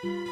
Thank you.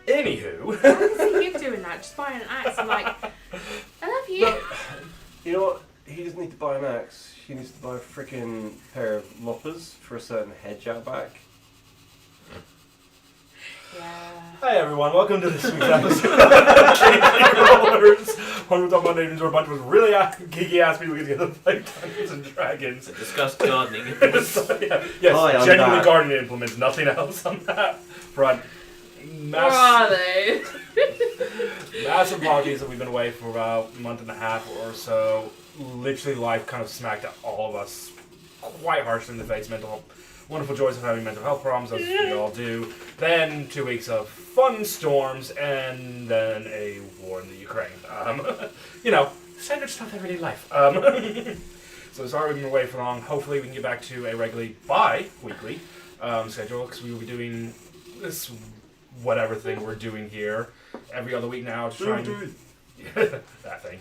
Anywho. Why does he keep doing that? Just buying an axe. I'm like, I love you. No, you know what? He doesn't need to buy an axe. He needs to buy a freaking pair of loppers for a certain hedge out back. Yeah. Hi everyone, welcome to this week's episode of Geeky Rollers. When we talk about names where a bunch of really geeky ass people get together to play Dungeons and Dragons. To discuss gardening. So, yes, Hi, genuinely back. gardening implements, nothing else on that front. Where are they? Massive apologies that we've been away for about a month and a half or so. Literally life kind of smacked all of us quite harshly in the face. Wonderful joys of having mental health problems, as we all do. Then 2 weeks of fun storms, and then a war in the Ukraine. Standard stuff everyday life. So sorry we've been away for long. Hopefully we can get back to a regularly bi-weekly schedule, because we will be doing this whatever thing we're doing here every other week now to try and that thing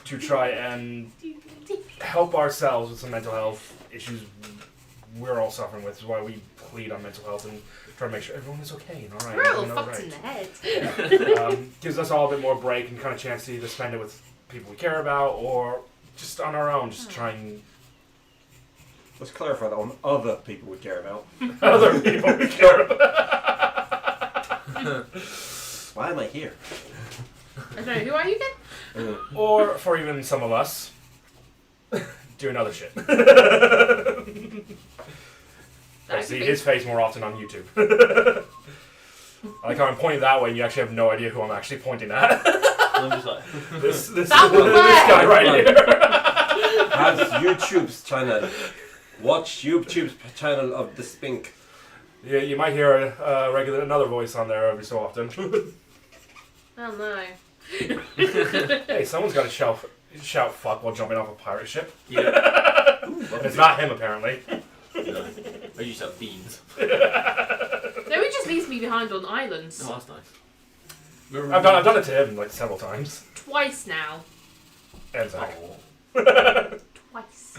to try and help ourselves with some mental health issues we're all suffering with. Is why we plead on mental health and try to make sure everyone is okay and alright. We're all fucked in the head. Gives us all a bit more break and kind of chance to either spend it with people we care about or just on our own, just trying. Let's clarify that on other people we care about. Other people we care about. Why am I here? I don't know, who are you again? Or for even some of us, doing other shit. I see his face more often on YouTube. I like how I'm pointing that way and you actually have no idea who I'm actually pointing at. I'm just like... this guy right here. Has YouTube's channel. Watch YouTube's channel of the Spink. Yeah, you might hear another voice on there every so often. Oh no. Hey, someone's got to shout fuck while jumping off a pirate ship. Yeah. And it's not him, apparently. No. I used to have beans. No, he just leaves me behind on islands. Oh, that's nice. I've done it to him like several times. Twice now. And Zach. Twice.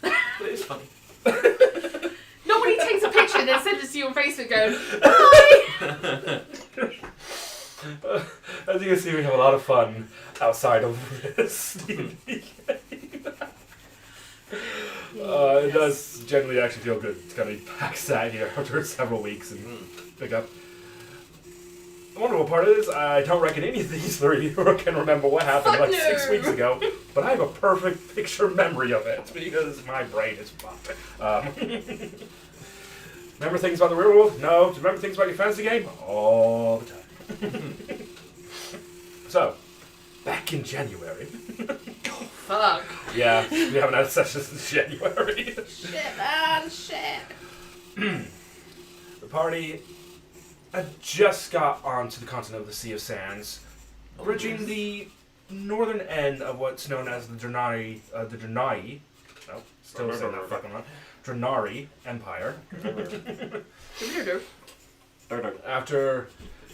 But it's funny. Not when he takes a picture and then sends it to you on Facebook going, hi! As you can see, we have a lot of fun outside of this D&D game. It does generally actually feel good to kind of be back sat here after several weeks and pick up. The wonderful part is, I don't reckon any of these three can remember what happened 6 weeks ago, but I have a perfect picture memory of it because my brain is fucked. Remember things about the real world? No. Do you remember things about your fantasy game? All the time. So, back in January. Fuck. Yeah, we haven't had a session since January. Shit, man, shit. The party had just got onto the continent of the Sea of Sands, bridging the northern end of what's known as the Drenai, no, still saying that fucking wrong, Drenai Empire. After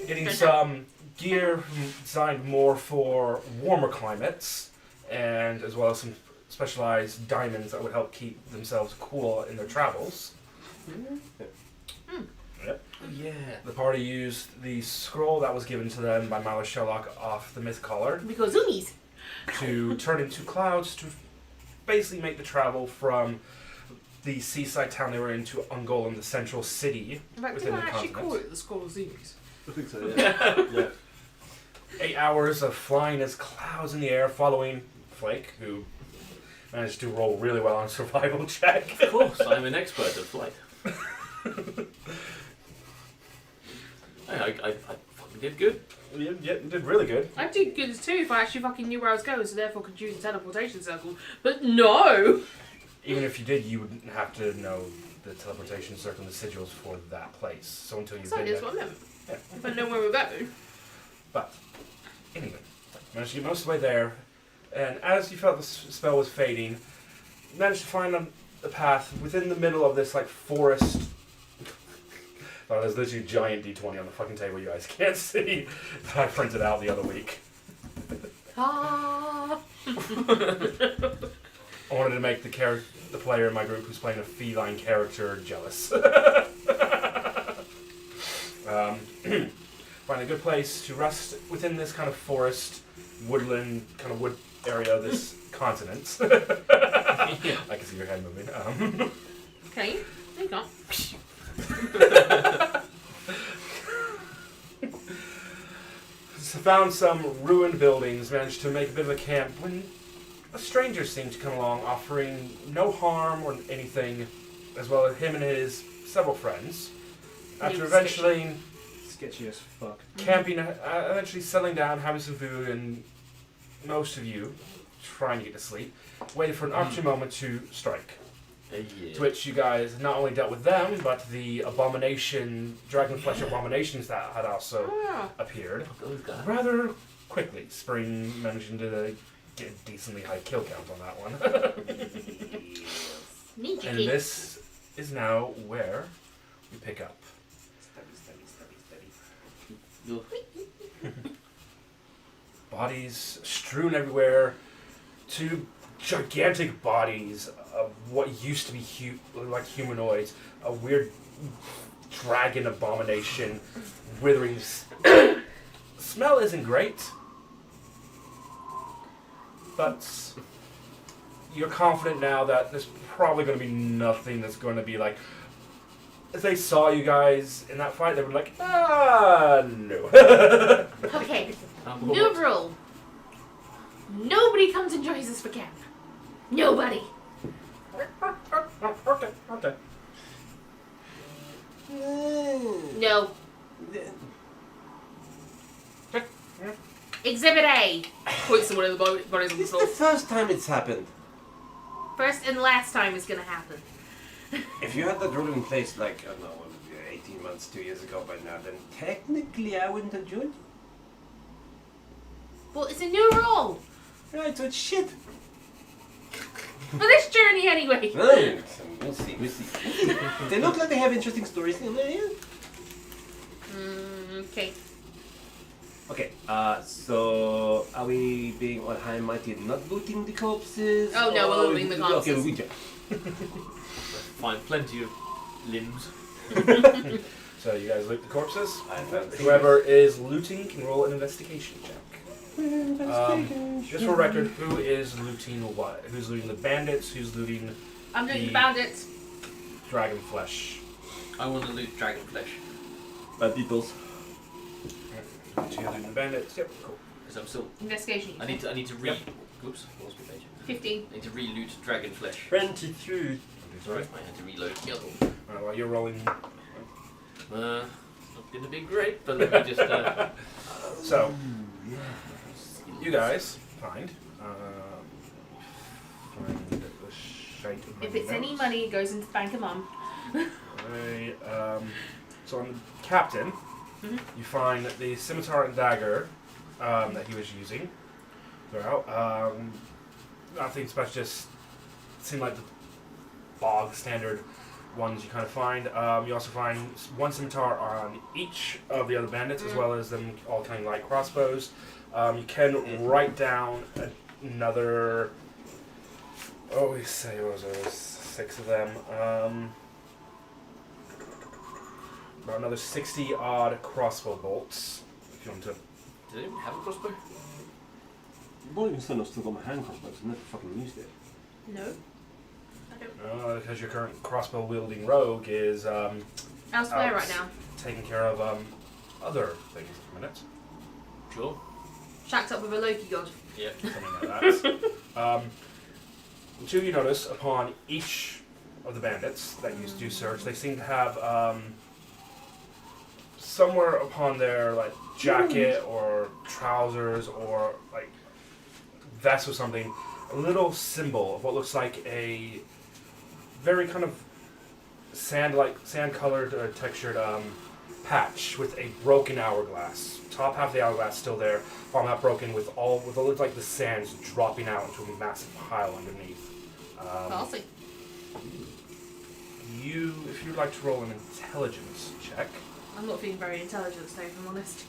getting some gear designed more for warmer climates, and as well as some specialized diamonds that would help keep themselves cool in their travels. Yep. Yeah. The party used the scroll that was given to them by Malus Sherlock off the Myth Caller Because zoomies. to turn into clouds to basically make the travel from the seaside town they were in to Ungolan, the central city In fact, within didn't the I actually continent. call it the Scroll of Zoomies? I think so, yeah. Yeah. 8 hours of flying as clouds in the air, following Flake, who managed to roll really well on a survival check. Of course, I'm an expert at flight. I fucking did good. You did really good. I'd do good too if I actually fucking knew where I was going, so therefore could use the teleportation circle. But no! Even if you did, you wouldn't have to know the teleportation circle and the sigils for that place. So until you've So been that's there. what I meant. Yeah. If I know where we're going. But, anyway, managed to get most of the way there, and as you felt the spell was fading, managed to find a path within the middle of this, like, forest. Oh, there's literally a giant D20 on the fucking table you guys can't see that I printed out the other week. Ah. I wanted to make the player in my group who's playing a feline character jealous. Find a good place to rest within this kind of forest, woodland, kind of wood area of this continent. I can see your head moving. Okay, there you go. So found some ruined buildings, managed to make a bit of a camp when a stranger seemed to come along offering no harm or anything, as well as him and his several friends. After eventually Sketchy as fuck. camping, eventually settling down, having some food, and most of you trying to get to sleep, waited for an opportune moment to strike. Yeah. To which you guys not only dealt with them, but the abomination, dragonflesh abominations that had also Ah. appeared Those guys. rather quickly. Spring managing to get a decently high kill count on that one. Sneaky. And this is now where we pick up. Bodies strewn everywhere. Two gigantic bodies of what used to be like humanoids. A weird dragon abomination. Withering. Smell isn't great. But you're confident now that there's probably going to be nothing that's going to be like... If they saw you guys in that fight, they were like, no. Okay, new rule. Nobody comes and joins us for camp. Nobody. Okay. No. Exhibit A. Points to one of the bodies on the It's floor. the first time it's happened. First and last time is gonna happen. If you had that rule in place like, I don't know, 18 months, 2 years ago by now, then technically I wouldn't have joined. Well, it's a new rule. Right, so it's shit. For this journey, anyway. No, we'll see, we'll see. They look like they have interesting stories. Yeah. Okay. Okay, so are we being all high and mighty and not looting the corpses? Oh, no, we're Or looting the Okay, corpses. we jump. Find plenty of limbs. So you guys loot the corpses. I found Whoever is looting can roll an investigation check. Just for record, who is looting what? Who's looting the bandits? Who's looting I'm doing The- the bandits. dragon flesh? I want to loot dragon flesh. Bad peoples. Two looting the bandits. Yep, cool. Because I'm still. Investigation. I need to re. Yep. Oops, what was my page? 15. I need to re-loot dragon flesh. 23. Sorry. I had to reload. Yo. Alright, while you're rolling Not going to be great, but let me just. So, you guys find the shite of my If it's any notes. money, it goes into the bank of mum. Right, so on the captain, you find the scimitar and dagger that he was using throughout. Nothing special, just seem like the bog standard ones you kind of find. You also find one scimitar on each of the other bandits, as well as them all carrying light crossbows. You can write down another. Oh, we say what was it? 6 of them. About another 60 odd crossbow bolts. If you want to. Do they even have a crossbow? Not even still, I've still got my hand crossbows. I've never fucking used it. No. I don't. Because your current crossbow wielding rogue is Elsewhere out right now. taking care of other things at the minute. Sure. Shacked up with a Loki god. Yeah. Something like that. Two, you notice upon each of the bandits that you do search, they seem to have somewhere upon their like jacket or trousers or like vest or something, a little symbol of what looks like a very kind of sand-colored or textured patch with a broken hourglass. Top half of the hourglass still there, bottom half broken with what looks like the sands dropping out into a massive pile underneath. Classy. If you'd like to roll an intelligence check. I'm not feeling very intelligent today, if I'm honest.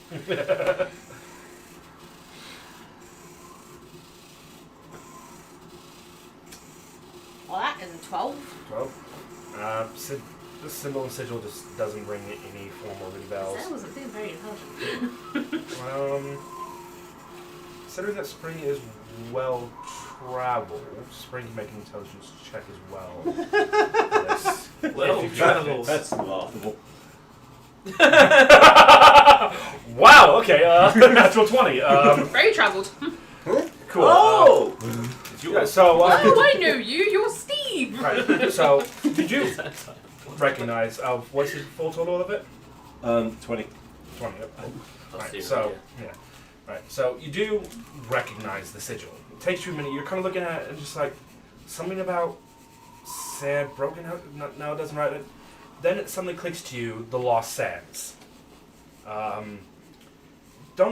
Well, that is a 12. 12. The symbol and sigil just doesn't ring any form or ring bells. I wasn't feeling very intelligent. Considering that Spring is well traveled, Spring can make an intelligence check as well. Yes. Well, If you travels. That's laughable. Wow. Okay. Natural 20. Very travelled. Cool. Oh! Yeah, so. Oh, I know you. You're Steve. Right. So did you recognize? What's the full total of it? 20. 20. Yep. I'll Right, see so, what yeah. Right, so you do recognize the sigil. It takes you a minute. You're kind of looking at it and just like, something about sand broken out. No, it doesn't write it. Then it suddenly clicks to you, the Lost Sands. Don't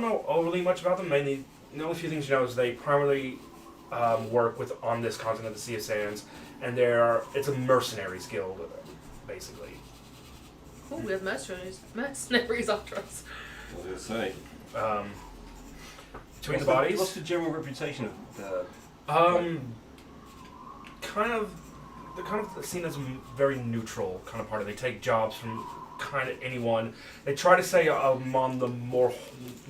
know overly much about them. Mainly, the only few things you know is they primarily work on this continent, the Sea of Sands, and it's a mercenaries guild, basically. Oh, we have mercenaries after us. I was going to say. Between the bodies. What's the general reputation of the... They're kind of seen as a very neutral kind of party. They take jobs from kind of anyone. They try to stay on the more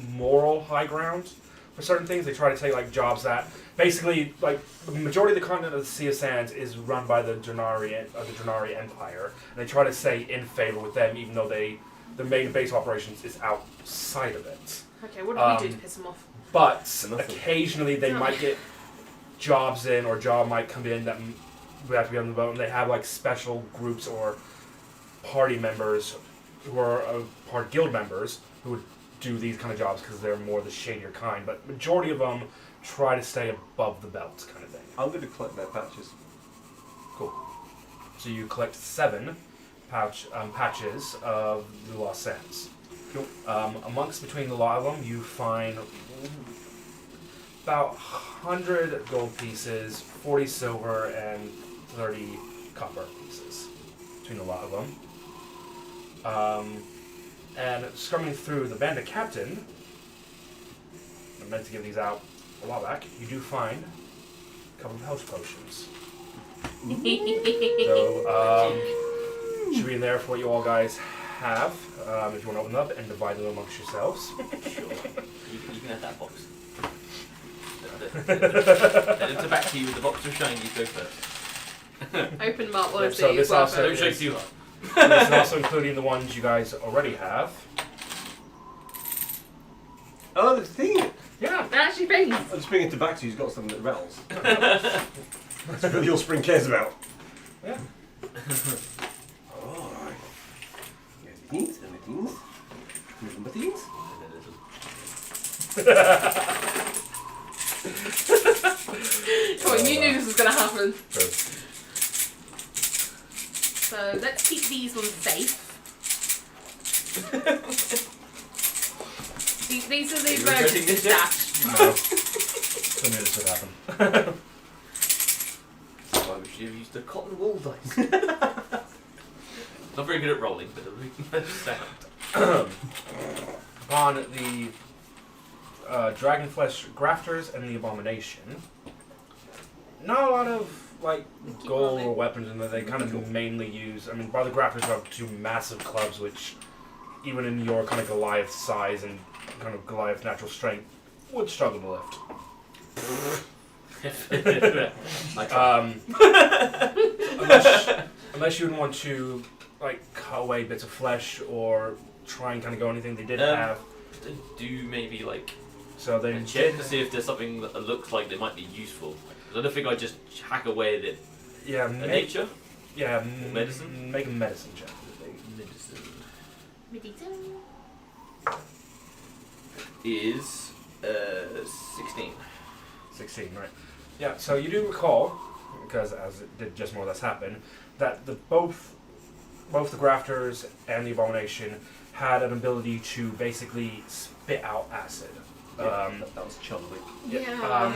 moral high ground for certain things. They try to take like jobs that basically, like, the majority of the continent of the Sea of Sands is run by the Drenari Empire, and they try to stay in favor with them, even though the main base of operations is outside of it. Okay, what do we do to piss them off? But Nothing. occasionally they might get jobs in, or a job might come in that would have to be on the boat, and they have like special groups or party members who are part guild members who would do these kind of jobs because they're more the shadier kind. But majority of them try to stay above the belt kind of thing. I'm going to collect their patches. Cool. So you collect 7 patches of the Lost Sands. Cool. Between the lot of them, you find about 100 gold pieces, 40 silver, and 30 copper pieces between the lot of them. And scrumming through the bandit captain, I meant to give these out a while back, you do find a couple of health potions. So, should be in there for what you all guys have, if you want to open them up and divide them amongst yourselves. Sure. You can have that box. It's back to you with the box of shinies. Go first. Open them up, Yeah, let's so see. this Well, also- Don't shake too hard. This is also including the ones you guys already have. Oh, the thing! Yeah. they're actually things. I'm just bringing it back to you. He's got something that rattles. That's what your spring cares about. Yeah. Oh, things, and the things, and the things. Come on, you knew this was going to happen. True. So let's keep these ones safe. These are the you regretting emergency this yet? stash. No. I knew this would happen. Why we should have used the cotton wool dice. Not very good at rolling, but it'll make better sound. Upon the dragon flesh grafters and the abomination, not a lot of like Keep gold rolling. or weapons, and they kind of mainly use. I mean, by the grafters have two massive clubs, which even in your kind of Goliath size and kind of Goliath natural strength would struggle to lift. I try. Unless you would want to like cut away bits of flesh or try and kind of go anything they did have. Do maybe like So they check to see if there's something that looks like they might be useful. 'Cause I don't think I'd just hack away the yeah nature. Yeah, Medicine? Make a medicine check. Medicine Medicine. is 16. 16, right? Yeah. So you do recall, because as it did just more or less happen, that both the grafters and the abomination had an ability to basically spit out acid. That was Chumley. Yeah.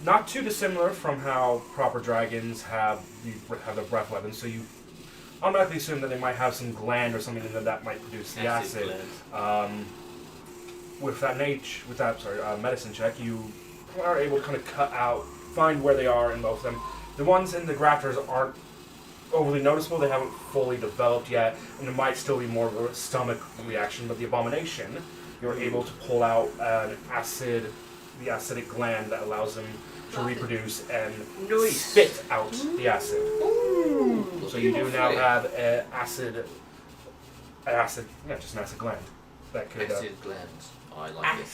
Not too dissimilar from how proper dragons have their breath weapons. So you automatically assume that they might have some gland or something that might produce the acid. Gland. With that medicine check, you are able to kind of find where they are in both of them. The ones in the grafters aren't overly noticeable; they haven't fully developed yet, and there might still be more of a stomach reaction. But the abomination, you're able to pull out the acidic gland that allows them to reproduce and spit out the acid. Ooh. So you do now have just an acid gland that could. Acid glands. I like it.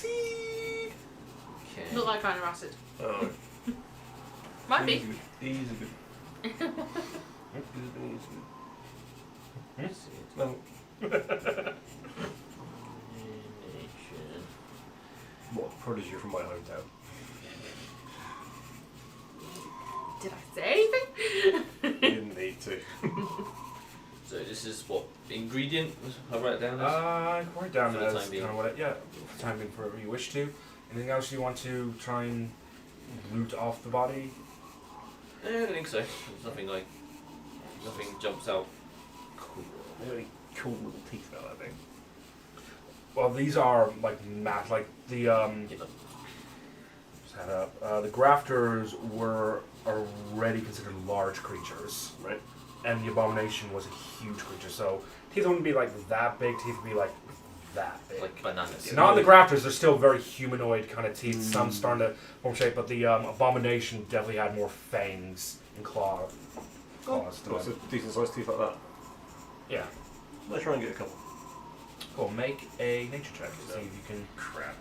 Okay. Not that kind of acid. Oh. Might be. Easy good. Acid. No. What prodigy from my hometown? Did I say anything? You didn't need to. So this is what ingredient? I write it down as. Write down For the as time being. kind of what for the time being, for whatever you wish to. Anything else you want to try and root off the body? I don't think so. There's nothing jumps out. Cool. Really cool little teeth out of that thing. Well, these are like like the just had up. The grafters were already considered large creatures, Right. and the abomination was a huge creature. So teeth wouldn't be like that big. Teeth would be like that big. Like bananas. Not the grafters, they're still very humanoid kind of teeth. Some starting to form shape, but the abomination definitely had more fangs and claws to Lots them. of decent sized teeth like that. Yeah. Let's try and get a couple. Cool. Make a nature check to see if you can Crap.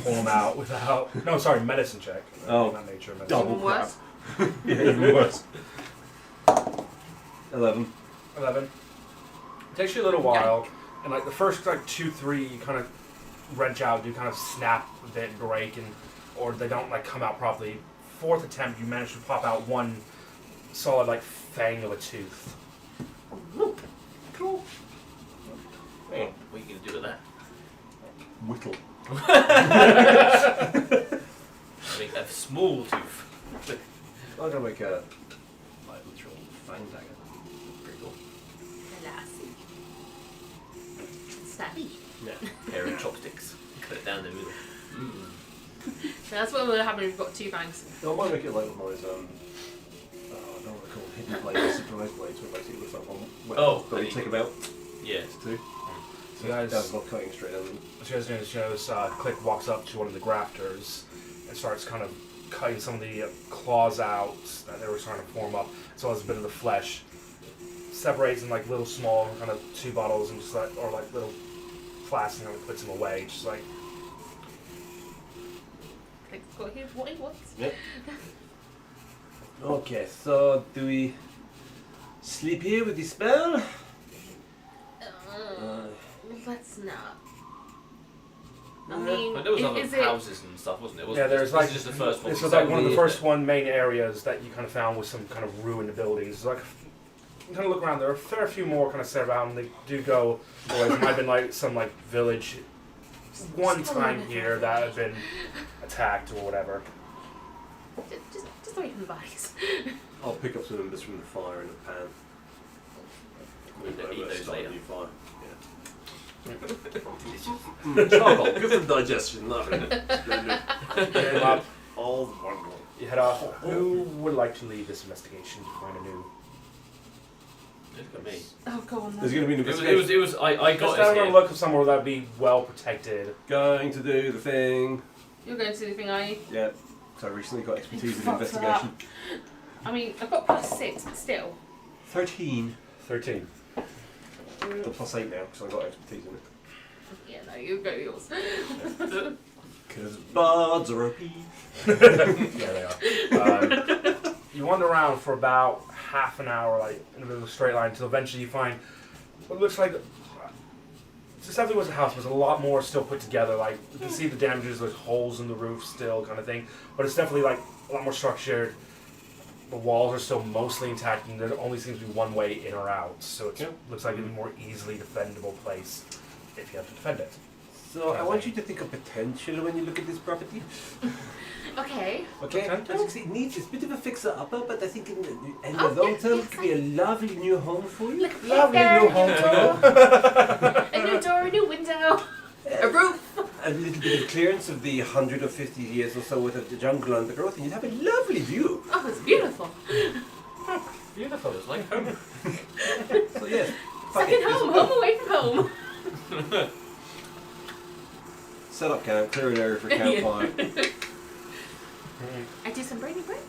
pull them out without. No, sorry, medicine check. Oh. Not nature. Medicine. Double Even crap. worse. Yeah, even worse. 11. 11. It takes you a little while, and like the first like 2-3, you kind of wrench out, do kind of snap a bit, and break, and or they don't like come out properly. Fourth attempt, you manage to pop out one solid like fang of a tooth. Cool. Hang on. What are you going to do with that? Whittle. Make a small tooth. I'm going to make a literal fang dagger. Pretty cool. Classy. Stabby. Yeah. Pair of chopsticks. Cut it down the middle. So that's what will happen if we've got two bangs. No, I might make it like one of those, I don't know what they're called, hidden blades, surprise blades, where basically it looks like one. But you take them out, Yeah. it's two. So you guys, That's not cutting straight down. what you guys do is Click walks up to one of the grafters and starts kind of cutting some of the claws out that they were starting to form up, as well as a bit of the flesh. Separates in like little small kind of 2 bottles and just like, or like little flasks, and kind of puts them away, just like. Like, got here what he wants. Yep. Okay, so do we sleep here with the spell? No. I mean, But there was other is it... houses and stuff, wasn't it? Yeah, there's like just the first one. This was like one of the first main areas that you kind of found with some kind of ruined buildings. It's like you kind of look around. There are a fair few more kind of set around. They do go. There might have been like some like village one time here that had been attacked or whatever. Just away from the bodies. I'll pick up some embers from the fire in a pan. We'll eat those Start a later. new fire. Charcoal, good for digestion, lovely. Head up. All wonderful. You head off. Who would like to lead this investigation to find a new? Look at me. Oh, go on There's then. going to be an investigation. It was. I got Just us having a here. look at somewhere that would be well protected. Going to do the thing. You're going to do the thing, are you? Yeah. So I recently got expertise in Fuck for investigation. I mean, I've got +6, but still. 13. 13. The +8 now, because I got expertise in it. Yeah, no, you go yours. Because bards are OP. Yeah, they are. You wander around for about half an hour, like in a bit of a straight line, until eventually you find what looks like. This definitely was a house, but there's a lot more still put together. Like you can see the damages, there's holes in the roof still, kind of thing. But it's definitely like a lot more structured. The walls are still mostly intact, and there only seems to be one way in or out. So it looks like a more easily defendable place if you have to defend it. So I want you to think of potential when you look at this property. Okay. Okay? Okay. As you can see, it needs a bit of a fixer-upper, but I think in the Oh, long yeah, term yes, it could be a lovely new home for you. Look, Lovely there, new a home door, a new door, a new window, a roof. A little bit of clearance of the 100 or 50 years or so worth of the jungle undergrowth, and you'd have a lovely view. Oh, it's beautiful. Beautiful. It's like home. So yes, fuck Second it, this home, will home away from home. set up camp, clear an area for campfire. I do some brainy bread.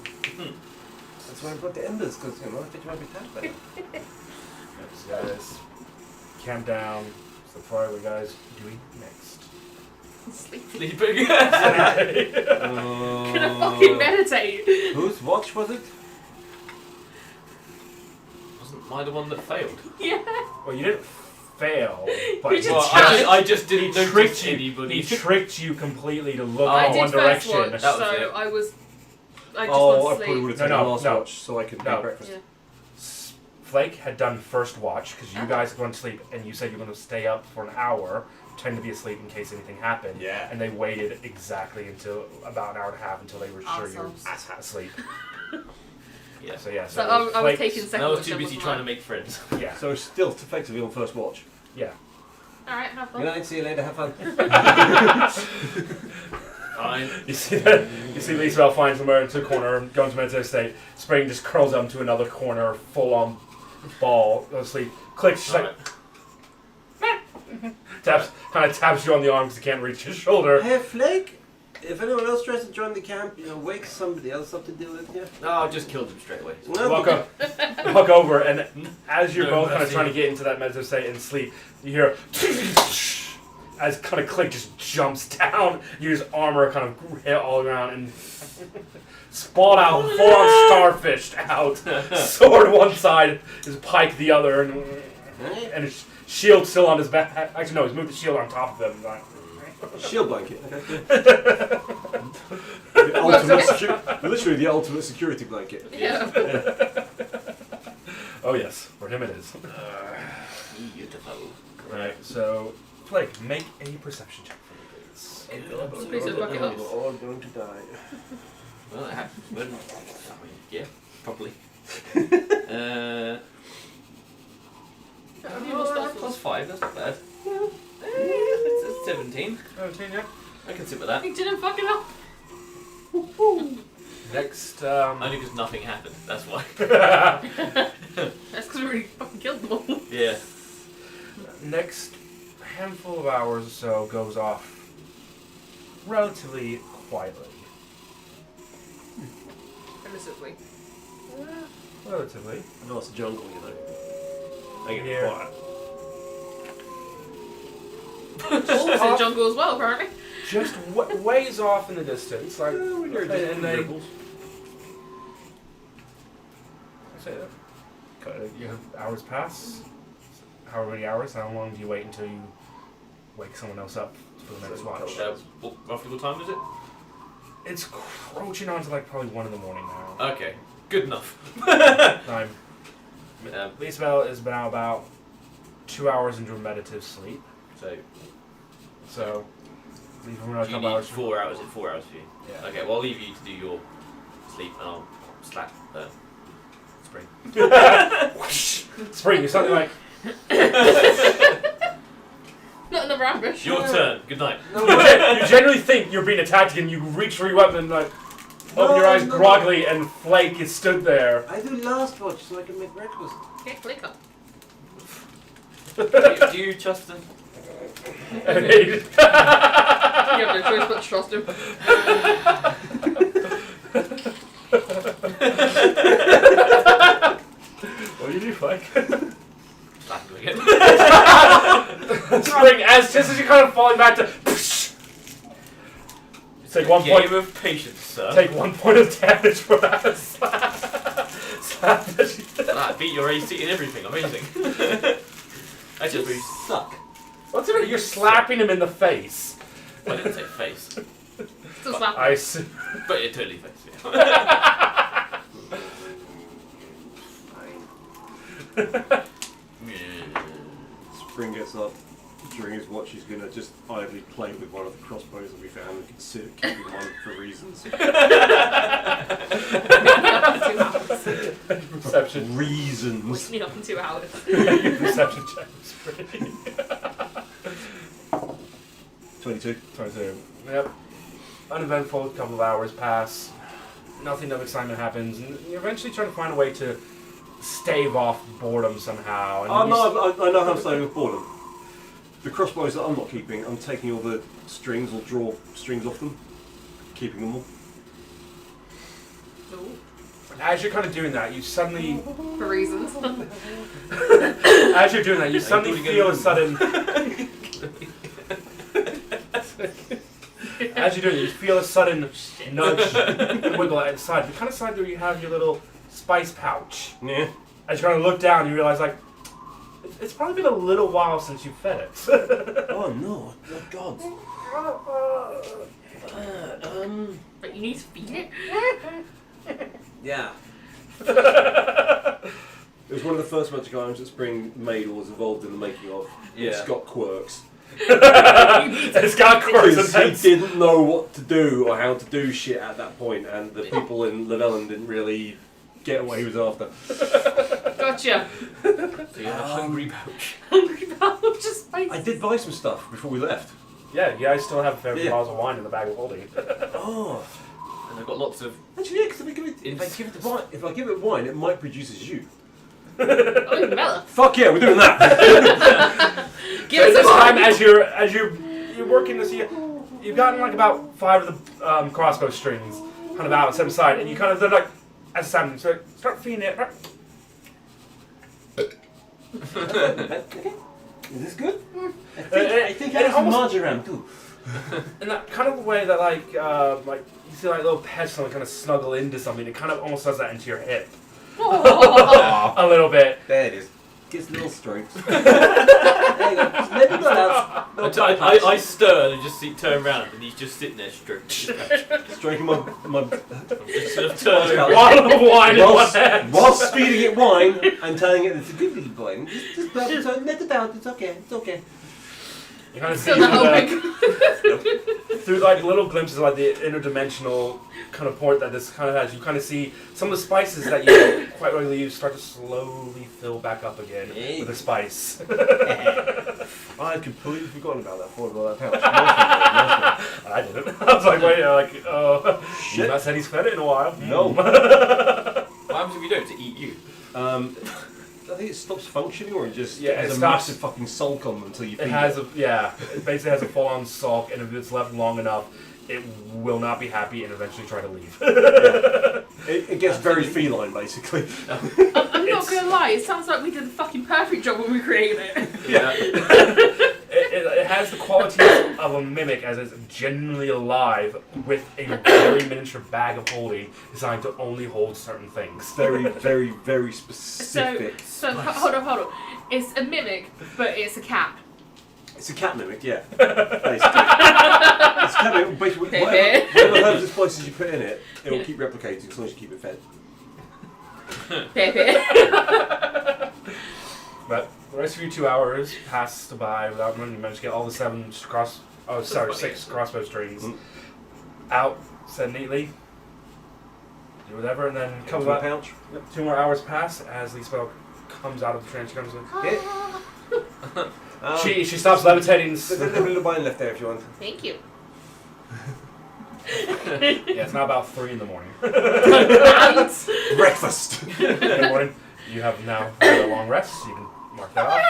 That's why I brought the embers, because you know, I think you might be tapped better. So guys, camp down. So far, what are you guys doing next? Sleeping. Sleeping. Gonna fucking meditate. Whose watch was it? Wasn't I the one that failed? Yeah. Well, you didn't fail, but You just Well, tried. I just didn't tricked notice you. anybody. He tricked you completely to look I in did one first direction. watch, That was so it. I just I want probably to would sleep. have taken No, the last no. watch so I could No. eat breakfast. Yeah. Flake had done first watch because you Oh. guys had gone to sleep, and you said you were going to stay up for an hour, pretend to be asleep in case anything happened. Yeah. And they waited exactly until about an hour and a half until they were sure you were Awesome. asleep. Yeah. So yeah. So it I was Flake- taking And second I was watch, too busy wasn't trying I? to make friends. Yeah. So still effectively on first watch. Yeah. Alright, have Good fun. night, see you later, have fun. Fine. You see that? You see Isabel finds somewhere into a corner, going to meditate state. Spring just curls up to another corner, full on ball, goes to sleep. Clicks. She's like kind of taps you on the arm because you can't reach his shoulder. Hey, Flake, if anyone else tries to join the camp, you know, wake somebody else up to deal with you. No, I just killed him straight away. Walk over, and as you're No both kind of mercy. trying to get into that meditative state and sleep, you hear as kind of Click just jumps down. His armor kind of hit all around and spawled out, full on starfished out. Sword one side, his pike the other, and his shield still on his back. Actually, no, he's moved the shield on top of him. Shield blanket. Okay. The ultimate literally the ultimate security blanket. Yeah. Oh yes, for him it is. Beautiful. Right, so Flake, make a perception check for me, please. Please just buck it up. We're all going to die. Well, it happens. But, I mean, yeah, probably. +5, that's not bad. It's 17. 17, yeah. I can sit with that. He didn't fuck it up. Next, Only because nothing happened, that's why. That's because we already fucking killed them all. Yeah. next handful of hours or so goes off relatively quietly. Relatively. Relatively. I know it's a jungle, you know. I get Yeah. quiet. Wolves in jungle as well, apparently. Just ways off in the distance, like, when you're and they. ripples. I say that. You have hours pass. However many hours? How long do you wait until you wake someone else up for the next watch. Roughly what time is it? It's crouching on to like probably 1 in the morning now. Okay, good enough. Time. Isabel has been out about 2 hours into a meditative sleep. So leave her another Do you couple need hours. 4 hours? Is it 4 hours for you? Yeah. Okay, well I'll leave you to do your sleep and I'll slap Spring. Spring, you're something like. Not another ambush. Your turn. Good night. You generally think you're being attacked and you reach for your weapon and like open your eyes groggily and Flake is stood there. I do last watch so I can make breakfast. Okay, click up. Do you trust him? And he- You have no choice but to trust him. What do you do, Flake? Slap him again. Spring, just as you're kind of falling back to. Take 1 point. Game of patience, sir. Take 1 point of damage for that slap. Slap that you did. That beat your AC and everything. Amazing. That's just really Suck. What's it? You're slapping him in the face. I didn't say face, Still slap I him. see. but it totally face. Yeah. Spring gets up. During his watch, he's going to just idly play with one of the crossbows that we found and consider keeping one for reasons. Perception. Reasons. Sneak up in 2 hours. Perception check. Spring. 22. 22. Yep. Uneventful. A couple of hours pass. Nothing of excitement happens, and you're eventually trying to find a way to stave off boredom somehow. And Oh, you no, I know how I'm staying with boredom. The crossbows that I'm not keeping, I'm taking all the strings or draw strings off them, keeping them all. Ooh, As you're kind of doing that, you suddenly, for reasons. as you're doing that, you suddenly feel a sudden. As you're doing it, you feel a sudden nudge and wiggle inside. The kind of side where you have your little spice pouch. Yeah. As you kind of look down, you realize like it's probably been a little while since you fed it. Oh no, oh god. But you need to feed it. Yeah. It was one of the first magic items that Spring made or was involved in the making of. Yeah. It's got quirks. It's got quirks and Because he things. didn't know what to do or how to do shit at that point, and the people in Llewellyn didn't really get what he was after. Gotcha. So you have a hungry pouch. Hungry pouch of spice. I did buy some stuff before we left. Yeah, you guys still have a fair few Yeah. bottles of wine in the bag of holding. Oh. And I've got lots of. Actually, yeah, because if I give it wine, it might produce as you. Oh, even better. Fuck yeah, we're doing that. Give So us this a time, wine. as you're working this, you've gotten like about 5 of the crossbow strings kind of out set aside, and you kind of they're like as a sound, so start feeding it. Okay. Is this good? I think it I have some almost- marjoram too. In that kind of way that like you see like little pets kind of snuggle into something, it kind of almost does that into your hip Oh. a little bit. There it is. Gets little strokes. There you go. Just let me go out. I stir and just turn around and he's just sitting there stroking his pouch. Stroking my Just sort of turn around. Bottle of wine in one hand. whilst feeding it wine and telling it it's a good little boy. Just let it out. It's okay. It's okay. You kind of see Still not through, open. through like little glimpses of like the interdimensional kind of port that this kind of has. You kind of see some of the spices that you quite regularly use start to slowly fill back up again with the spice. I had completely forgotten about that. Thought about that pouch. I didn't. I was like, wait, he's Shit. not said he's fed it in a while. No. What happens if you don't? To eat you? I think it stops functioning, or it just Yeah, has it a stops. massive fucking sulk on them until you feed It has it basically has a full-on sulk, and if it's left long enough, it will not be happy and eventually try to leave. It gets very feline, basically. I'm not gonna lie, it sounds like we did a fucking perfect job when we created it. Yeah. It has the qualities of a mimic as it's genuinely alive with a very miniature bag of holding designed to only hold certain things. Very, very, very specific. So hold on. It's a mimic, but it's a cat. It's a cat mimic, yeah. Basically. It's a cat mimic. Basically, whatever herbs and spices you put in it, it will keep replicating as long as you keep it fed. But the rest of your 2 hours passed by without you managed to get all the 6 crossbow strings out, set neatly, do whatever, and then comes back. Pouch. 2 more hours pass as the spell comes out of the trance. She comes in. She stops levitating. There's a little bit of wine left there if you want. Thank you. Yeah, it's now about 3 in the morning. Breakfast. In the morning, you have now had a long rest. So you can mark that off.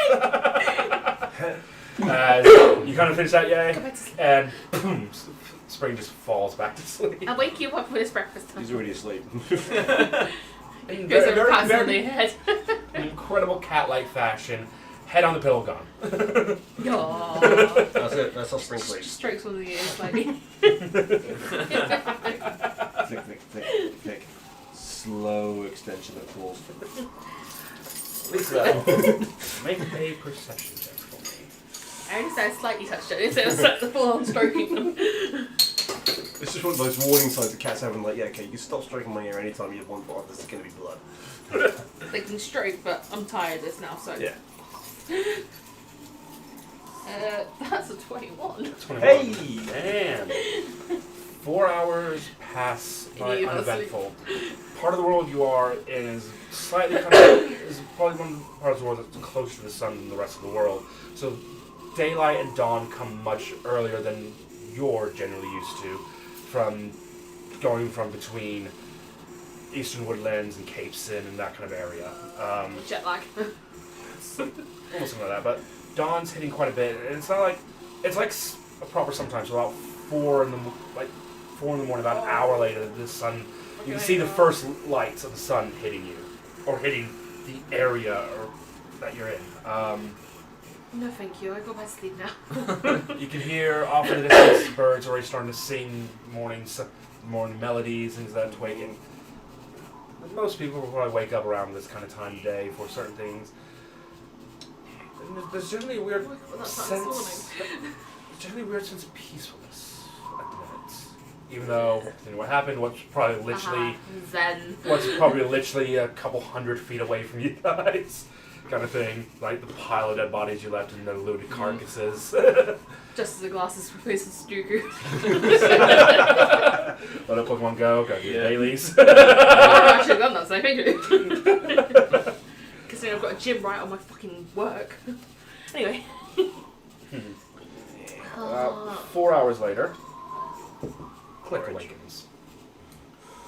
As you kind of finish that, yay, and boom, Spring just falls back to sleep. I'll wake you up when it's breakfast time. He's already asleep. In Goes over very, past on very the head. incredible cat-like fashion, head on the pillow gone. Aww. That's it. That's how Spring sleeps. Strokes one of the ears slightly. Flick, flick, flick, flick. Slow extension of claws. Lisa, make a perception check for me. I only said I slightly touched it instead of set the full on stroking them. It's just one of those warning signs the cat's having, like, yeah, okay, you can stop stroking my ear anytime you want, but there's going to be blood. They can stroke, but I'm tired of this now, so. Yeah. That's a 21. 21. Hey! Man. 4 hours pass by You are uneventful. Part of the world you are in is slightly kind of, is probably one part of the world that's closer to the sun than the rest of the world. So daylight and dawn come much earlier than you're generally used to, from going from between eastern woodlands and Cape Sin and that kind of area. Jet lag. Almost something like that, but dawn's hitting quite a bit, and it's not like it's like a proper sometimes. So about 4 in the morning, about an hour later, the sun. You can see the first lights of the sun hitting you, or hitting the area that you're in. No, thank you. I go back to sleep now. You can hear off in the distance birds already starting to sing morning melodies, things like that, twigging. Most people will probably wake up around this kind of time of day for certain things. And there's generally a weird sense. Generally, a weird sense of peacefulness at the minute. Even though what happened, what's probably literally Zen. what's probably literally a couple 100 feet away from you guys. Kind of thing, like the pile of dead bodies you left and the looted carcasses. Just as the glasses replaces Dooku. Let a Pokemon go do the dailies. I've actually done that, so thank you. Because I've got a gym right on my fucking work. Anyway. 4 hours later, Click awakens.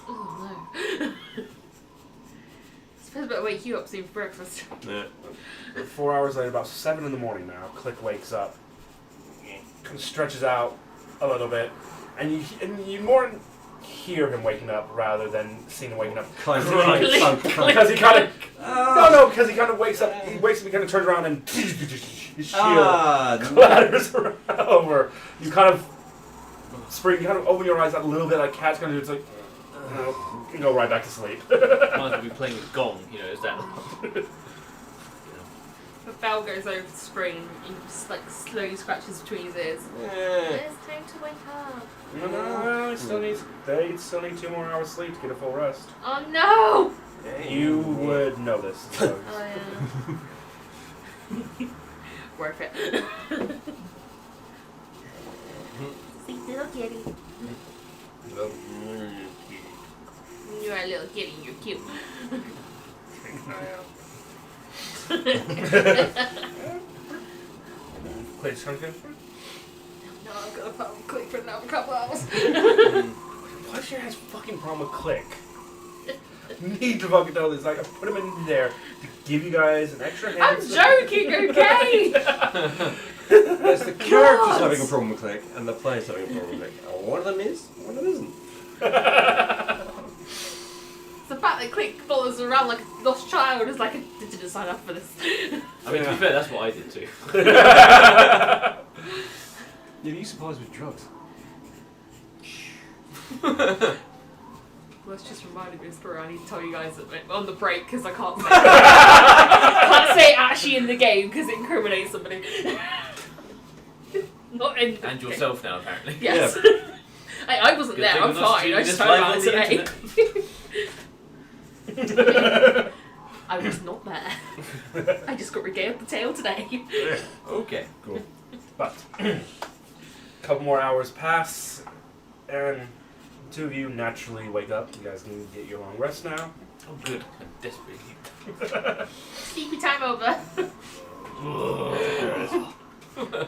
Oh no. Suppose I better wake you up soon for breakfast. Yeah. 4 hours later, about 7 in the morning now, Click wakes up, kind of stretches out a little bit, and you more hear him waking up rather than seeing him waking up. Because he kind of because he kind of wakes up. He wakes up. He kind of turns around and his shield clatters over. You kind of Spring. You kind of open your eyes a little bit, like Cat's gonna do. It's like you go right back to sleep. Might as well be playing with Gong, is that? The bell goes over to Spring and just like slowly scratches between his ears. It's time to wake up. No, he still needs 2 more hours sleep to get a full rest. Oh no! You would know this. So. Oh yeah. Worth it. Sweet little kitty. You're a little kitty, you're cute. Click, sounds good. No, I'm gonna put on Click for another couple hours. What's your ass fucking problem with Click? Need to fucking know this. Like, I put him in there to give you guys an extra hand. I'm joking, okay? There's the characters having a problem with Click, and the players having a problem with Click. One of them is, one of them isn't. It's the fact that Click follows around like a lost child is like, I didn't sign up for this. I mean, to be fair, that's what I did too. Yeah, you supplies with drugs. Well, it's just reminded me of a story I need to tell you guys on the break because I can't say it. Can't say it actually in the game because it incriminates somebody. Not in. And yourself now, apparently. Yes. I wasn't Good there. thing I'm we're not fine. streaming I this just heard about live it on the today. I was not there. I just got regaled the tale today. Okay. Cool. But a couple more hours pass, and the two of you naturally wake up. You guys can get your long rest now. Oh, good. I'm desperately. Sleepy time over.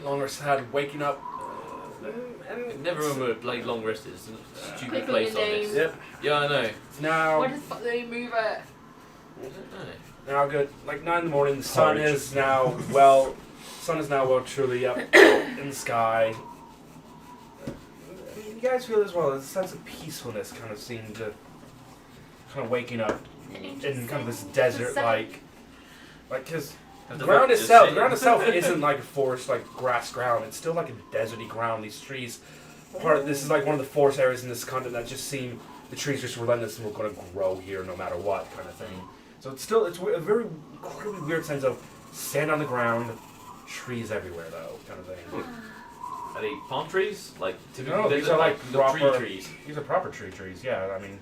Long rest had waking up. I never remember what bloody long rest is. It's a stupid Click on place your on this. name. Yep. Yeah, I know. It's now. Why the fuck did they move it? I don't know. Now good. Like 9 in the morning. The sun is now well truly up in the sky. You guys feel as well. There's a sense of peacefulness kind of seemed to kind of waking up in kind of this desert like because the ground itself isn't like a forest like grass ground. It's still like a deserty ground. These trees this is like one of the forest areas in this continent that just seem the trees just relentless and we're going to grow here no matter what kind of thing. So it's a very incredibly weird sense of sand on the ground, trees everywhere though kind of thing. Are they palm trees? Like typical No, these desert, are like the proper tree trees. These are proper trees. Yeah, I mean,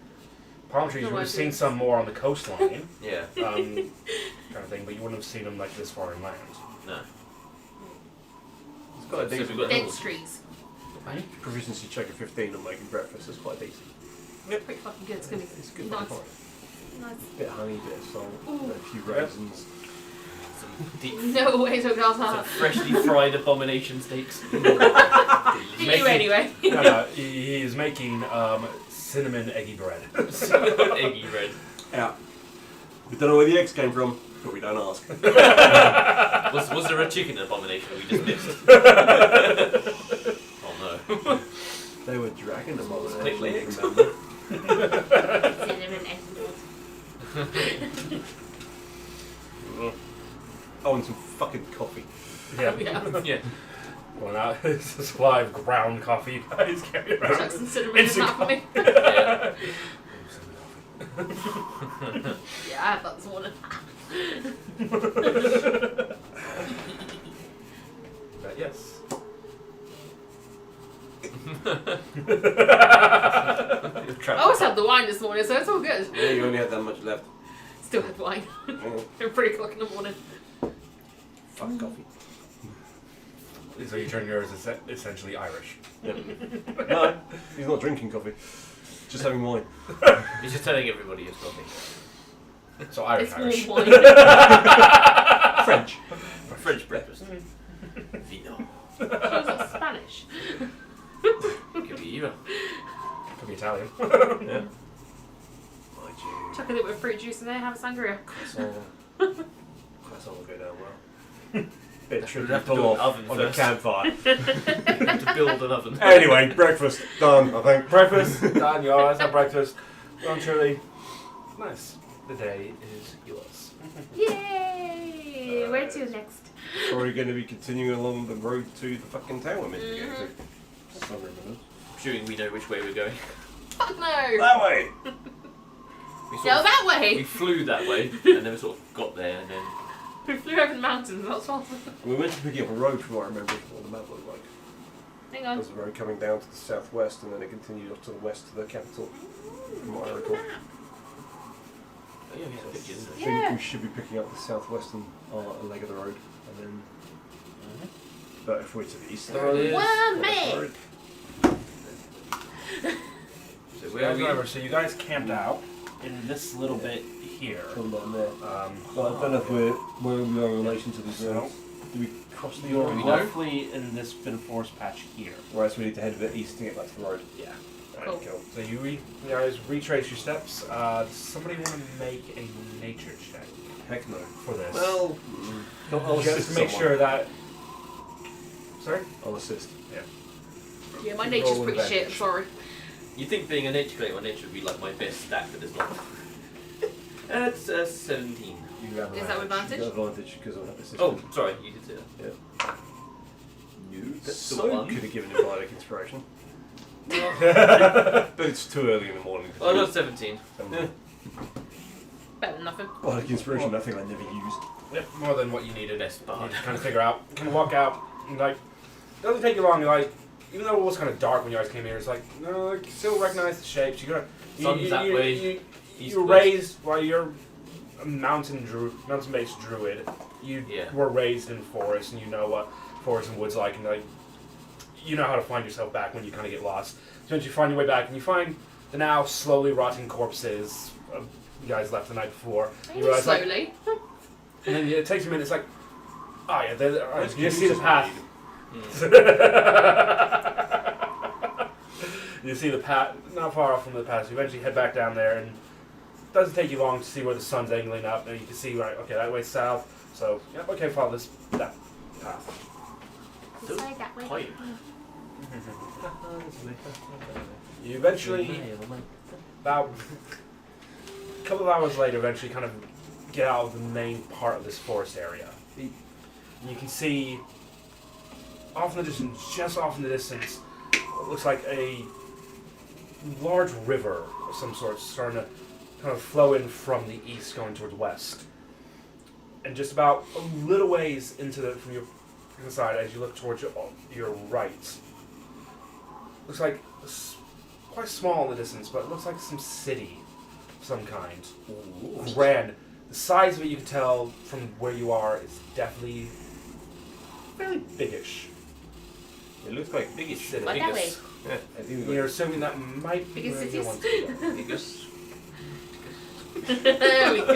palm trees. No, You would I have seen see. some more on the coastline, Yeah. kind of thing, but you wouldn't have seen them like this far inland. No. It's quite a So decent we've got Dense trees. proficiency check of 15 on making breakfast. It's quite decent. Pretty fucking good. It's gonna be It's good. nice. Fine. Nice. Bit of honey, bit of salt, Ooh. a few raisins. some deep, No way to glass some half. freshly fried abomination steaks. You Making- anyway. No, he is making cinnamon eggy bread. Eggy bread. Yeah. We don't know where the eggs came from, but we don't ask. Was there a chicken abomination we just missed? Oh no. They were dragon Click abominations, legs. remember? Cinnamon egg bread. Oh, and some fucking coffee. Yeah. Yeah. Yeah. Going out, it's a supply of ground coffee you guys carry around. Chuck some cinnamon in Instant that for me. Yeah. Yeah, I had that this morning. But yes. I always had the wine this morning, so it's all good. Yeah, you only had that much left. Still had wine. Oh, At 3 o'clock in the morning. fuck coffee. So you turn yours essentially Irish. No, he's not drinking coffee. Just having wine. He's just telling everybody it's coffee. So Irish. It's warm Irish. wine. French. French breakfast. Vino. She was not Spanish. Could be either. Could be Italian. Yeah. My Jew. Chuck a little bit of fruit juice in there, have a sangria. Croissant. Croissant will go down well. Bit We'd tricky to have to pull build off an oven on a first. campfire. To build an oven. Anyway, breakfast done, I think. Breakfast done, you guys have breakfast. Well, truly nice. The day is yours. Yay! Where to next? So we're going to be continuing along the road to the fucking town we're meant to get to. Somewhere in the middle. Assuming we know which way we're going. Fuck no! That way! We Go that way! We flew that way, and then we sort of got there, and then We flew over the mountains, that's all. We went to picking up a road from what I remember what the map looked like. Hang on. There's a road coming down to the southwest and then it continued up to the west to the capital, from what I recall. oh yeah, we had pictures. I Yeah. think we should be picking up the southwestern leg of the road, and then. But if we're to the east of the There it road, is. One west minute! road, So You where are guys we? remember, so you guys camped out in this little bit here. come down there. Um, Well, I don't know if where we are in relation to these roads. Do we cross the you're road? we know? roughly in this bit of forest patch here. Right, so we need to head a bit east to get back to the road. Yeah. Cool. Cool. So you guys retrace your steps. Does somebody want to make a nature check Heck no. for this? Well, I'll just assist to make someone. sure that. Sorry. I'll assist. Yeah, my nature's Roll pretty with shit, I'm advantage. sorry. You'd think being a nature creator on nature would be like my best stat, but it's not. It's 17. You have Is that with advantage? You've got advantage because of assistance. Oh, sorry, you did say that. Yeah. No, that's the So one. could have given him bardic inspiration. But it's too early in the morning. Oh, I got 17. Yeah. Better than nothing. Bardic inspiration, nothing I never used. Yep, more than what you needed. Best You bard. just kind of figure out. Kind of walk out. And like, doesn't take you long. Like, even though it was kind of dark when you guys came here, it's like, no, you still recognize the shapes. Sun's that way. You raised while you're a mountain-based druid. You were raised in forest, and you know what forest and woods like, and like you know how to find yourself back when you kind of get lost. So once you find your way back, and you find the now slowly rotting corpses of you guys left the night before. You realize, slowly. like, and then it takes a minute. It's like, oh yeah, you just see the path. You see the path not far off from the path. So you eventually head back down there, and it doesn't take you long to see where the sun's angling up, and you can see right. Okay, that way south. So yep, okay, follow that path. It's like that way. Quiet. You eventually, about a couple of hours later, eventually kind of get out of the main part of this forest area. And you can see off in the distance, just off in the distance, what looks like a large river of some sort starting to kind of flow in from the east going towards west. And just about a little ways from your side as you look towards your right, looks like quite small in the distance, but it looks like some city of some kind. Ooh. Grand. The size of it, you can tell from where you are, is definitely fairly biggish. It looks like biggest city. Like that way. Yeah, I think You're assuming that might be Biggest where you cities. want to go. biggest. There we go.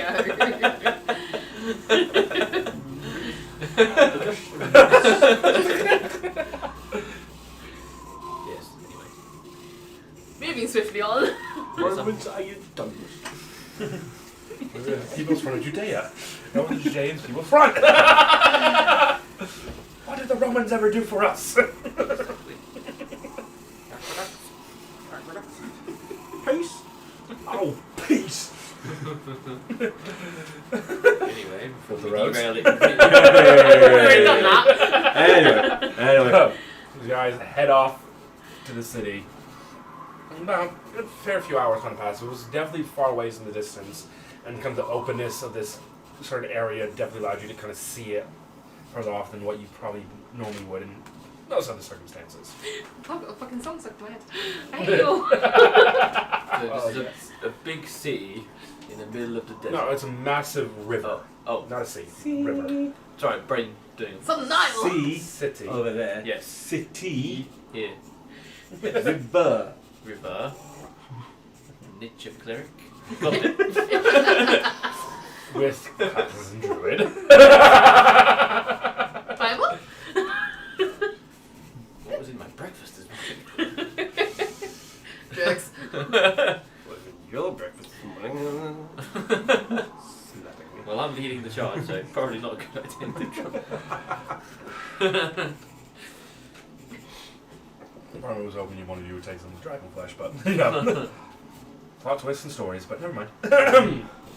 Yes, anyway. Moving swiftly on. Romans, are you done? People's front of Judea. No one Judeans, people front. What did the Romans ever do for us? Peace. Oh, peace. Anyway, before The we roads. derail it. Already done that. Anyway. You guys head off to the city. About a fair few hours kind of passed. It was definitely far away in the distance, and kind of the openness of this sort of area definitely allowed you to kind of see it further off than what you probably normally would in most other circumstances. I've got a fucking song stuck in my head. I hate you all. So this is a big city in the middle of the desert. No, it's a massive river. Oh, Not a sea. River. sorry, brain doing. Some Nile. Sea City. over there. Yes. City. Here. River. River. Nietzsche cleric. Got it. With classes and druid. Bible? What was in my breakfast this morning? Drugs. Your breakfast this morning. Well, I'm leading the charge, so probably not a good idea to try. Probably was hoping you would take some dragon flesh, but yeah. Plot twists and stories, but never mind.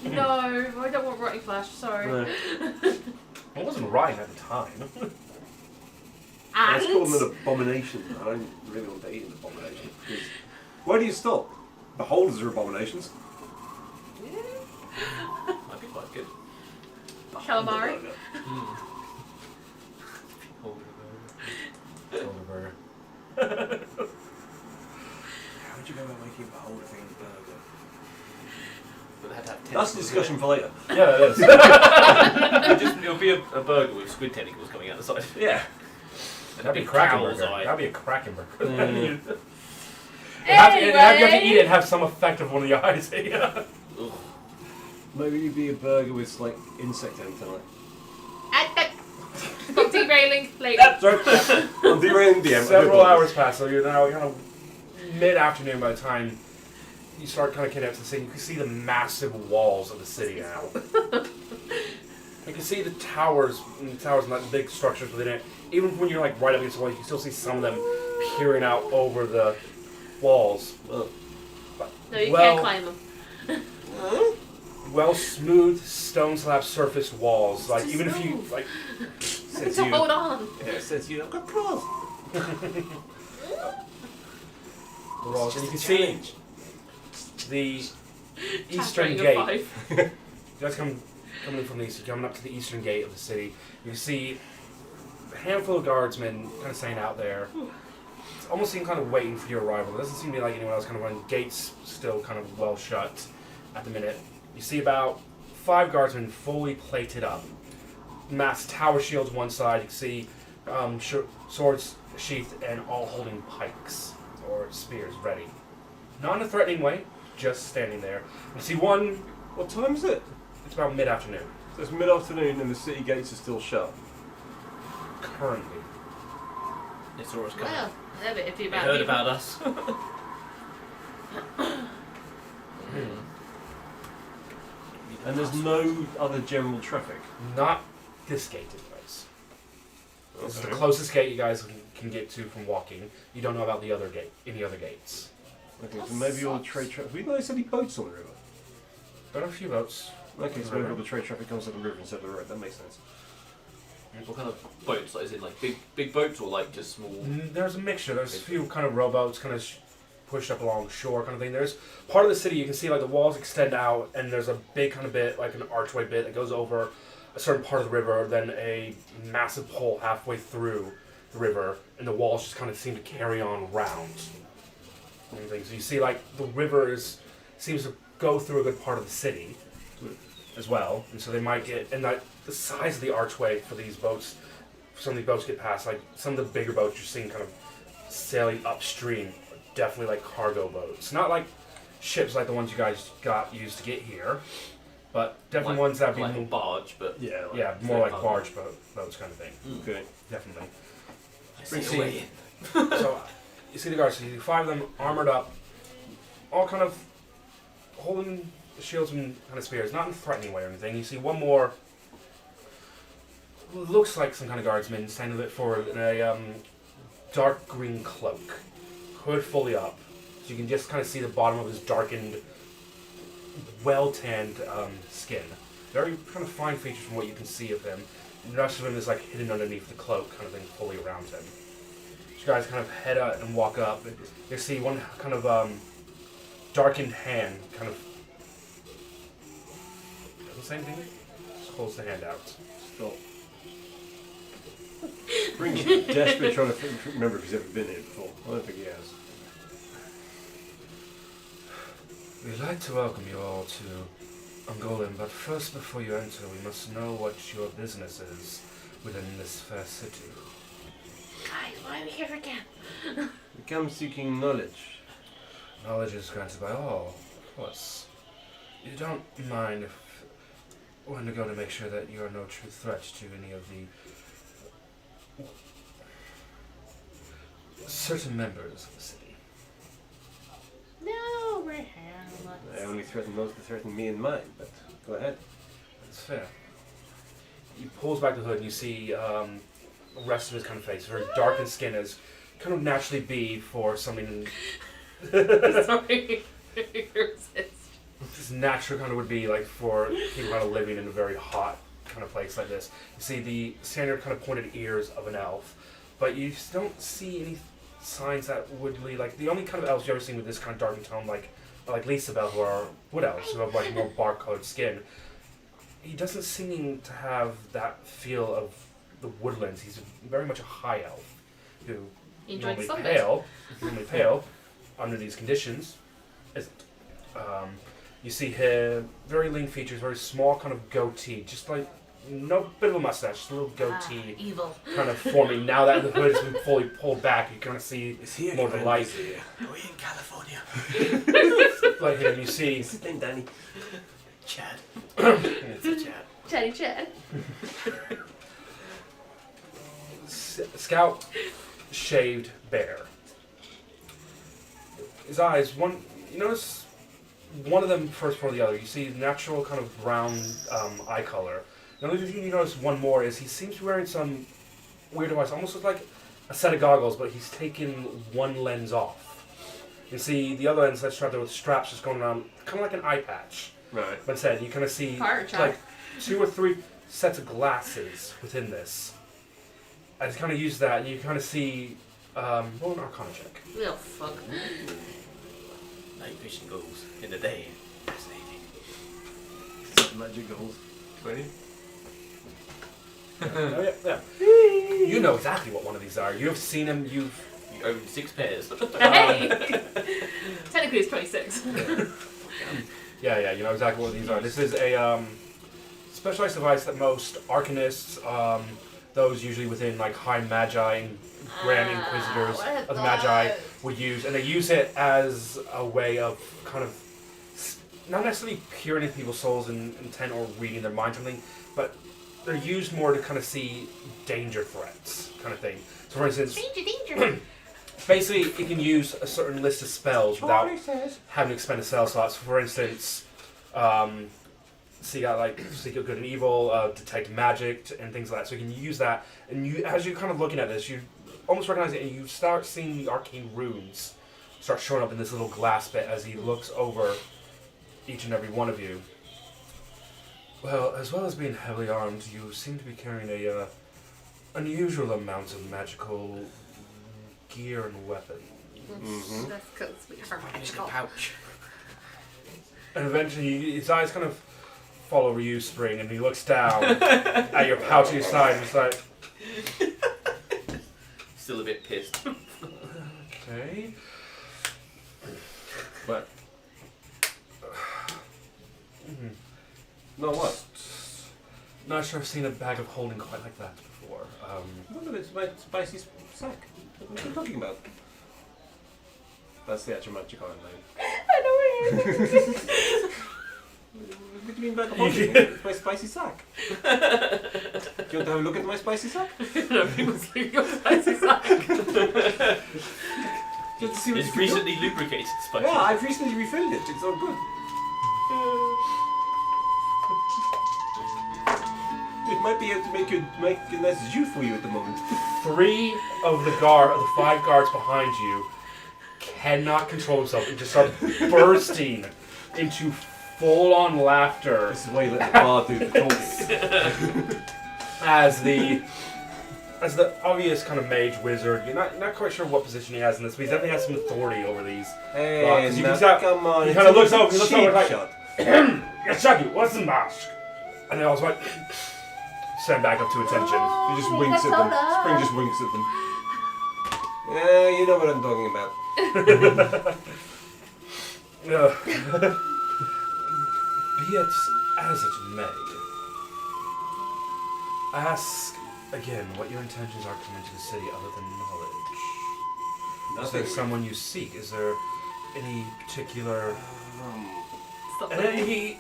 No, I don't want rotting flesh, sorry. No. It wasn't right at the time. Let's call them And an abomination. I don't really want to eat an abomination. Because where do you stop? Beholders are abominations. Might be quite good. calamari. Overburger. How would you go about making a beholder thing a burger? But they had to have That's a discussion for later. Yeah, it is. It'll be a burger with squid tentacles coming out the side. Yeah. That'd be a Big cracking cowl's burger. eye. That'd be a cracking burger. Mm. You have to eat Anyway. it and have some effect of one of the eyes. Yeah. Ugh. Maybe you'd be a burger with like insect anything like. Stop derailing later. Sorry, I'm derailing DM. Several hours pass, so you're now kind of mid-afternoon by the time you start kind of getting up to the city. You can see the massive walls of the city now. You can see the towers and the big structures within it. Even when you're like right up against the wall, you can still see some of them peering out over the walls. Well, No, you Well- can't climb them. Well, smooth stone slab surfaced walls. Like It's even if you smooth. like, says So you. hold on. Yeah, it says you. I've got claws. the walls, and you can see the eastern Chat rating gate. of 5. You guys coming in from the east, you're coming up to the eastern gate of the city. You see a handful of guardsmen kind of staying out there. It's almost seem kind of waiting for your arrival. It doesn't seem to be like anyone else kind of running. Gates still kind of well shut at the minute. You see about 5 guardsmen fully plated up. Mass tower shields one side. You can see swords sheathed and all holding pikes or spears ready. Not in a threatening way, just standing there. You see one. What time is it? It's about mid-afternoon So it's mid-afternoon and the city gates are still shut. currently. It's always coming. Well, they're a bit iffy They about heard people. about us. And there's no other general traffic. Not this gate, anyways. This is the Okay. closest gate you guys can get to from walking. You don't know about the other gate, any other gates. Okay, so maybe all the trade traffic. We noticed any boats on the river. There are a few boats. Okay, so maybe all the trade traffic comes up the river instead of the road. That makes sense. What kind of boats? Like, is it like big boats or like just small? There's a mixture. There's a few kind of rowboats kind of pushed up along shore kind of thing. There's part of the city you can see like the walls extend out and there's a big kind of bit, like an archway bit that goes over a certain part of the river, then a massive pole halfway through the river, and the walls just kind of seem to carry on round. And things. So you see like the river seems to go through a good part of the city as well, and so they might get, and like the size of the archway for these boats, some of these boats get past, like some of the bigger boats you're seeing kind of sailing upstream, are definitely like cargo boats, not like ships like the ones you guys got used to get here, but definitely Like- ones that be like a barge, but Yeah. yeah, more like barge boats kind of thing, Okay. definitely. I see see a a way way. So you see the guards, so you see 5 of them armored up, all kind of holding shields and kind of spears, not in a threatening way or anything. You see one more, looks like some kind of guardsman standing a bit forward in a dark green cloak, hood fully up, so you can just kind of see the bottom of his darkened, well-tanned skin. Very kind of fine features from what you can see of him. The rest of him is like hidden underneath the cloak, kind of thing, fully around him. You guys kind of head out and walk up. And you see one kind of darkened hand, kind of does the same thing. Just holds the hand out. Stop. Brings me desperate trying to remember if he's ever been here before. I don't think he has. We'd like to welcome you all to Angolan, but first, before you enter, we must know what your business is within this fair city. Guys, why are we here again? We come seeking knowledge. Knowledge is granted by all, of course. You don't mind if we undergo to make sure that you are no true threat to any of the certain members of the city. No, we're harmless. I only threaten those that threaten me and mine, but go ahead. That's fair. He pulls back the hood and you see the rest of his kind of face, very darkened skin, as kind of naturally be for something. Sorry. Resist. This natural kind of would be like for people kind of living in a very hot kind of place like this. You see the standard kind of pointed ears of an elf, but you don't see any signs that would lead, like the only kind of elves you've ever seen with this kind of darkened tone, like Lisa Bell, who are wood elves, who have like more bark colored skin. He doesn't seem to have that feel of the woodlands. He's very much a high elf who Enjoying the normally sunbed. pale under these conditions. Isn't. You see him, very lean features, very small kind of goatee, just like no bit of a mustache, just a little goatee Evil. kind of forming. Now that the hood has been fully pulled back, you kind of see more of the light. Are we in California? Like him, you see. What's his name, Danny? Chad. It's a Chad. Chatty Chad. Scout, shaved bear. His eyes, you notice one of them first before the other. You see natural kind of brown eye color. The only thing you notice one more is he seems to be wearing some weird device, almost looks like a set of goggles, but he's taken one lens off. You see the other lens that's strapped there with straps just going around, kind of like an eye patch. Right. But instead, you kind of see Fire truck. like 2 or 3 sets of glasses within this. I just kind of use that, and you kind of see, roll an Arcana check. Oh, fuck. Night vision goals in the day. Fascinating. Magic goals. 20. Oh, yeah. You know exactly what one of these are. You've seen them. You own 6 pairs. Hey! Technically it's 26. Yeah, you know exactly what these are. This is a specialized device that most arcanists, those usually within like high magi and grand inquisitors of the magi would use, and they use it as a way of kind of not necessarily peering into people's souls and intent or reading their minds or something, but they're used more to kind of see danger threats kind of thing. So for instance, Danger! basically it can use a certain list of spells without having to expend a spell slot. So for instance, so you got like Secret Good and Evil, Detect Magic, and things like that. So you can use that, and you, as you're kind of looking at this, you almost recognize it, and you start seeing the arcane runes start showing up in this little glass bit as he looks over each and every one of you. Well as being heavily armed, you seem to be carrying a unusual amount of magical gear and weapons. Mm-hmm. That's because we are magical. Pouch. And eventually his eyes kind of fall over you, Spring, and he looks down at your pouch at your side and he's like, Still a bit pissed. okay. But No, what? not sure I've seen a bag of holding quite like that before. Look at it, my spicy sack. What are you talking about? That's the actual magic iron name. I know what you're doing. What do you mean bag of holding? It's my spicy sack. Do you want to have a look at my spicy sack? No, people's leaving your spicy sack. Just to see what It's you can do. recently lubricated, spicy. Yeah, I've recently refilled it. It's all good. It might be able to make a nice jus for you at the moment. 3 of the 5 guards behind you cannot control themselves and just start bursting into full-on laughter This is why you let the bar do the talking. as the obvious kind of mage wizard. You're not quite sure what position he has in this, but he definitely has some authority over these. Hey, Because you now can tell- come on. he it's kinda a looks over, he looks cheap over like- shot. Yashagi, what's the mask? And then I was like, stand back up to attention. He just winks at them. Spring just winks at them. Yeah, you know what I'm talking about. Be it as it may, ask again what your intentions are coming to the city other than knowledge. Is there Nothing. someone you seek? Is there any particular... Stop And then looking. he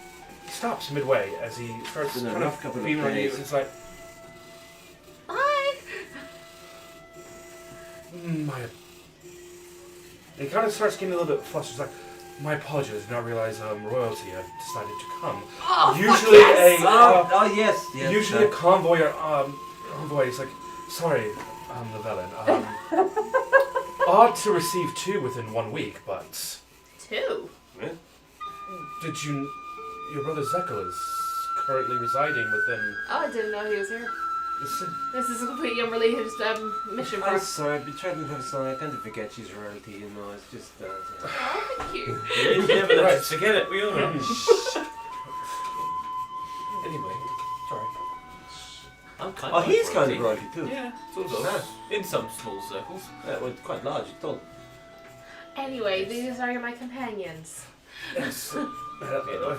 stops midway as he starts Been kind enough of couple of beaming on you. days. It's like, Bye! my... And he kind of starts getting a little bit flustered. He's like, my apologies, I did not realize royalty had decided to come. Oh, Usually yes! Yes. usually a convoy or envoy is like, sorry, Llewellyn. Odd to receive 2 within 1 week, but 2? did you? Your brother Zekel is currently residing within Oh, I didn't know he was here. the city. This is a completely unrelated mission for I'm us. sorry, I've been trying to have some. I tend to forget she's royalty, you know. It's just. Oh, thank you. You never let us forget it, we all know. Anyway, sorry. I'm kind Oh, of he's like kind of royalty. royalty too. Yeah, sort of. In some small circles. Yeah, well, quite large, tall. Anyway, these are my companions. Yes. Of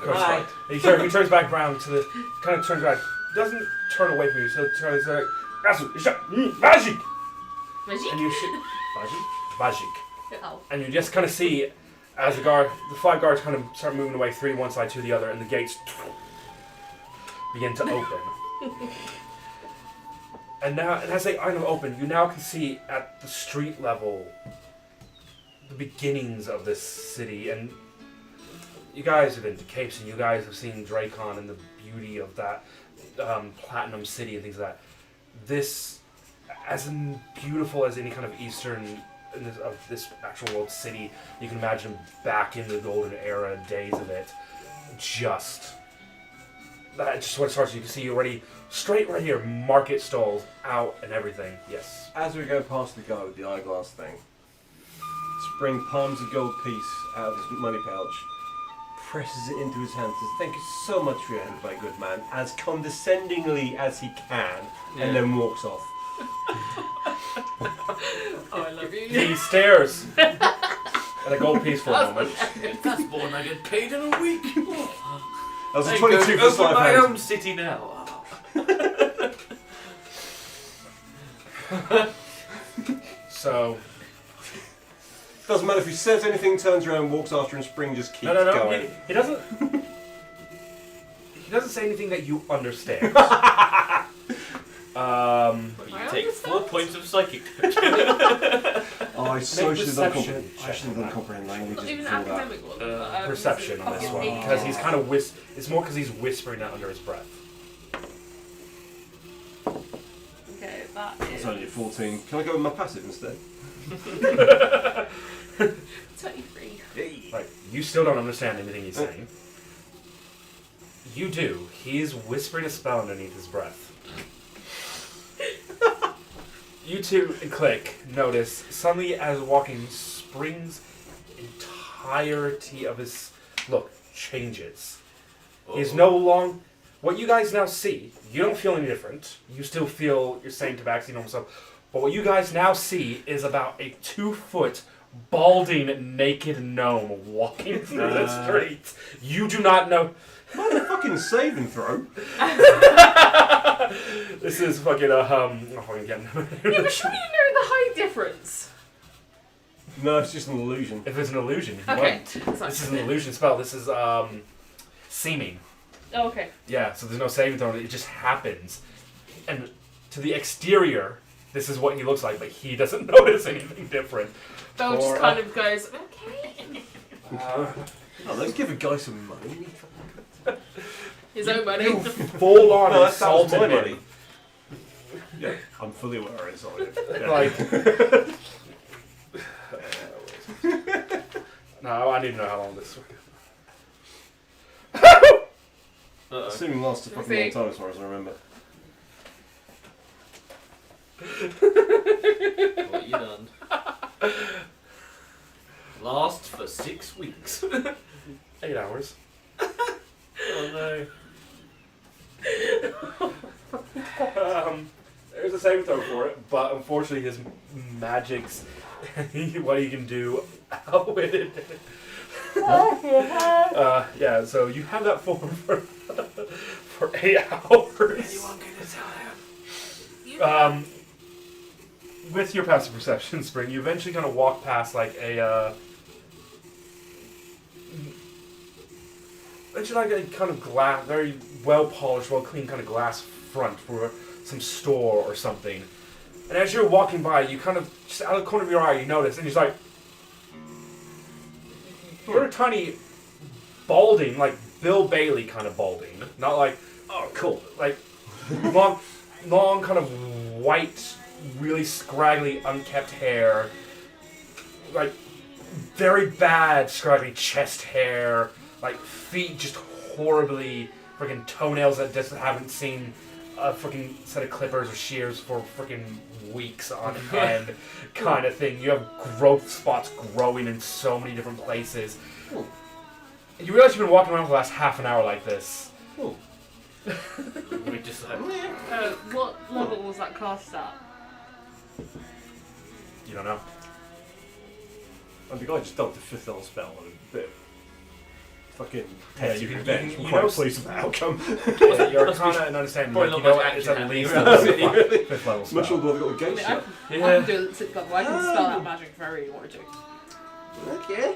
course. Hi. He turns back around to the. Kind of turns back. Doesn't turn away from you. So turns like. Magic. Magic? And you shoot. Magic. Oh. And you just kind of see as the 5 guards kind of start moving away, 3 one side, 2 the other, and the gates begin to open. And as they kind of open, you now can see at the street level the beginnings of this city. And you guys have been to Capes, and you guys have seen Dracon and the beauty of that platinum city and things like that. This, as beautiful as any kind of Eastern of this actual world city you can imagine back in the golden era days of it, just what it starts. You can see already straight right here, market stalls out and everything. Yes. As we go past the guy with the eyeglass thing, Spring palms a gold piece out of his money pouch, presses it into his hand. Says, "Thank you so much for your help, my good man," as condescendingly as he can, and then walks off. Oh, I love you. He stares at a gold piece for a moment. That's more than I get paid in a week. That was a I 22 go for to open my £5. own city now. So Doesn't matter if he says anything, turns around, walks after, and Spring just keeps no. going. He doesn't. He doesn't say anything that you understand. But you take 4 points of psychic. Oh, I so should have done perception comprehend languages Not even before that. academic one. Perception on this one because he's kind of it's more because he's whispering it under his breath. Okay, that It's is only a 14. Can I go with my passive instead? 23. Like you still don't understand anything he's saying. You do. He's whispering a spell underneath his breath. You two and Click notice suddenly as walking Spring's entirety of his look changes. He's no long. What you guys now see, you don't feel any different. You still feel you're saying tabaxi normal stuff. But what you guys now see is about a 2-foot balding naked gnome walking through the streets. You do not know. Fucking save and throw. This is fucking Yeah, but surely you know the height difference. No, it's just an illusion. If it's an illusion, you Okay. won't. This is an illusion spell. This is seeming. Oh, okay. Yeah, so there's no saving throw. It just happens. And to the exterior, this is what he looks like, but he doesn't notice anything different. Bo just kind of goes, okay. Oh, let's give a guy some money. His own money. Full on No, that was insulted my him. money. Yeah, I'm fully aware I insulted him. Yeah. Like, no, I need to know how long this. Assuming it lasts a fucking long time as far as I remember. What you done? Last for 6 weeks. 8 hours. Oh no. There's a saving throw for it, but unfortunately his magic's what he can do outwitted. Yeah, so you have that for 8 hours. Anyone gonna tell him? With your passive perception, Spring, you eventually kind of walk past like a kind of glass, very well polished, well clean kind of glass front for some store or something. And as you're walking by, you kind of just out of the corner of your eye, you notice, and he's like, you're a tiny balding, like Bill Bailey kind of balding, not like cool, like long kind of white, really scraggly, unkept hair, like very bad scraggly chest hair, like feet just horribly freaking toenails that just haven't seen a freaking set of clippers or shears for freaking weeks on end, kind of thing. You have growth spots growing in so many different places. Ooh. And you realize you've been walking around for the last half an hour like this. Ooh. We just like, What level was that cast at? You don't know. And the guy just dumped a 5th level spell on a bit. Fucking Yeah, petty you can- revenge. you I'm know- quite pleased with the outcome. You're kind of understanding, Probably like, you not know, much it's action at least happening a around it, 5th level Much spell. older, I've got a gate I shot. can do it. I can spell out magic if I really wanted to. Okay.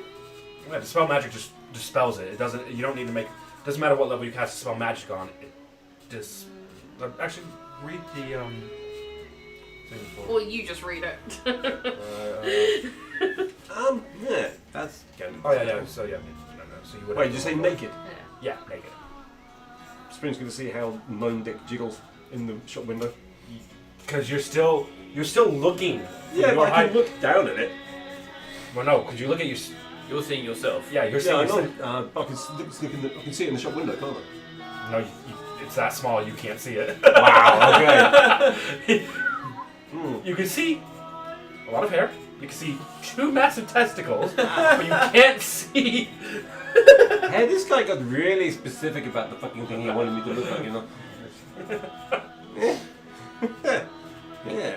Yeah, the spell magic just dispels it. It doesn't. You don't need to make. Doesn't matter what level you cast spell magic on. It just. Actually, read the thing for. Or you just read it. Yeah, that's going to be. Oh yeah. So yeah. No. So you would. Wait, did you say naked? Yeah, naked. Spring's going to see how Gnome Dick jiggles in the shop window. Because you're still looking. Yeah, Your but I height- can look down at it. Well, no, because you look at your. you're seeing yourself. Yeah, you're Yeah, I seeing. know. But I can, I can see it in the shop window, can't I? No, it's that small. You can't see it. Wow, okay. You can see a lot of hair. You can see 2 massive testicles, but you can't see. Hey, this guy got really specific about the fucking thing he wanted me to look like, you know. Yeah.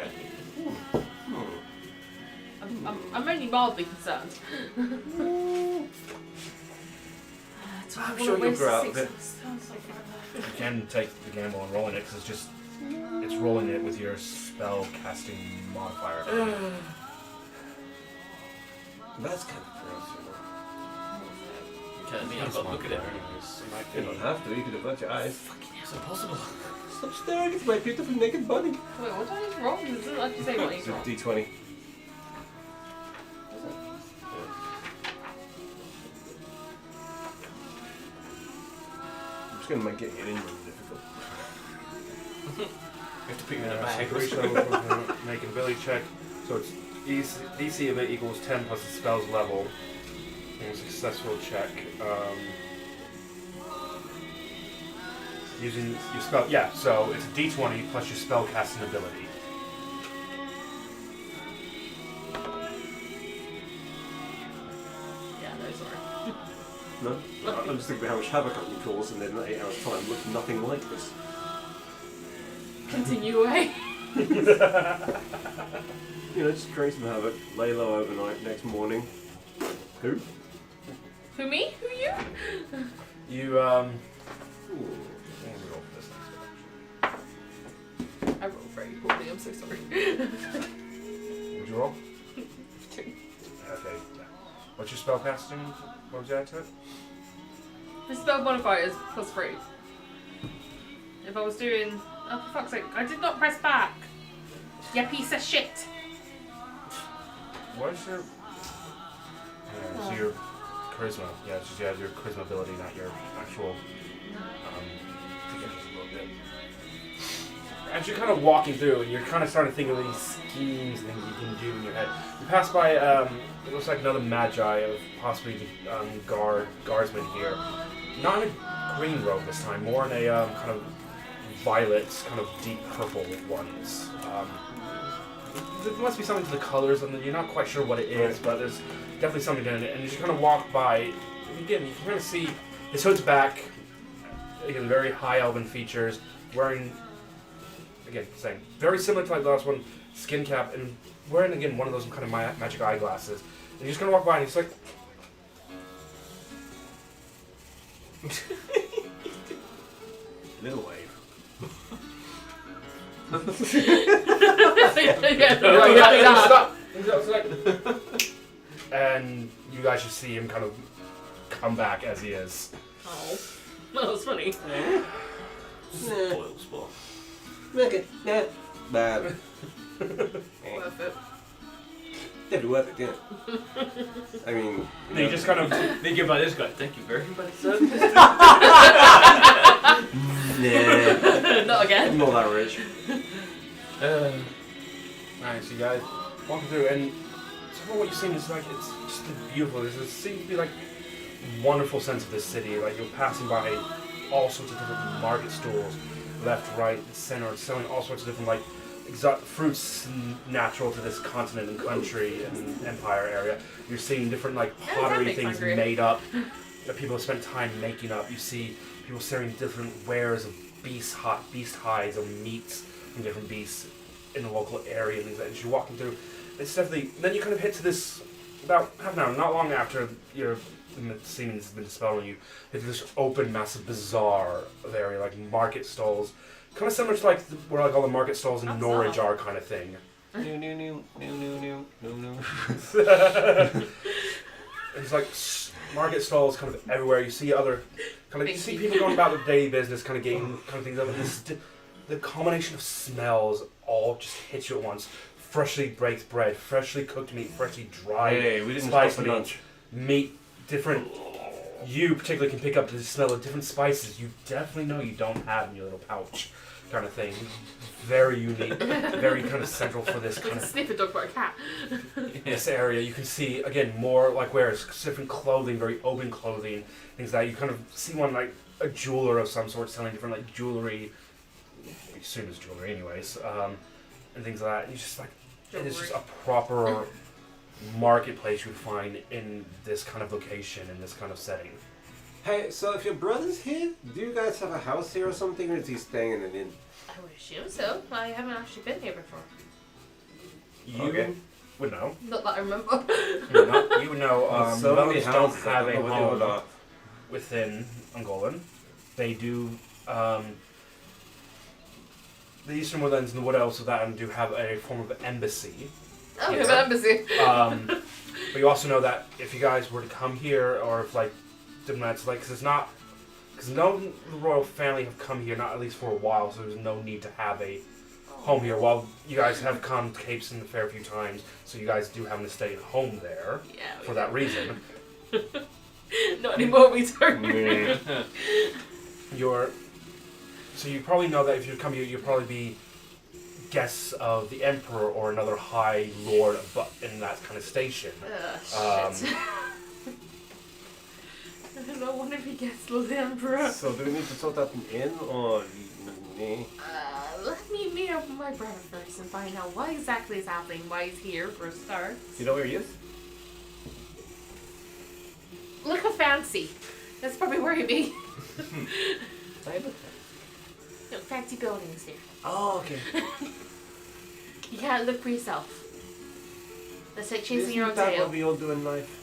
I'm only mildly concerned. I'm sure you'll grow out of it. You can take the gamble and rolling it because it's rolling it with your spell casting modifier. That's kind of gross, you know. You telling me I've got to look at it? You don't have to, you can avert your eyes. It's impossible. Stop staring at my beautiful naked body. Wait, what did I just roll? Does it actually say what you It's a roll? D20. I'm just going to make getting it in really difficult. You have to put you in a bag. Make an ability check. So it's DC of it equals 10 plus the spell's level. And a successful check. Using your spell, yeah. So it's a D20 plus your spell casting ability. Yeah, no, sorry. No? I'm just thinking about how much havoc I can cause, and then in 8 hours' time look nothing like this. Continue away. You know, just create some havoc, lay low overnight, next morning. Who? Who, me? Who, you? You Ooh. let me roll for this next. I rolled very poorly, I'm so sorry. What'd you roll? 2. Okay. Yeah. What's your spell casting? What was you add to it? The spell modifier is +3. If I was doing... Oh, for fuck's sake, I did not press back! You piece of shit! What is your? So your charisma. Yeah, it's just you have your charisma ability, not your actual. As you're kind of walking through, and you're kind of starting to think of these schemes, things you can do in your head. You pass by. It looks like another magi of possibly the guardsman here. Not in a green robe this time, more in a kind of violet, kind of deep purple ones. There must be something to the colors, and you're not quite sure what it is, but there's definitely something in it. And you just kind of walk by, and again, you can kind of see his hood's back, again, very high elven features, wearing, again, saying, very similar to like the last one, skin cap, and wearing, again, one of those kind of magic eyeglasses. And you just kind of walk by, and he's like, Little wave. Stop. And you guys just see him kind of come back as he is. Oh. That was funny. Spoil spot. Look at that. Bad. Worth it. Definitely worth it, yeah. I mean... And you just kind of... They give by this guy. Thank you very much, sir. Nah. Not again. I'm not that rich. Nice, you guys walking through, and some of what you've seen is like, it's just beautiful. There seems to be like wonderful sense of this city. Like you're passing by all sorts of different market stalls, left, right, center, selling all sorts of different like exotic fruits natural to this continent and country and empire area. You're seeing different like pottery things hungry. made up that people have spent time making up. You see people selling different wares of beast hides or meats from different beasts in the local area and things like that. As you're walking through, it's definitely. Then you kind of hit to this about half an hour, not long after the scene has been dispelled on you. Hit this open, massive bazaar of area, like market stalls, kind of similar to like where like all the market stalls in Norwich are, kind of thing. It's like market stalls kind of everywhere. You see other kind of you see people going about their daily business, kind of getting kind of things up. And the combination of smells all just hits you at once. Freshly baked bread, freshly cooked meat, freshly dried, Hey, we didn't spiced stop for lunch. meat, different. You particularly can pick up the smell of different spices you definitely know you don't have in your little pouch, kind of thing. Very unique, very kind of central for this Like kind a of sniffer dog for a cat. this area. You can see again more like where it's different clothing, very open clothing, things like that. You kind of see one like a jeweler of some sort selling different like jewelry. I assume it's jewelry, anyways, and things like that. And you just like it is just a proper marketplace you would find in this kind of location, in this kind of setting. Hey, so if your brother's here, do you guys have a house here or something, or is he staying in an inn? I would assume so. I haven't actually been here before. You Okay. would know. Not that I remember. You would know. So many Melons don't houses, I have don't a know what they all home are. within Angolan. They do. The Eastern Woodlands and the Wood Elves of that do have a form of embassy. Oh, we Yeah. have an embassy. But you also know that if you guys were to come here, or if like diplomats, like, because no royal family have come here, not at least for a while, so there's no need to have a home here. While you guys have come to Capes in a fair few times, so you guys do have an estate and home there Yeah. for that reason. Not anymore, we don't. So you probably know that if you come here, you'll probably be guests of the emperor or another high lord in that kind of station. Shit. I don't want to be guest of the emperor. So do we need to sort out an inn, or... Let me meet up with my brother first and find out what exactly is happening, why he's here for a start. Do you know where he is? Look how fancy. That's probably where he'd be. No, fancy buildings here. Oh, okay. You can't look for yourself. That's like chasing your own Isn't that tail. what we all do in life?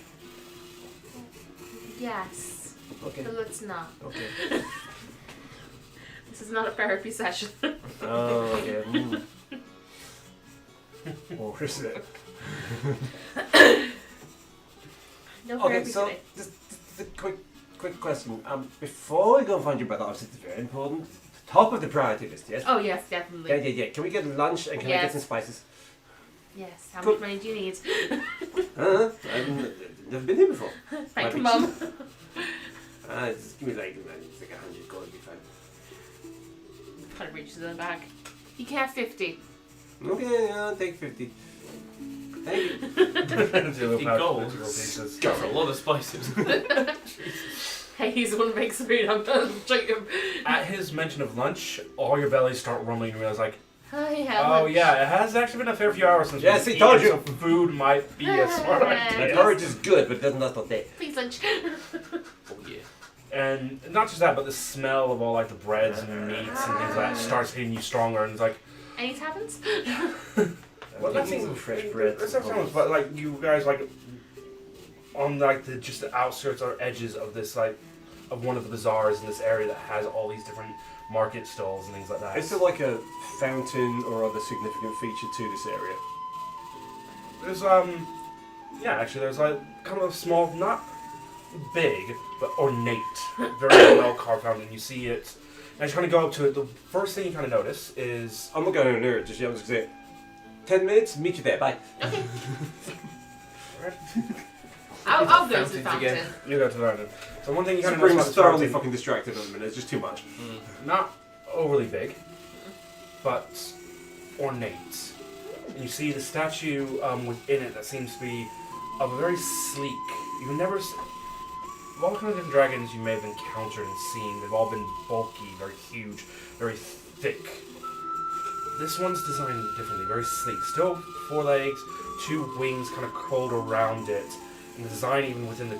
Yes, Okay. but let's not. Okay. This is not a therapy session. Oh, okay. Or is it? No Okay, therapy so today. just a quick question. Before we go and find your brother, obviously it's very important. Top of the priority list, yes? Oh yes, definitely. Yeah. Can we get lunch and can I get Yes. some spices? Yes. How Cool. much money do you need? I've never been here before. Thank you, be Mum. Just give me like it's like 100 gold, be fine. Kind of reaches in the bag. You can have 50. Okay, I'll take 50. Thank you. 50 gold. pieces. Got a lot of spices. Hey, he's the one who makes the food. I'm gonna treat him. At his mention of lunch, all your bellies start rumbling and you realize like, Oh yeah. oh lunch. yeah, it has actually been a fair few hours since Yes, we've he told eaten, you. so food might be a smart My idea. porridge is good, but that's not day. Please lunch. Oh yeah. And not just that, but the smell of all like the breads and meats and things like that starts hitting you stronger, and it's like, Any taverns? well, That's some fresh bread. That's not sounds, but like you guys like on like just the outskirts or edges of this like of one of the bazaars in this area that has all these different market stalls and things like that. Is there like a fountain or other significant feature to this area? There's yeah, actually there's like kind of a small, not big, but ornate, very well carved fountain. You see it, and as you kind of go up to it, the first thing you kind of notice is I'm not going near it just yet. I was going to say, 10 minutes, meet you there. Bye. Okay. I'll go to the Fountains fountain. again. you go to the fountain. So one thing you kind of Spring's notice about thoroughly this fucking distracted at the minute. It's just too much. not overly big, but ornate. And you see the statue within it that seems to be of a very sleek. You've never seen. Of all the kind of different dragons you may have encountered and seen, they've all been bulky, very huge, very thick. This one's designed differently, very sleek. Still 4 legs, 2 wings kind of curled around it. And the design even within the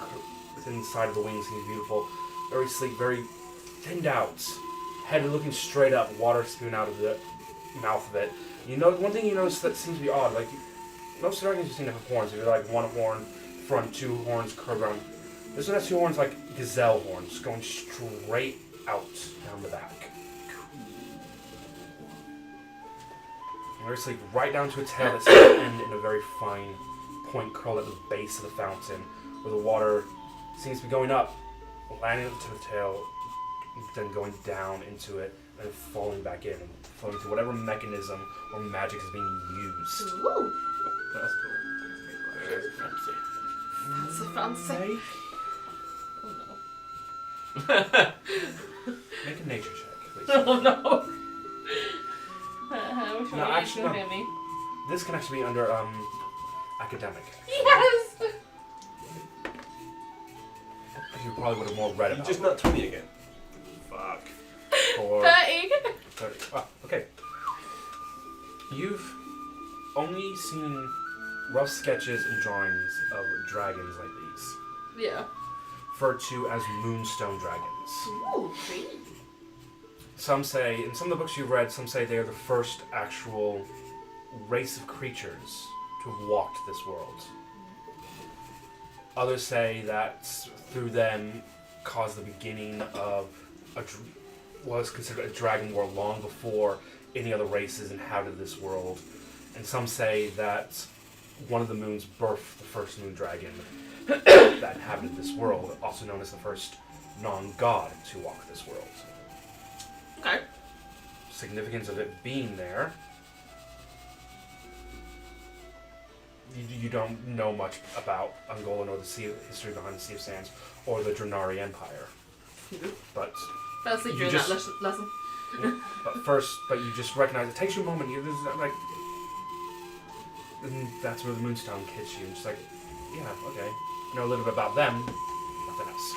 side of the wings seems beautiful. Very sleek, very thinned out. Head looking straight up, water spewing out of the mouth of it. You know, one thing you notice that seems to be odd, like most dragons you've seen have horns. They're like 1 horn front, 2 horns curved around. This one has 2 horns like gazelle horns, going straight out down the back. Very sleek, right down to its tail that seems to end in a very fine point curled at the base of the fountain, where the water seems to be going up, landing to the tail, then going down into it, and falling back in, and flowing to whatever mechanism or magic is being used. Ooh, That's cool. fancy, fancy. Oh Make a nature check, please. no. Oh no. Which one No, are you actually, gonna no. hit me? This can actually be under academic. Yes! You probably would have more read You about just not 20 again. Fuck. or 30. 30. Ah, okay. You've only seen rough sketches and drawings of dragons like these, Yeah. referred to as moonstone dragons. Ooh, see? Some say, in some of the books you've read, some say they are the first actual race of creatures to have walked this world. Others say that through them caused the beginning of what was considered a dragon war long before any other races inhabited this world. And some say that one of the moons birthed the first moon dragon that inhabited this world, also known as the first non-god to walk this world. Okay. Significance of it being there. You don't know much about Angola nor the history behind the Sea of Sands or the Drenari Empire. But Firstly, You during just- that lesson. but you just recognize it takes you a moment. And that's where the Moonstone hits you. And just like, yeah, okay. Know a little bit about them, nothing else.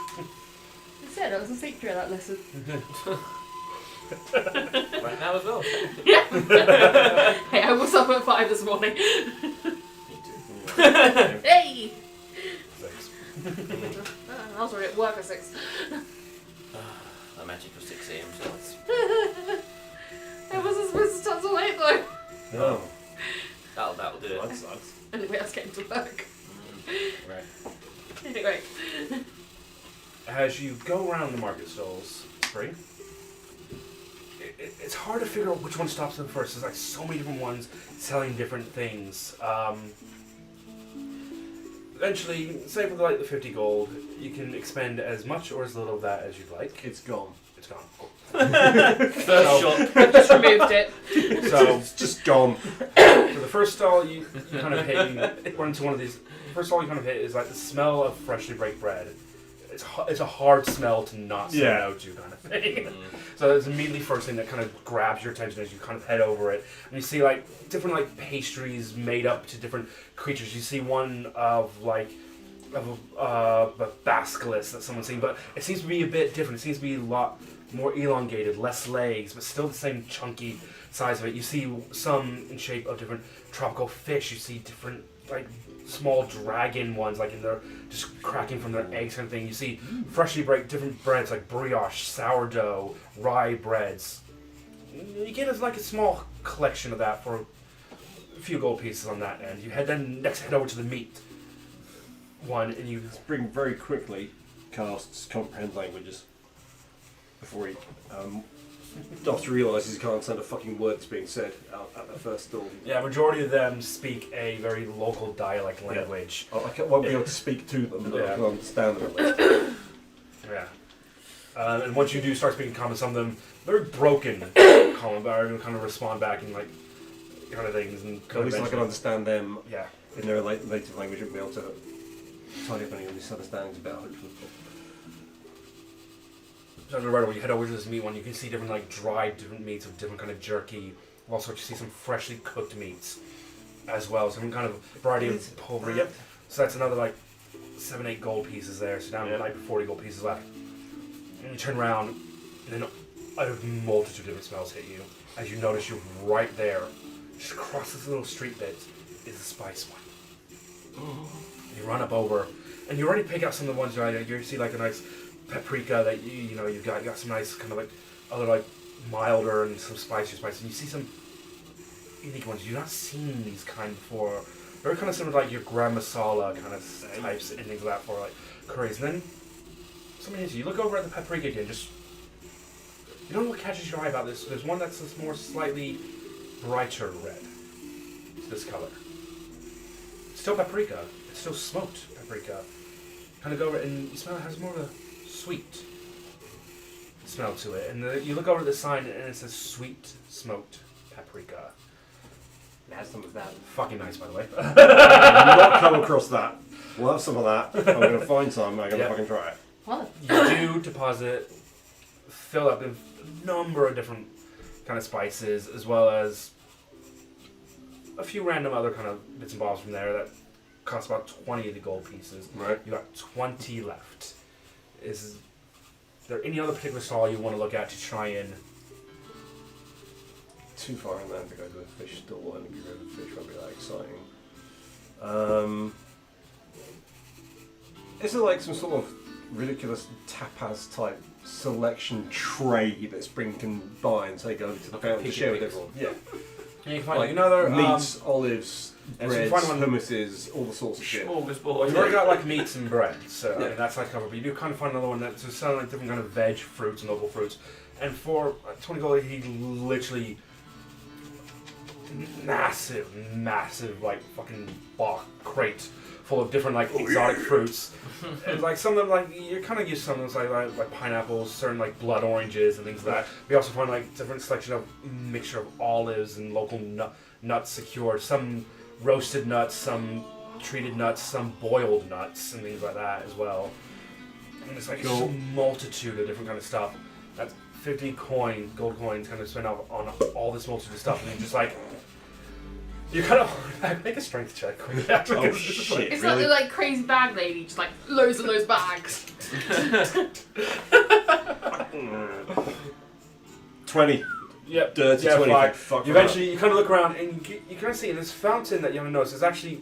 You said it was a secret, that lesson. Right now as well. Hey, I was up at 5 this morning. Me too. Hey! Thanks. I was already at work at 6. I imagine for 6 AM, so it's... I wasn't supposed to start so late though. No. That'll do it. That sucks. Anyway, I was getting to work. Right. Anyway. As you go around the market stalls, free. It's hard to figure out which one stops them first. There's like so many different ones selling different things. Eventually, say for like the 50 gold, you can expend as much or as little of that as you'd like. It's gone. It's gone. First shot. I've just removed it. So, It's just gone. for the first stall you kind of hit, you run into one of these. The first stall you kind of hit is like the smell of freshly baked bread. It's a hard smell to not say no to kind of thing. So it's immediately first thing that kind of grabs your attention as you kind of head over it. And you see like different like pastries made up to different creatures. You see one of a basilisk that someone's seen, but it seems to be a bit different. It seems to be a lot more elongated, less legs, but still the same chunky size of it. You see some in shape of different tropical fish. You see different like small dragon ones, like in their just cracking from their eggs kind of thing. You see freshly baked different breads like brioche, sourdough, rye breads. You get like a small collection of that for a few gold pieces on that end. You head over to the meat one, and you Spring very quickly casts comprehend languages before he after realises he can't understand a fucking word that's being said out at the first stall. yeah, majority of them speak a very local dialect language. I won't be able to speak to them, but I can understand them at least. Yeah. And once you do start speaking common, some of them very broken common, but are going to kind of respond back in like kind of things and At least I can understand them Yeah. in their native language and be able to tidy up any of misunderstandings about it. So right away, you head over to this meat one, you can see different like dried different meats of different kind of jerky. Also, you see some freshly cooked meats as well, some kind of variety of pulvery. Yep. So that's another like 7-8 gold pieces there. So down to like 40 gold pieces left. And you turn around, and then a multitude of different smells hit you as you notice you're right there, just across this little street bit is the spice one. You run up over, and you already pick out some of the ones you see like a nice paprika that you got some nice kind of like other like milder and some spicier spices. And you see some unique ones. You've not seen these kind before. Very kind of similar to like your gram masala kind of types and things like that for like curries. And then something hits you. You look over at the paprika again. Just you don't know what catches your eye about this. There's one that's this more slightly brighter red. It's this color. It's still paprika. It's still smoked paprika. Kind of go over and you smell it has more of a sweet smell to it. And you look over at the sign and it says sweet smoked paprika. It has some of that. Fucking nice, by the way. I've not come across that. We'll have some of that. I'm going to find some. I'm going to fucking try it. What? You do deposit, fill up a number of different kind of spices, as well as a few random other kind of bits and bobs from there that cost about 20 of the gold pieces. Right. You got 20 left. Is there any other particular stall you want to look at to try and... Too far inland to go to a fish stall and get rid of the fish won't be that exciting. Is there like some sort of ridiculous tapas type selection tray that Spring can buy and take over to the fountain to share with everyone? Yeah. And you can find Like another meats, olives, and so you breads, find one- hummuses, all the sorts of shit. Smorgasbord. Well, you've already got like meats and bread, so I Yeah. mean, that's like covered. But you do kind of find another one that's just selling like different kind of veg, fruits, and local fruits. And for 20 gold, he literally massive like fucking box crate full of different like exotic fruits. And like some of them, like you're kind of used to some of them, like pineapples, certain like blood oranges and things like that. We also find like different selection of mixture of olives and local nuts secured. Some roasted nuts, some treated nuts, some boiled nuts, and things like that as well. And it's like Cool. a multitude of different kind of stuff. That's 50 gold coins, kind of spent on all this multitude of stuff, and you're just like, you kind of make a strength check. Quick, actually, Oh 'cause it's just shit! It's really? like crazy bag lady, just like loads and loads bags. 20. Yep. Dirty yeah, 20. fine. Fuck You eventually, you kind of look around and you kind of see in this fountain that you haven't noticed is actually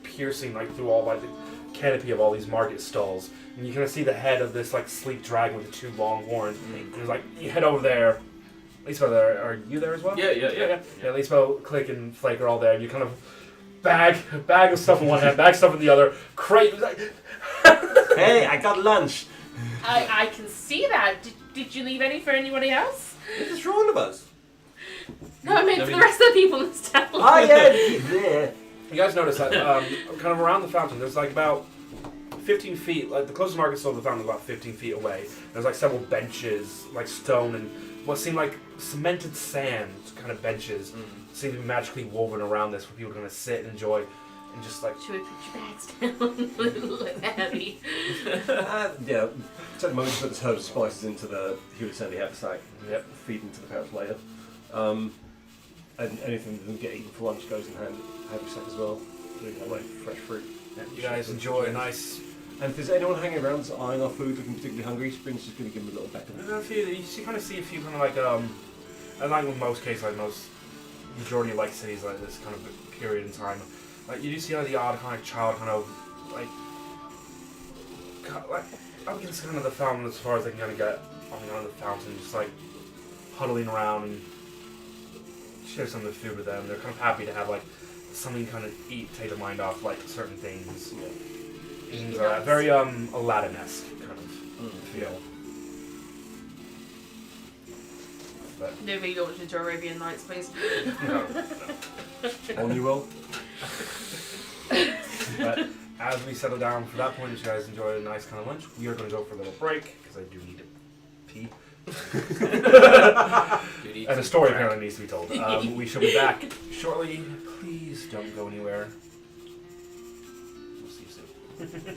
piercing like through all like the canopy of all these market stalls, and you kind of see the head of this like sleek dragon with the two long horns. And it's like you head over there. Lisbeth, are you there as well? Yeah. Yeah, Lisbeth, Click, and Flake are all there. You kind of bag of stuff in one hand, bag stuff in the other. Crate. Like, Hey, I got lunch. I can see that. Did you leave any for anybody else? What's wrong with us? No, I meant for the rest of the people in this town. Oh yeah, yeah. You guys notice that kind of around the fountain, there's like about 15 feet, like the closest market stall to the fountain is about 15 feet away. There's like several benches, like stone and what seem like cemented sand kind of benches, seem to be magically woven around this for people to kind of sit and enjoy and just like. Should we put your bags down? A little heavy. Yeah. Take a moment to put the herbs and spices into the Hewlett Sandy haversack. Yep. Feed into the parrots later. And anything that doesn't get eaten for lunch goes in haversack as well. So you know, like fresh fruit. You guys enjoy a nice. And if there's anyone hanging around that's eyeing our food looking particularly hungry, Spring's just going to give them a little beckon. There's a few. You kind of see a few kind of like and like with most cases, like most majority of like cities like this kind of period in time, like you do see like the odd kind of child kind of like up against kind of the fountain as far as they can kind of get on the fountain, just like huddling around and share some of the food with them. They're kind of happy to have like something to kind of eat, take their mind off like certain things. Yeah. Things like that. Very Aladdin-esque kind of feel. But Nobody launched into Arabian Nights, please. no. On you will. But as we settle down for that point, if you guys enjoy a nice kind of lunch, we are going to go for a little break because I do need to pee. And a story apparently needs to be told. We shall be back shortly. Please don't go anywhere. We'll see you soon.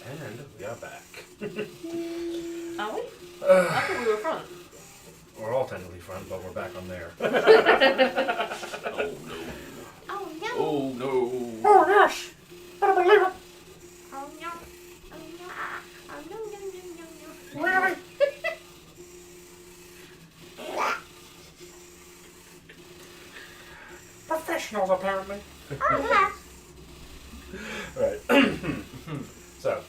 And we are back. Are we? I thought we were front. We're all technically front, but we're back on there. Oh no. Oh no. Oh no. Oh, yes! I don't believe it! Oh no. Oh no. Oh no, no, no, no, no. Really? Professionals, apparently. Right. So,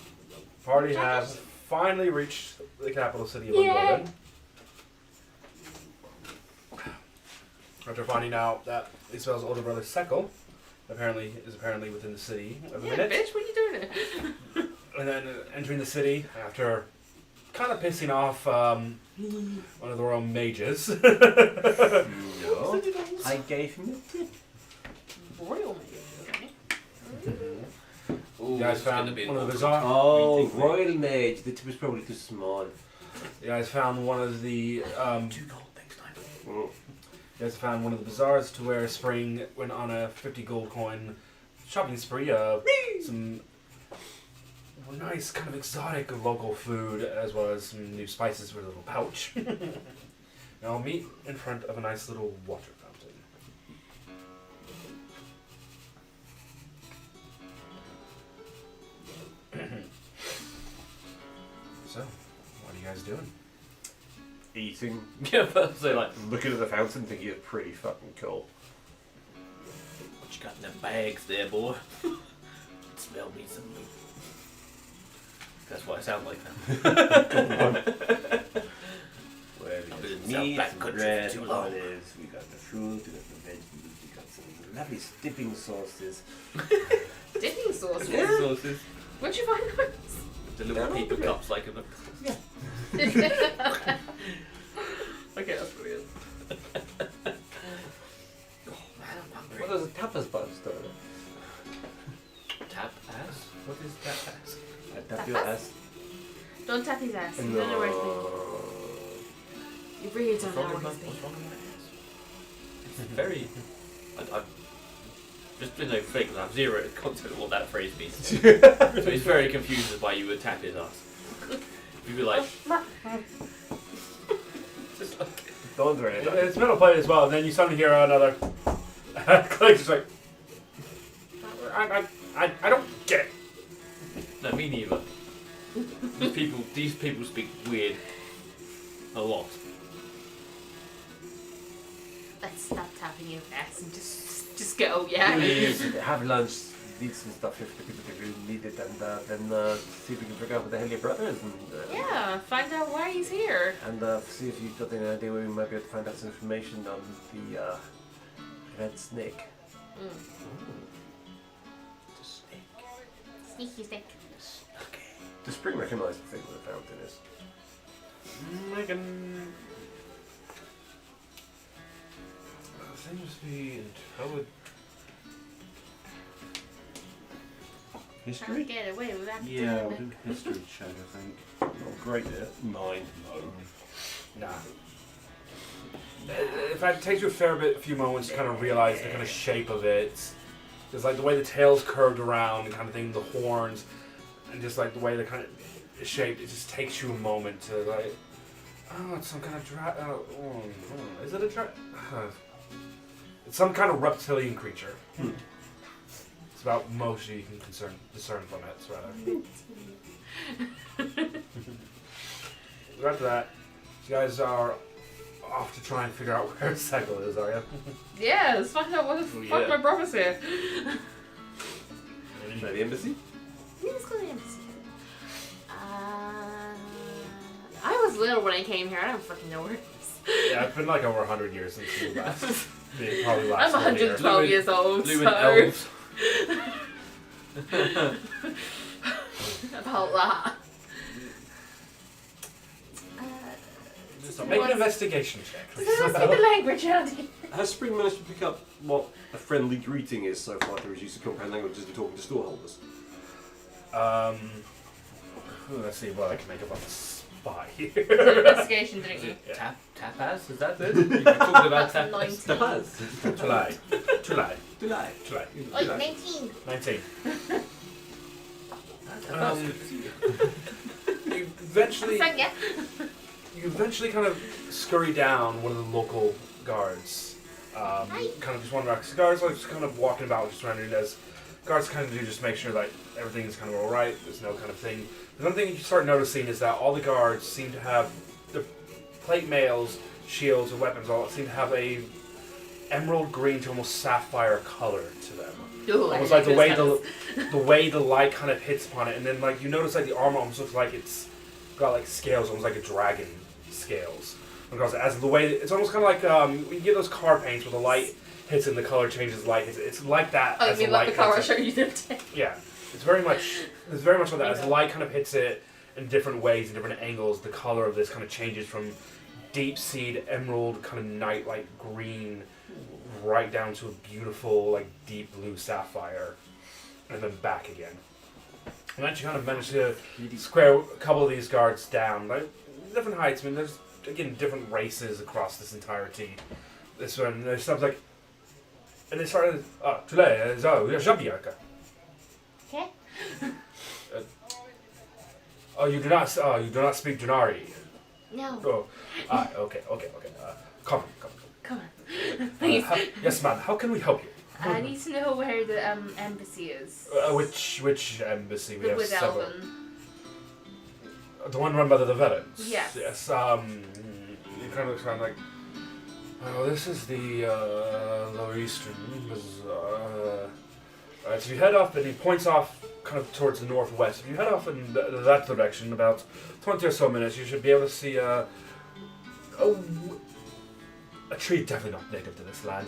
party has finally reached the capital city of Ungoliant. After finding out that Isabel's older brother Sekal is apparently within the city of a Yeah, minute. bitch, what are you doing here? And then entering the city after kind of pissing off one of the royal mages. No, I gave him a tip. Royal mage, okay. Ooh, You guys it's gonna found be one of the awkward. bizarre. Oh, Meeting. Royal Mage. The tip was probably too small. You guys found one of the 2 gold next time. Mm. You guys found one of the bazaars to where Spring went on a 50 gold coin shopping spree of some nice kind of exotic local food as well as some new spices for a little pouch. Now I'll meet in front of a nice little water fountain. So, what are you guys doing? Eating, Yeah, but so like, looking at the fountain, thinking it's pretty fucking cool. what you got in them bags there, boy? Smell me some meat. That's why I sound like that. Where I've we been got in meat, South Black some country bread, for too long. olives, we got the fruit, we got the vegetables, we got some lovely dipping sauces. Dipping sauce. Yeah. Sauces. Where'd you find those? The little They're paper lovely. cups like in the... Okay, that's brilliant. Oh man, I'm hungry. What does a tapas bar store? Tap ass? What is tap ass? I tap your Tapas? ass. Don't tap his ass. You don't know where it's been. You really don't know What's wrong where with it's my been. ass? It's very... I've just been no fake, I have zero concept of what that phrase means. So it's very confused as why you would tap his ass. You'd be like... just like... Don't worry. It's metal plate as well, and then you suddenly hear another click, just like, I don't get it. No, me neither. These people speak weird a lot. Let's stop tapping your ass and just go, yeah? Have lunch, eat some stuff if the people that really need it, and then see if we can figure out what the hell your brother is, and Yeah, find out why he's here. and see if you've got any idea where we might be able to find out some information on the red snake. Mm. The snake. Sneaky snake. Okay. Does Spring recognise the thing where the fountain is? Megan seems to be in trouble. Can't get away with that. Yeah, we'll do history check, I think. Not great there. 9. No. Nah. In fact, it takes you a few moments to kind of realize the kind of shape of it. There's like the way the tail's curved around and kind of thing, the horns, and just like the way the kind of shaped. It just takes you a moment to like, oh, it's some kind of is it a it's some kind of reptilian creature. It's about most you can discern from it, rather. After that, you guys are off to try and figure out where Sekal is, are you? Yeah, let's find out what the Oh, fuck yeah. my brother's here. By the embassy? Let's go to the embassy. I was little when I came here. I don't fucking know where it is. Yeah, it's been like over 100 years since you last. Probably last I'm 112 Blue years old, Blue so... and elves. About that. So make an investigation check. Does anyone speak the language, Andy? Has Spring managed to pick up what a friendly greeting is so far to reduce the comprehend languages and talking to storeholders? Let's see what I can make up on the spy You here. did an investigation, didn't you? Yeah. Tapas? Is that it? You talked about That's tapas. 19. Tulai. Tulai. Wait, 19. 19. Tapas. You eventually, Thank you. you eventually kind of scurry down one of the local guards. Kind of just wonder, because guards are just kind of walking about, just surrounding as guards kind of do just make sure that everything is kind of all right. There's no kind of thing. The one thing you start noticing is that all the guards seem to have the plate mails, shields, or weapons. All seem to have a emerald green to almost sapphire color to them. Ooh, Almost I like the hate way those the way the light kind of hits upon it, and then like you notice like the armor almost looks like it's got like scales, almost like a dragon scales. Because as the way it's almost kind of like when you get those car paints where the light hits and the color changes light. It's like that. Oh, as you mean the like light the car I hits it. showed you the other day? Yeah, it's very much like that. As the Yeah. light kind of hits it in different ways, in different angles, the color of this kind of changes from deep seed emerald kind of nightlight green right down to a beautiful like deep blue sapphire, and then back again. And then you kind of manage to square a couple of these guards down, like different heights. I mean, there's again different races across this entirety. This one, there's stuff like, and they started. Today, Jabiaka. Okay. Oh, you do not speak Junari. No. Oh, okay. Come. Come on. Please. Yes, ma'am. How can we help you? I need to know where the embassy is. Which embassy? We The have with several. Elven. The one run by the Vellans? Yes. Yes, you kind of looks around like, oh, this is the Lower Eastern Bazaar. Alright, so you head up, and he points off kind of towards the northwest. If you head off in that direction, about 20 or so minutes, you should be able to see a tree definitely not native to this land.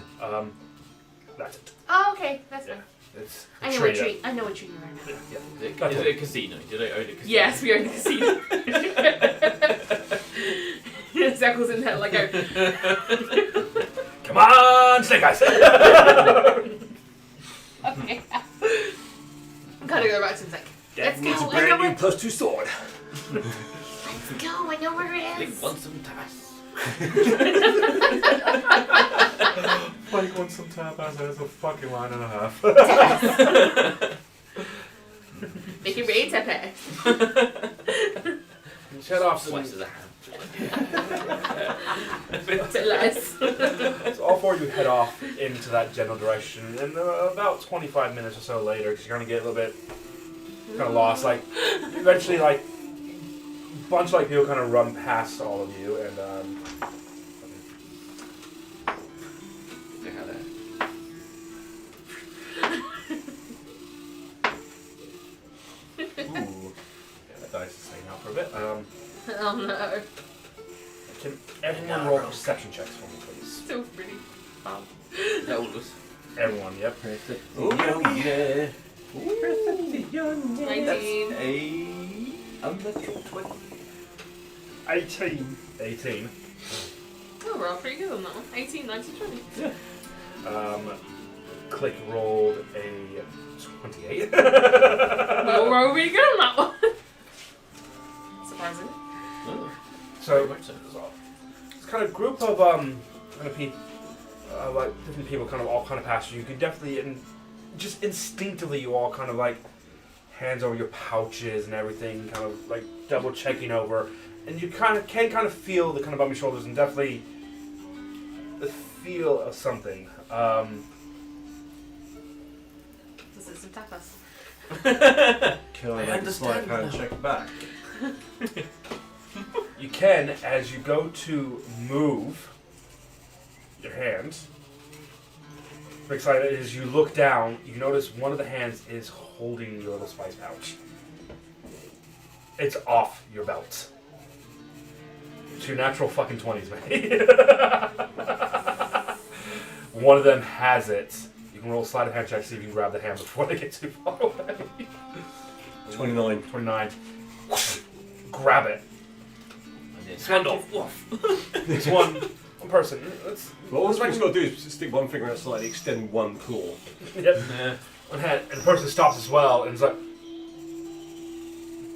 That's it. Oh, okay. That's Yeah. fine. It's a I know what that- tree. I know what tree you're in. Yeah. Is it a casino? Do they own a casino? Yes, we are in the casino. Zekel's in there like go. Come on, Snake Eyes! Okay. Gotta go back to him. Like, let's Needs a go. I brand know new where. +2 sword. Let's go. I know where it They is. want some tass. Mike wants some tapas, that's a fucking line and a half. Make it rain, Tepe. Shut off Slices of ham. A bit less. So all four of you head off into that general direction, and about 25 minutes or so later, because you're going to get a little bit kind of lost, like, eventually, like, a bunch of, like, people kind of run past all of you, and, Look at that. ooh, yeah, that dice is staying out for a bit. Oh no. Can everyone roll perception checks for me, please? Still pretty fun. That all of us. Everyone, yep. Oh, yeah. 19. A natural 20. 18. 18. Oh, we're all pretty good on that one. 18, 19, 20. Click rolled a 28. Well, we're all really good on that one. Surprising. Oh, So, very much so. it's kind of group of kind of people, like different people, kind of all kind of past you. You can definitely, and just instinctively, you all kind of like hands over your pouches and everything, kind of like double checking over, and you can kind of feel the kind of bummy shoulders and definitely the feel of something. This is some tapas. Can I make a understand sleight hand now. check back? You can, as you go to move your hands. Excited as you look down, you notice one of the hands is holding your little spice pouch. It's off your belt. It's your natural fucking 20s, man. One of them has it. You can roll a sleight of hand check, see if you can grab the hand before they get too far away. 29. 29. Grab it. Swindle. Woof. It's one person. It's, Well, all Frank's got to do is stick one finger out slightly, extend one claw. yep. Yeah. One hand, and the person stops as well, and is like,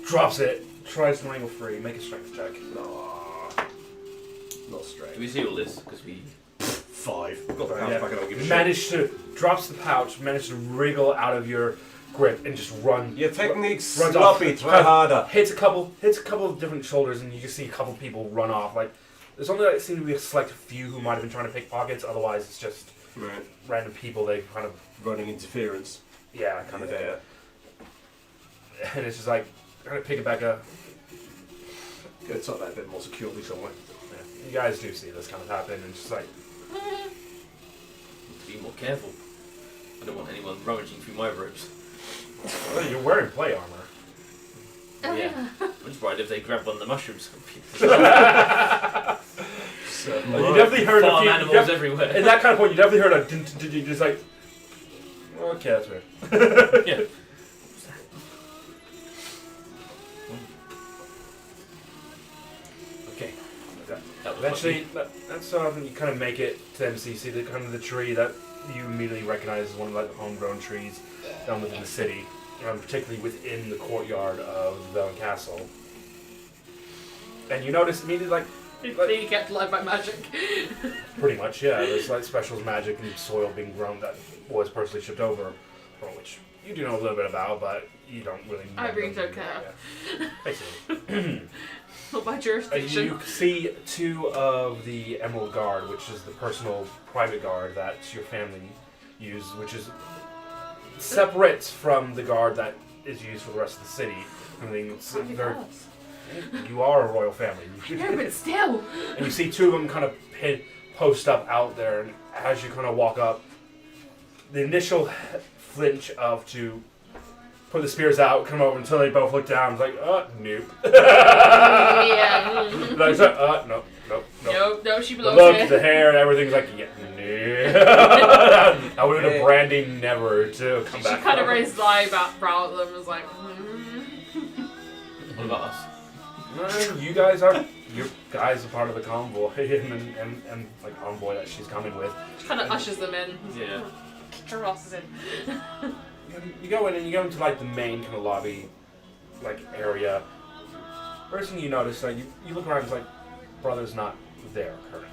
drops it, tries to wrangle free, make a strength check. Not Do straight. we see all this? Because we. 5. Got the pouch Yeah. back and I don't give a shit. Managed to, drops the pouch, managed to wriggle out of your grip and just run. Your technique's Runs off. sloppy, try harder. Hits a couple of different shoulders, and you just see a couple people run off. Like, there's only like, seem to be a select few who might have been trying to pick pockets. Otherwise, it's just Right. random people. They kind of, Running interference. kind of Yeah. there. And it's just like, kind of pick it back up. Gotta tuck that a bit more securely somewhere. Yeah. You guys do see this kind of happen, and it's just like, careful. I don't want anyone rummaging through my robes. Well, you're wearing play armor. Oh, Yeah. I'm just worried if they grab one of the mushrooms. So, you definitely heard Farm a few animals everywhere. At that kind of point, you definitely heard a just like, okay, that's weird. Yeah. Okay. That was Eventually, that's you kind of make it to them. So you see the kind of the tree that you immediately recognize as one of like the homegrown trees down within the city, particularly within the courtyard of the Velen Castle. And you notice immediately, like Being kept alive by magic. pretty much, yeah, there's like specials, magic, and soil being grown that was personally shipped over, for which you do know a little bit about, but you don't really. I know really them. don't care. Yeah. Basically. Not my jurisdiction. You see two of the Emerald Guard, which is the personal private guard that your family use, which is separate from the guard that is used for the rest of the city. I mean, it's you are a royal family. No, but still. And you see two of them kind of post up out there, and as you kind of walk up, the initial flinch of to put the spears out, come over until they both look down. It's like, nope. Yeah. Like, nope, nope, nope. No, she The belongs look, here. the hair, and everything's like, yeah, no. I would have branding never to come She back. kind of from. raised the eyebrow at them and was like, What about us? You guys are a part of the convoy and like convoy that she's coming with. She kind of ushers them in. Yeah. Her Ross is in. You go in and you go into like the main kind of lobby, like area. First thing you notice, like you look around, it's like brother's not there currently.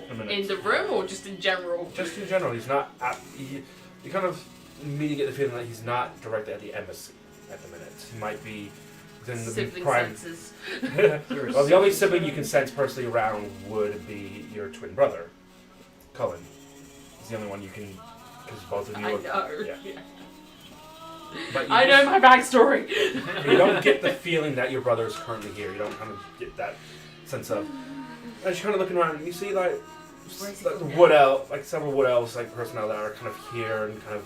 A minute. In the room or just in general? Just in general, he's not. You kind of immediately get the feeling that he's not directly at the embassy at the minute. He might be within the Sibling prime. senses. Well, the only sibling you can sense personally around would be your twin brother, Cullen. He's the only one you can, because both of you. I are, know. Yeah. But you I know my backstory. You don't get the feeling that your brother is currently here. You don't kind of get that sense of. As you're kind of looking around, and you see like wood elf, like several wood elves, like personnel that are kind of here and kind of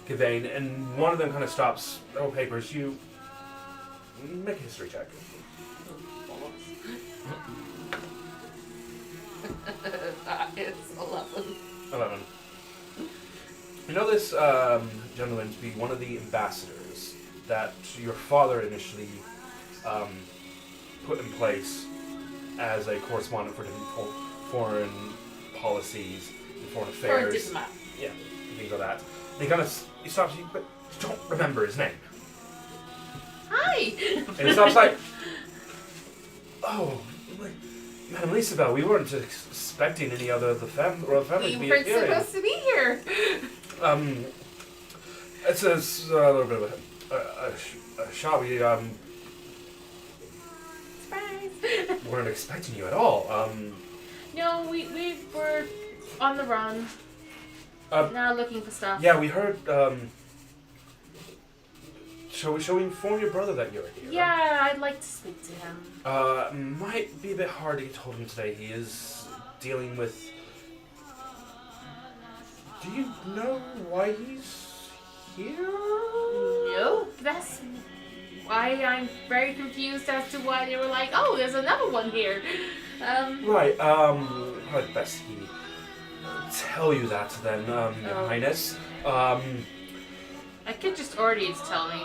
conveying, and one of them kind of stops. Oh, papers. You make a history check. It's 11. 11. You know this gentleman to be one of the ambassadors that your father initially put in place as a correspondent for different foreign policies and foreign For a affairs. diplomat. Yeah, things like that. And he kind of he stops you, but you don't remember his name. Hi! And he stops like, oh, Madam Lisabel, we weren't expecting any other of the royal family to We be weren't here. supposed to be here. It's a little bit of a shabby. Surprise! Weren't expecting you at all. No, we were on the run. Now looking for stuff. Yeah, we heard. Shall we inform your brother that you're here? Yeah, I'd like to speak to him. Might be a bit hard to get hold of him today. He is dealing with. Do you know why he's here? No, that's why I'm very confused as to why they were like, oh, there's another one here. Right. Probably best he tell you that then, Your Highness. I could just already tell me.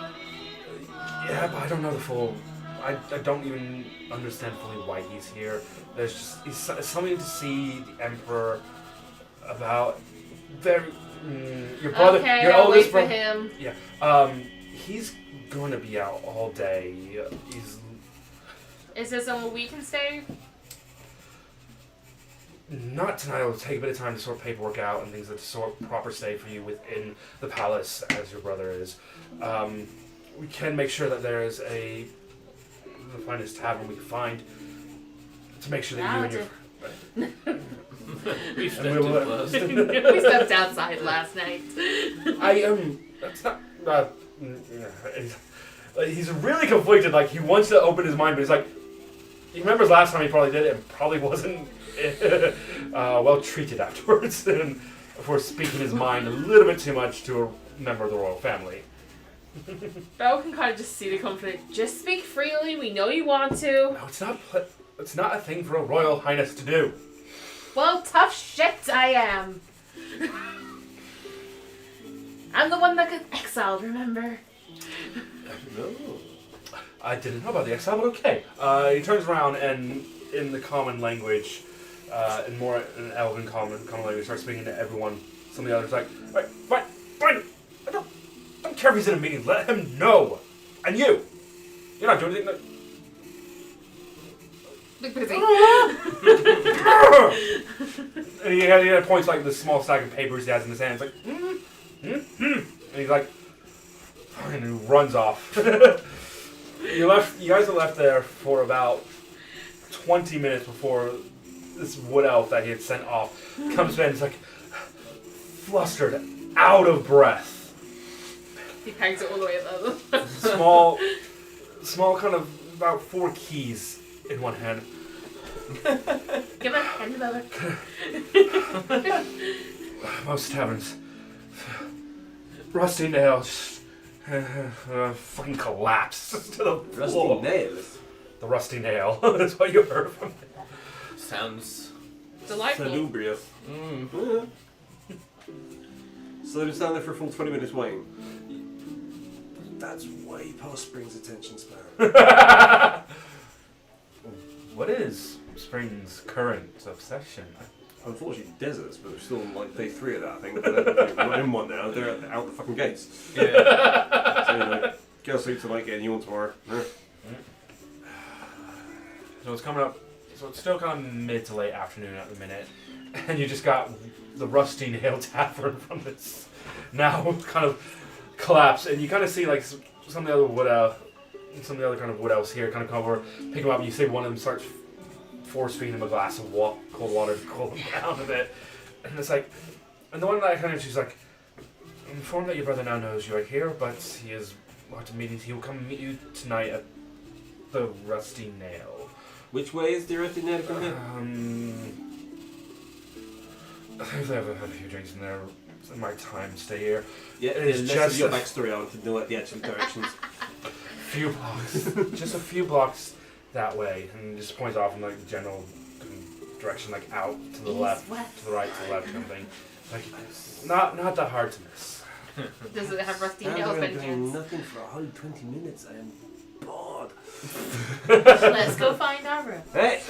Yeah, but I don't know the full. I don't even understand fully why he's here. There's just it's something to see the Emperor about. Very your brother, Okay, your I'll oldest wait for brother. him. Yeah. He's going to be out all day. He's Is there somewhere we can stay? not tonight. It'll take a bit of time to sort paperwork out and things that sort proper stay for you within the palace as your brother is. We can make sure that there is the finest tavern we can find to make sure that you and your We and stepped we will, in first. We stepped outside last night. that's not. He's really conflicted. Like he wants to open his mind, but he's like, he remembers last time he probably did it and probably wasn't well treated afterwards. And for speaking his mind a little bit too much to a member of the royal family. Belle can kind of just see the conflict. Just speak freely. We know you want to. No, it's not a thing for a royal highness to do. Well, tough shit I am. I'm the one that got exiled, remember? No. I didn't know about the exile, but okay. He turns around and, in the common language, in an elven common language, starts speaking to everyone. Some of the others like, right, fine. I don't care if he's in a meeting. Let him know. And you're not doing anything. Look busy. And he points like the small stack of papers he has in his hands, like, and he's like, and he runs off. You guys are left there for about 20 minutes before this wood elf that he had sent off comes in. He's like flustered, out of breath. He pegs it all the way at the Small kind of about 4 keys in one hand. Give a hand over. Most taverns, rusty nails, fucking collapse to the floor. Rusty nails. The rusty nail. That's what you heard from me. Sounds Delightful. Salubrious. mm. So they've been standing there for a full 20 minutes waiting. That's way past Spring's attention span. What is Spring's current obsession? Unfortunately, deserts, but we're still on like day 3 of that, I think. We're not in one now, they're out the fucking gates. Yeah. So, go sleep tonight, get a new one tomorrow. So it's coming up. So it's still kind of mid to late afternoon at the minute, and you just got the Rusty Nail Tavern from this now kind of collapse, and you kind of see like some of the other kind of wood elves here kind of come over, pick him up, and you see one of them starts force feeding him a glass of cold water to cool him down a bit, and it's like, and the one that kind of she's like, I'm informed that your brother now knows you are here, but he is locked in meetings. He will come meet you tonight at the Rusty Nail. Which way is the Rusty Nail from here? I think I've had a few drinks in there in my time stay here. Yeah, It's less just of your a- backstory. I want to know like the actual directions. Few blocks, just a few blocks that way, and just points off in like the general direction, like out to the East, left, west. to the right, to the left, kind of thing. Like not that hard to miss. Does it have rusty Stand nails around by doing chance? nothing for a whole 20 minutes. I am bored. Let's go find our room. Hey!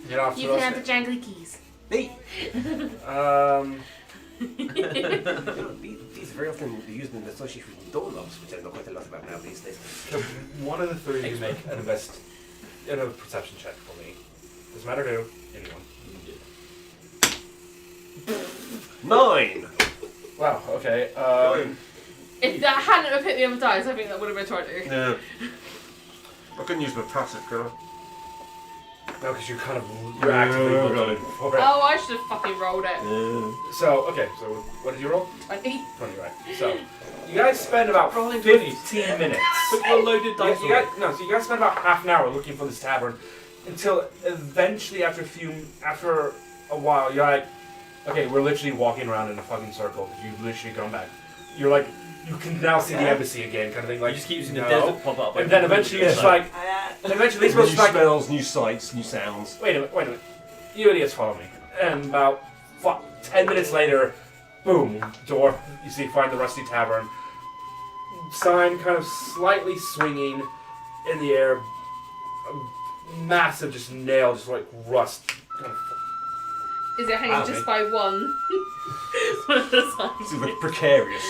Get off to You the can have the jangly keys. Hey! These are very often used in association with doorknobs, which I know quite a lot about now these days. One of the 3 of you make a perception check for me. Doesn't matter who, anyone. 9! Wow. Okay. If that hadn't have hit the other dice, I think that would have been 20. Yeah. I couldn't use my passive, could I? No, because you're actively looking for it. Oh, I should have fucking rolled it. So what did you roll? 20. 20, right. So you guys spend about Rolling 15 minutes. Put your loaded dice So you guys spend about half an hour looking for this tavern until eventually after a while you're like, okay, we're literally walking around in a fucking circle because you've literally gone back. You're like, you can now see the embassy again, kind of thing. Like, You just keep using no. the desert pop up. And then eventually you're just like, and eventually these New people just like, smells, new sights, new sounds. wait a minute, you idiots follow me. And about 10 minutes later, boom, door, you see, find the Rusty Tavern. Sign kind of slightly swinging in the air, a massive just nail, just like rust. Kind of, Is it hanging just by one? One of the signs. Seems like precarious.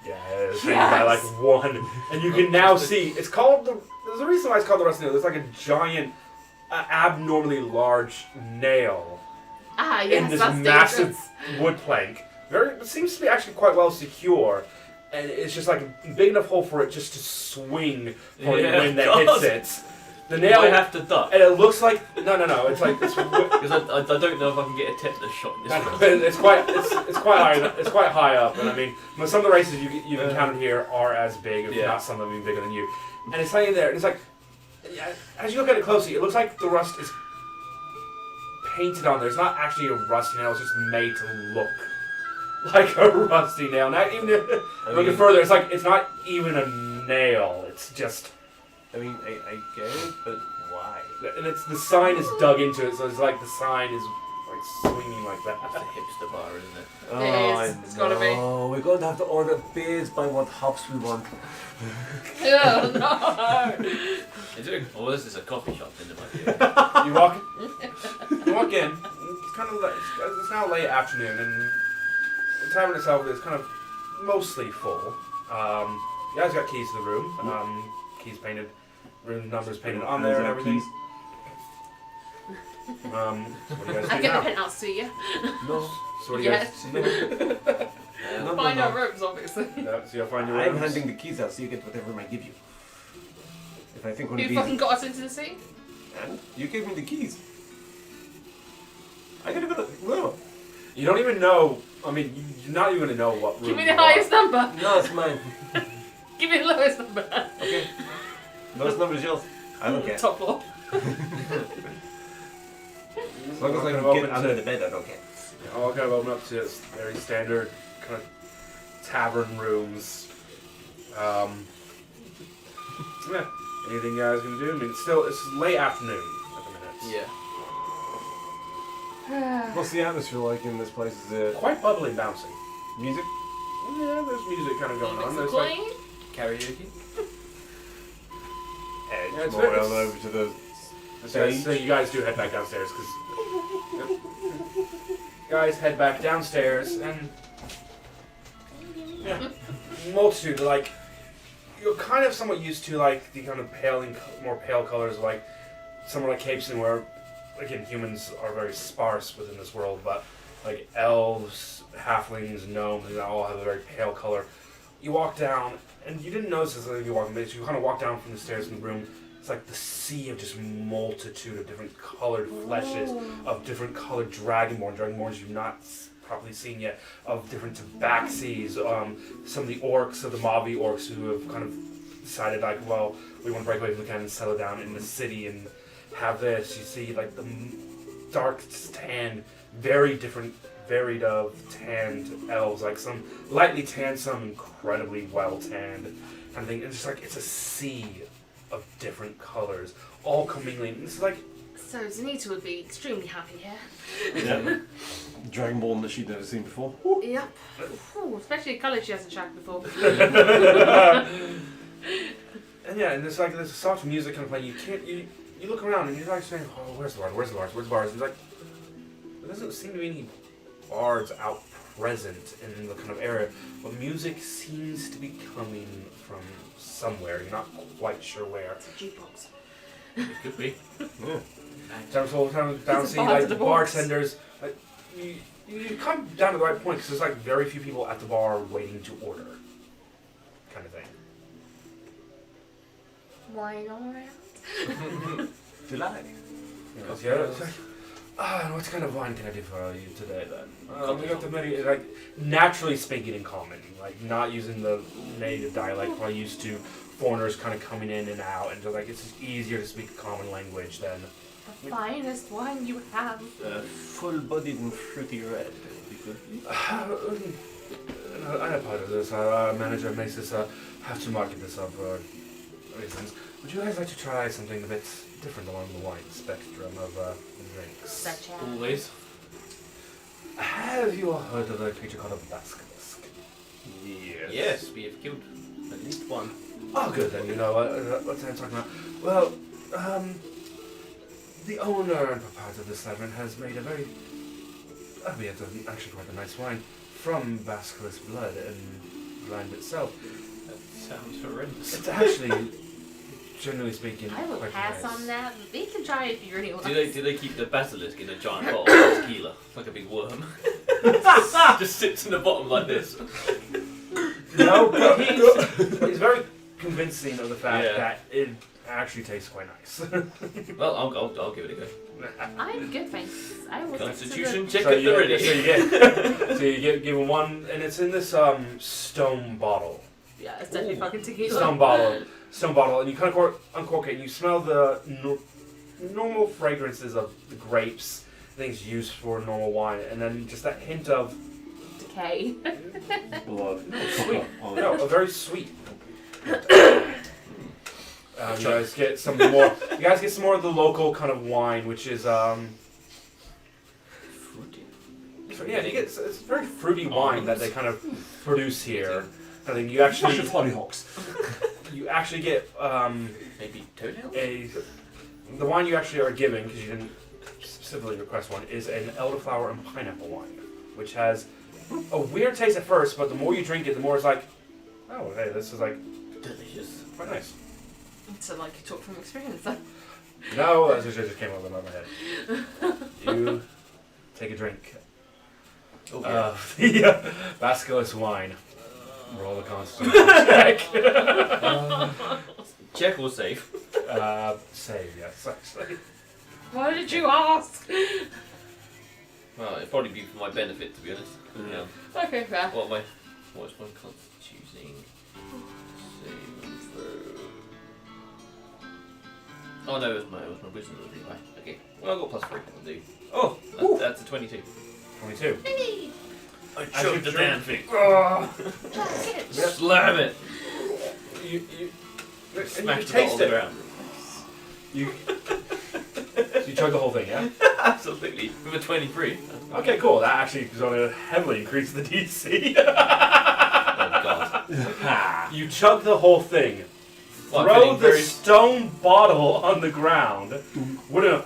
yeah, it's hanging by like one. And you can now see, it's called, there's a reason why it's called the Rusty Nail. There's like a giant, abnormally large nail Ah, yes, in this that's massive dangerous. wood plank. It seems to be actually quite well secure, and it's just like a big enough hole for it just to swing for the Yeah, wind that God. hits it. The You nail, might have to duck. and it looks like no. It's like this. Because I don't know if I can get a tetanus shot in this one. It's quite high up, and I mean, some of the races you've encountered here are as big, if not some of them even bigger than you. And it's hanging there, and it's like, as you look at it closely, it looks like the rust is painted on there. It's not actually a rusty nail. It's just made to look like a rusty nail. Not even looking further. It's like it's not even a nail. It's just. I mean, I get it, but why? And it's the sign is dug into it, so it's like the sign is like swinging like that. That's a hipster bar, isn't it? It is. It's gotta be. Oh, we're going to have to order beers by what hops we want. Oh no! Oh, this is a coffee shop, isn't it? You walk in. It's kind of late, it's now late afternoon, and the tavern itself is kind of mostly full. You guys got keys to the room. Keys painted, room numbers painted on there and everything. So what do you guys I do get the now? penthouse to you. No. So what do you guys? No, Find no, our no. rooms, obviously. Yeah, so you'll find your I'm rooms. handing the keys out so you get whatever room I give you. If I think one of Who these... fucking got us into the sea? And you gave me the keys. I gotta go to... Well, You don't even know. I mean, you're not even gonna know what room. Give me you the are. highest number. no, it's mine. Give me the lowest number. Okay. Lowest number's yours. I don't care. Top floor. As long as I Kind of can get open under to- the bed, I don't care. All kind of open up to very standard kind of tavern rooms. Yeah. Anything you guys gonna do? I mean, it's late afternoon at the minute. Yeah. What's the atmosphere like in this place? Is it Quite bubbly and bouncy. music? Yeah, there's music kind of going on. It's There's like, clean. Karaoke? Edge Yeah, it's more very- on over to the so you guys do head back downstairs because guys head back downstairs and yeah, multitude like you're kind of somewhat used to like the kind of more pale colors of, like somewhere like Capeson where again humans are very sparse within this world, but like elves, halflings, gnomes, they all have a very pale color. You walk down and you didn't notice this as you walk in, but you kind of walk down from the stairs in the room. It's like the sea of just multitude of different colored fleshes, of different colored dragonborns you've not properly seen yet, of different tabaxis, some of the orcs, of the mobby orcs who have kind of decided like, well, we want to break away from the camp and settle down in the city and have this. You see like the dark tanned, very different, varied of tanned elves, like some lightly tanned, some incredibly well tanned kind of thing. It's just like it's a sea of different colors, all commingling. It's like So Zanita would be extremely happy here. yeah. Dragonborn that she'd never seen before. Yep. Ooh, especially a colour she hasn't shagged before. and yeah, and it's like there's a soft music kind of playing. You look around and you're like saying, oh, where's the bars? Where's the bars? Where's the bars? And it's like there doesn't seem to be any bards out present in the kind of area, but music seems to be coming from somewhere. You're not quite sure where. It's a jukebox. It could be. Yeah. Sometimes bouncing, bar like to the the box. bartenders. Like, you come down to the right point because there's like very few people at the bar waiting to order, kind of thing. Wine all around. Delight. Because yeah, it's like, and what kind of wine can I do for you today then? We got the many, like naturally speaking in common, like not using the native dialect we're used to. Foreigners kind of coming in and out, and so like it's just easier to speak a common language than. The finest wine you have. Full-bodied and fruity red. Would be good. I apologize. This our manager makes this have to market this up for reasons. Would you guys like to try something a bit different along the wide spectrum of drinks? Such a... Always. Have you heard of a creature called a basilisk? Yes, we have killed at least one. Oh, good, then you know what I'm talking about. Well, the owner and proprietor of this tavern has made a very, albeit actually quite a nice wine, from basilisk blood and land itself. That sounds horrendous. It's actually, generally speaking, I will quite pass nice. on that. We can try it if you really want. Do they keep the basilisk in a giant bottle of tequila, like a big worm? Just sits in the bottom like this. No, but he's very convincing of the fact Yeah. that it actually tastes quite nice. Well, I'll give it a go. I'm good, thanks. I will Constitution stick check at the ready. So you give him one, and it's in this stone bottle. to the... Yeah, it's definitely fucking tequila. Stone bottle, and you kind of uncork it, and you smell the normal fragrances of the grapes things used for normal wine, and then just that hint of Decay. Blood. sweet. Oh, No, a very sweet. You guys get some more. You guys get some more of the local kind of wine, which is Fruity. so yeah, you get it's a very fruity wine that they kind of produce here. I think you actually Flush of hollyhocks. you actually get Maybe toenails? the wine you actually are given, because you didn't specifically request one, is an elderflower and pineapple wine, which has a weird taste at first, but the more you drink it, the more it's like, oh hey, this is like Delicious. quite nice. So like you talk from experience then. No, that just came over my head. You take a drink Okay. of the Basilisk wine. Roll the constitution check. Check or safe? Save, yes, actually. Why did you ask? Well, it'd probably be for my benefit, to be honest. Yeah. Okay, fair. What's my constitution? Saving throw. Oh no, it was my wisdom that was really high. Okay. Well, I got +3. I'll do. Oh, that's a 22. 22. I As you choked the drink- damn thing. Yeah. Slam it. You Smash the taste bottle on the it. ground. You chug the whole thing, yeah? Absolutely. With a 23. Okay, cool. That actually is going to heavily increase the DC. Oh god. You chug the whole thing. Well, I'm Throw feeling the very... stone bottle on the ground. With a...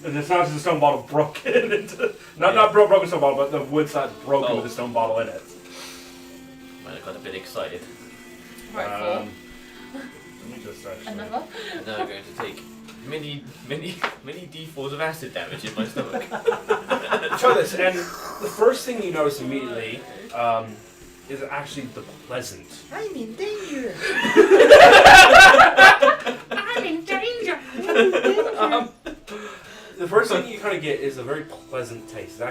And the sound of the stone bottle broken into... Not broken stone bottle, but the wood side broken with the stone bottle in it. Man, I got a bit excited. Right, Let me just actually... Another? And now I'm going to take many d4s of acid damage in my stomach. Try this, and the first thing you notice immediately is actually the pleasant. I'm in danger. I'm in danger. The first thing you kind of get is a very pleasant taste.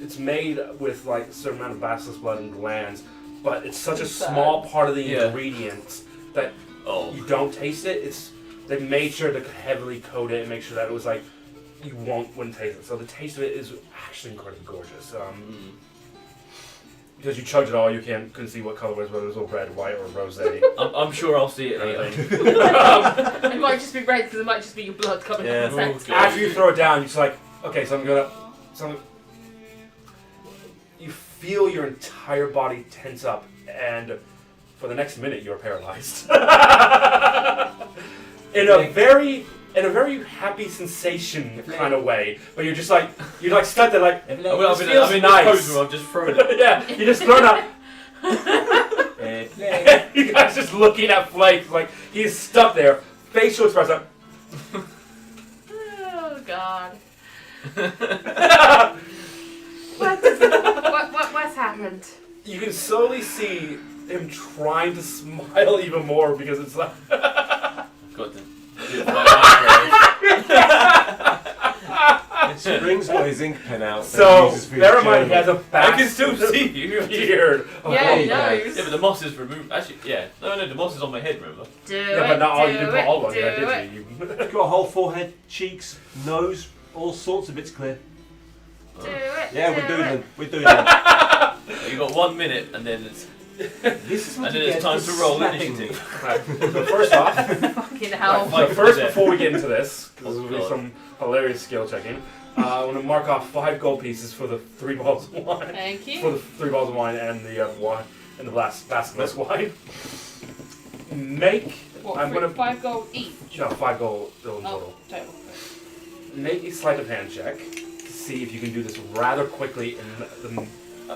It's made with like a certain amount of basilisk blood and glands, but it's such a small part of the Yeah. ingredients that Oh. you don't taste it. They made sure to heavily coat it and make sure that it was like you wouldn't taste it. So the taste of it is actually incredibly gorgeous. Because you chugged it all, you couldn't see what color it was, whether it was all red, white, or rosé. I'm sure I'll see it later. It might just be red because it might just be your blood coming Yeah. from the Oh, sense. God. After you throw it down, you're just like, okay, so I'm gonna. You feel your entire body tense up, and for the next minute, you're paralyzed. in a very happy sensation kind of way, but you're like stuck there, like I'm this in feels this nice. pose where I've just thrown it. Yeah, you just thrown up. You guys just looking at Flake like he's stuck there, facial expression. Oh god. What's happened? You can slowly see him trying to smile even more because it's like. Got the It springs got his ink pen out. So, and uses for his bear in mind, he has journal. a back. I can still see you. Beard. Yeah, he God. knows. Yeah, but the moss is removed. Actually, yeah. No, the moss is on my head, remember? Do Yeah, but not all. You do didn't put all on do there, it. did you? You've got a whole forehead, cheeks, nose, all sorts of bits clear. Do it. Yeah, do we're doing it. them. We're doing them. You got 1 minute, and then it's This is what and you then it's get time for to roll slapping initiative. Right. So first off, Fucking hell. Right, so first there. before we get into this, because Oh, there will be God. some hilarious skill checking. I want to mark off 5 gold pieces for the 3 bottles of wine. Thank For you. the 3 bottles of wine and the wine and the basilisk wine. Make What, I'm gonna 5 gold each? 5 gold in Oh, total. total. Make a sleight of hand check to see if you can do this rather quickly in the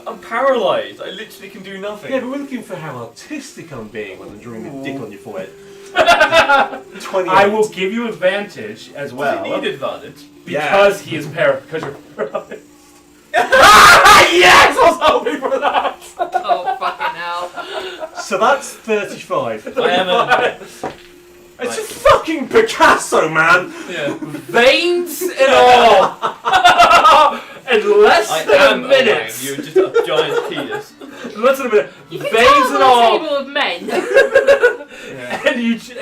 I'm paralysed. I literally can do nothing. Yeah, but we're looking for how artistic I'm being when I'm drawing a dick on your forehead. 28. I will give you advantage as well. Does it need advantage? Because he is because you're paralyzed. Yes! I was hoping for that! Oh, fucking hell. So that's 35. I am a... It's a fucking Picasso, man! Yeah. Veins and all! In less I than am a minute! alive. You're just a giant penis. Less than a minute. You can Veins tell and on a all! table of men. Yeah. And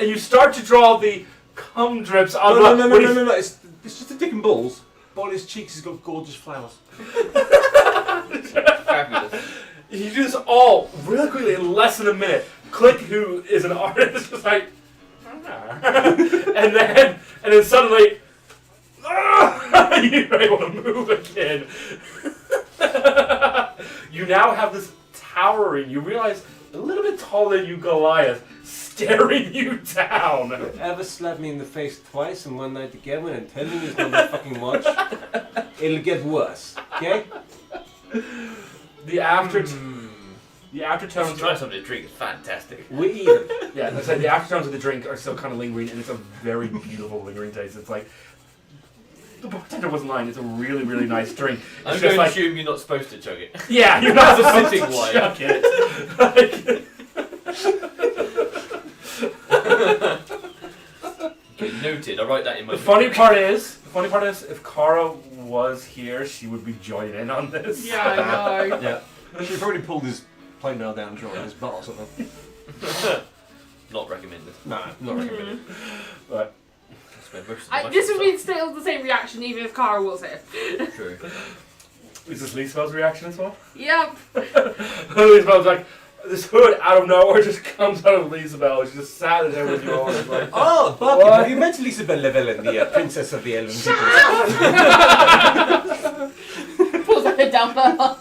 you start to draw the cum drips on No, it's just a dick and balls, but on his cheeks he's got gorgeous flowers. Fabulous. You do this all really quickly in less than a minute. Click, who is an artist, is like, and then suddenly, you're able to move again. You now have this towering. You realize a little bit taller than you, Goliath, staring you down. If you ever slap me in the face twice and one night again and tell me it's not my fucking watch, it'll get worse. Okay? The aftertones. Try something to drink. It's fantastic. We're even. Yeah, I said the aftertones of the drink are still kind of lingering, and it's a very beautiful lingering taste. It's like the bartender wasn't lying. It's a really, really nice drink. It's I'm just going like, to assume you're not supposed to chug it. yeah, you're not That's a supposed sitting to wine. chuck it. Okay, noted. I write that in my. The funny part is, if Kara was here, she would be joining in on this. Yeah, I know. Yeah. She'd probably pulled his plane nail down and drawn his butt or something. Not recommended. Nah, not recommended. But Spend most of the This would be budget still the same reaction even if Cara was here. on- True. is this Liesfeld's reaction as well? Yep. Liesfeld's like, this hood out of nowhere just comes out of Liesfeld. She's just sat there with you all. It's like, Oh, Bucky, What? have you met Lisabel Levellin, the Princess of the Elven People? Pulls her head down further.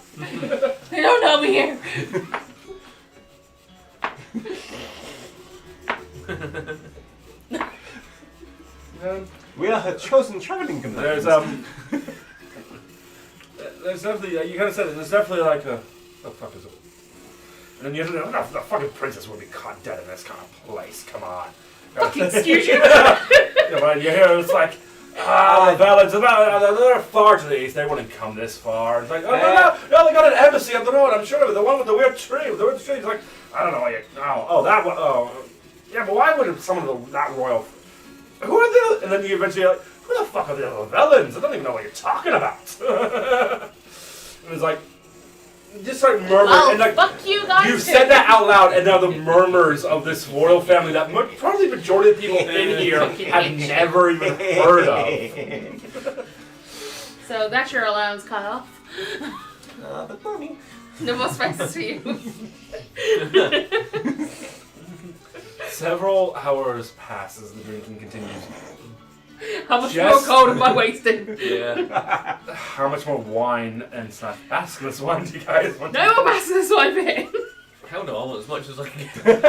They don't know me here. We are her chosen travelling companions. There's definitely, you kind of said it, there's definitely like a, the fuck is it? And then you know, the fucking princess would be caught dead in this kind of place, come on. Fucking excuse you. Yeah, but you hear it's like, the Valens, they're far to the east, they wouldn't come this far. It's like, oh, no, they got an embassy up the road, I'm sure of it, the one with the weird tree, It's like, I don't know why that one, yeah, but why would someone of that royal, who are they? And then you eventually like, who the fuck are the other Valens? I don't even know what you're talking about. And it's like, just like murmur, Well, and like, fuck you guys. you've too. said that out loud, and now the murmurs of this royal family that probably the majority of people in here have never even heard of. So that's your allowance cut off. But mommy. No more spices for you. Several hours pass as the drinking continues. How much Just- more cold am I wasting? Yeah. How much more wine and slash basilisk wine do you guys want? No more bastards swipe in. Hell no, I want as much as I can get.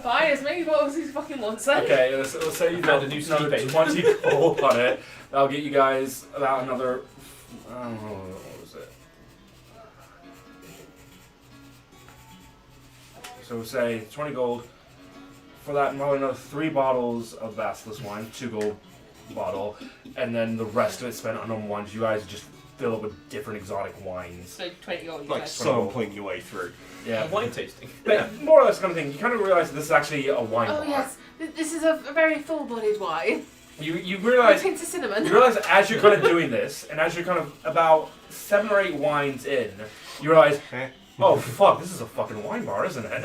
Fine, as many bottles as you fucking want, son. Okay, let's say you got Found a new another sleep aid. 20 gold on it. That'll get you guys about another. I don't know, what was it? So we'll say 20 gold. For that, probably another 3 bottles of basilisk wine, 2 gold bottle, and then the rest of it spent on wines. You guys just fill it with different exotic wines. So 20 gold, you Like guys. sampling your way through. Yeah, Wine tasting. but more or less kind of thing. You kind of realize that this is actually a wine Oh bar. yes, this is a very full-bodied wine. You realize Hints of cinnamon. You realize as you're kind of doing this, and as you're kind of about 7 or 8 wines in, you realize, oh fuck, this is a fucking wine bar, isn't it?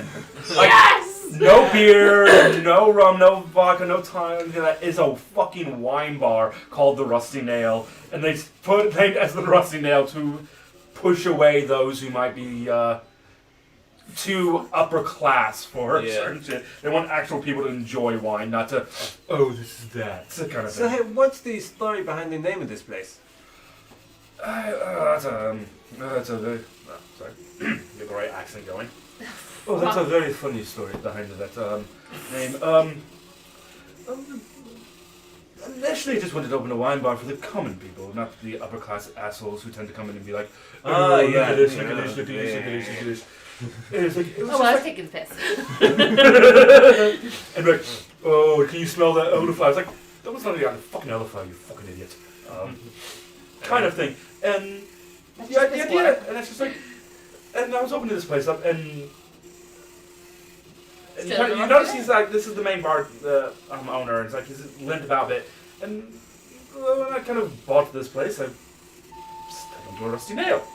Like, Yes! no beer, no rum, no vodka, no time, anything like that. It's a fucking wine bar called the Rusty Nail, and they put it named as the Rusty Nail to push away those who might be too upper class for certain shit. They want actual people to enjoy wine, not to, oh, this is that, kind of So thing. hey, what's the story behind the name of this place? That's a very, sorry, get the right accent going. Oh, that's a very funny story behind that name. Initially, I just wanted to open a wine bar for the common people, not the upper class assholes who tend to come in and be like, oh, look at this, look at this, look at this, look at this, look at this. And it's like, it was Oh, just I was like, taking the piss. and like, oh, can you smell that elderflower? It's like, that was not a fucking elderflower, you fucking idiot. Kind of thing. And That's yeah, just the piss idea, water. and it's just like, and I was opening this place up, and you, Still kind of, you don't notice like it? he's like, this is the main bar owner, and it's like, he's limped about a bit, and when I kind of bought this place, I stepped onto a rusty nail,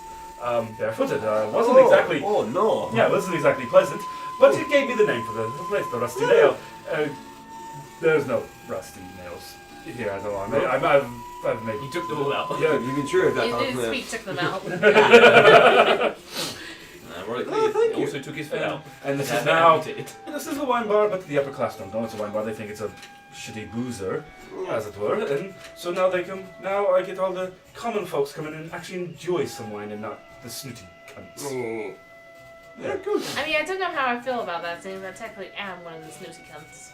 barefooted. Wasn't exactly, Oh no. yeah, it wasn't exactly pleasant, but it gave me the name for the place, the Rusty Nail. There's no rusty nails Yeah, I don't know. I've made. He took them all out. Yeah, you've been sure of that. His hasn't it? speech took them out. Ironically, Oh, thank he you. also took his foot out. And this Yeah, is now. amputated. This is a wine bar, but the upper class don't know it's a wine bar. They think it's a shitty boozer, as it were. And so now they come. Now I get all the common folks come in and actually enjoy some wine and not the snooty cunts. Mm. Yeah, good. I mean, I don't know how I feel about that, seeing that I technically am one of the snooty cunts.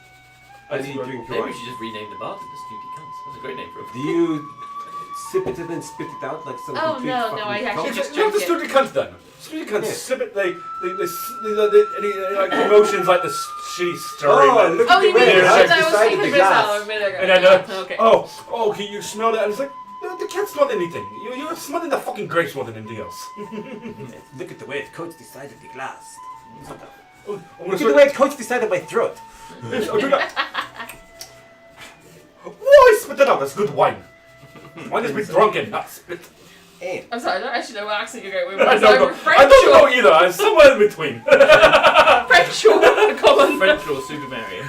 I need to drink Maybe we wine. should just rename the bar to the Snooty Cunts. That's a great name for it. Do you sip it and then spit it out like some Oh, complete no, fucking I actually cock? just Not the drink it. snooty cunts then. Snooty cunts Yeah. sip it. They any like emotions like the shitty stirring. Oh, like- look Oh, at the you mean way They're it that like has I was decided thinking the this out a glass. minute ago. And I know. Okay. Oh, can you smell that? And it's like, no, they can't smell anything. You're smelling the fucking grapes more than anything else. Look at the way it coats the side of the glass. Oh, I'm Look gonna at the way it coats the side of my throat. Oh, do that. Why spit it out? That's good wine. Wine is to be drunken, not spit. Eh. I'm sorry, I don't actually know what accent you're going with. I I'm don't know. French I don't know or either. I'm somewhere in between. French or common. French or Super Mario.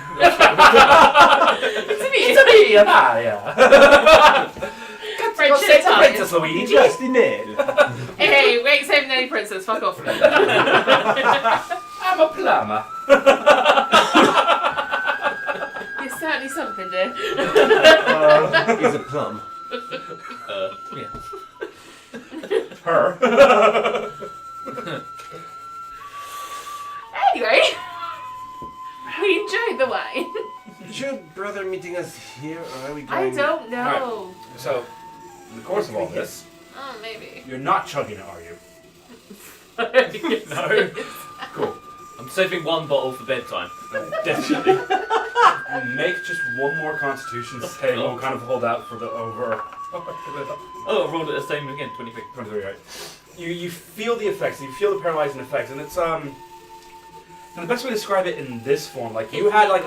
It's me. yeah. French and Save the Italian. Princess Luigi. Just in it. Hey, we ain't saving any princess. Fuck off. I'm a plumber. You're certainly something, dear. He's a plum. Yeah. Her. Anyway, we enjoyed the wine. Is your brother meeting us here, or are we going? I don't know. So, in the course of all this, Oh, maybe. you're not chugging it, are you? No. Cool. I'm saving one bottle for bedtime. Definitely. Make just one more Constitution save. We'll kind of hold out for the over. Oh, I rolled it the same again, 23. 23, right. You feel the effects. You feel the paralyzing effects, and it's and the best way to describe it in this form, like you had like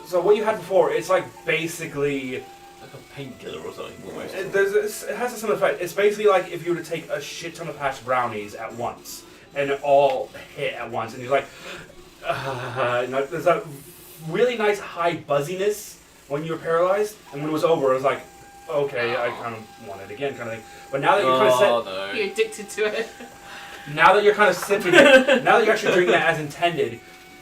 so what you had before, it's like basically Like a painkiller or something, almost. it has a similar effect. It's basically like if you were to take a shit ton of hashed brownies at once and it all hit at once, and you're like, there's that really nice high buzziness when you were paralyzed, and when it was over, it was like, okay, I kind of want it again, kind of thing. But now that you're kind of no. You're addicted to it. now that you're kind of sipping it, now that you're actually drinking it as intended,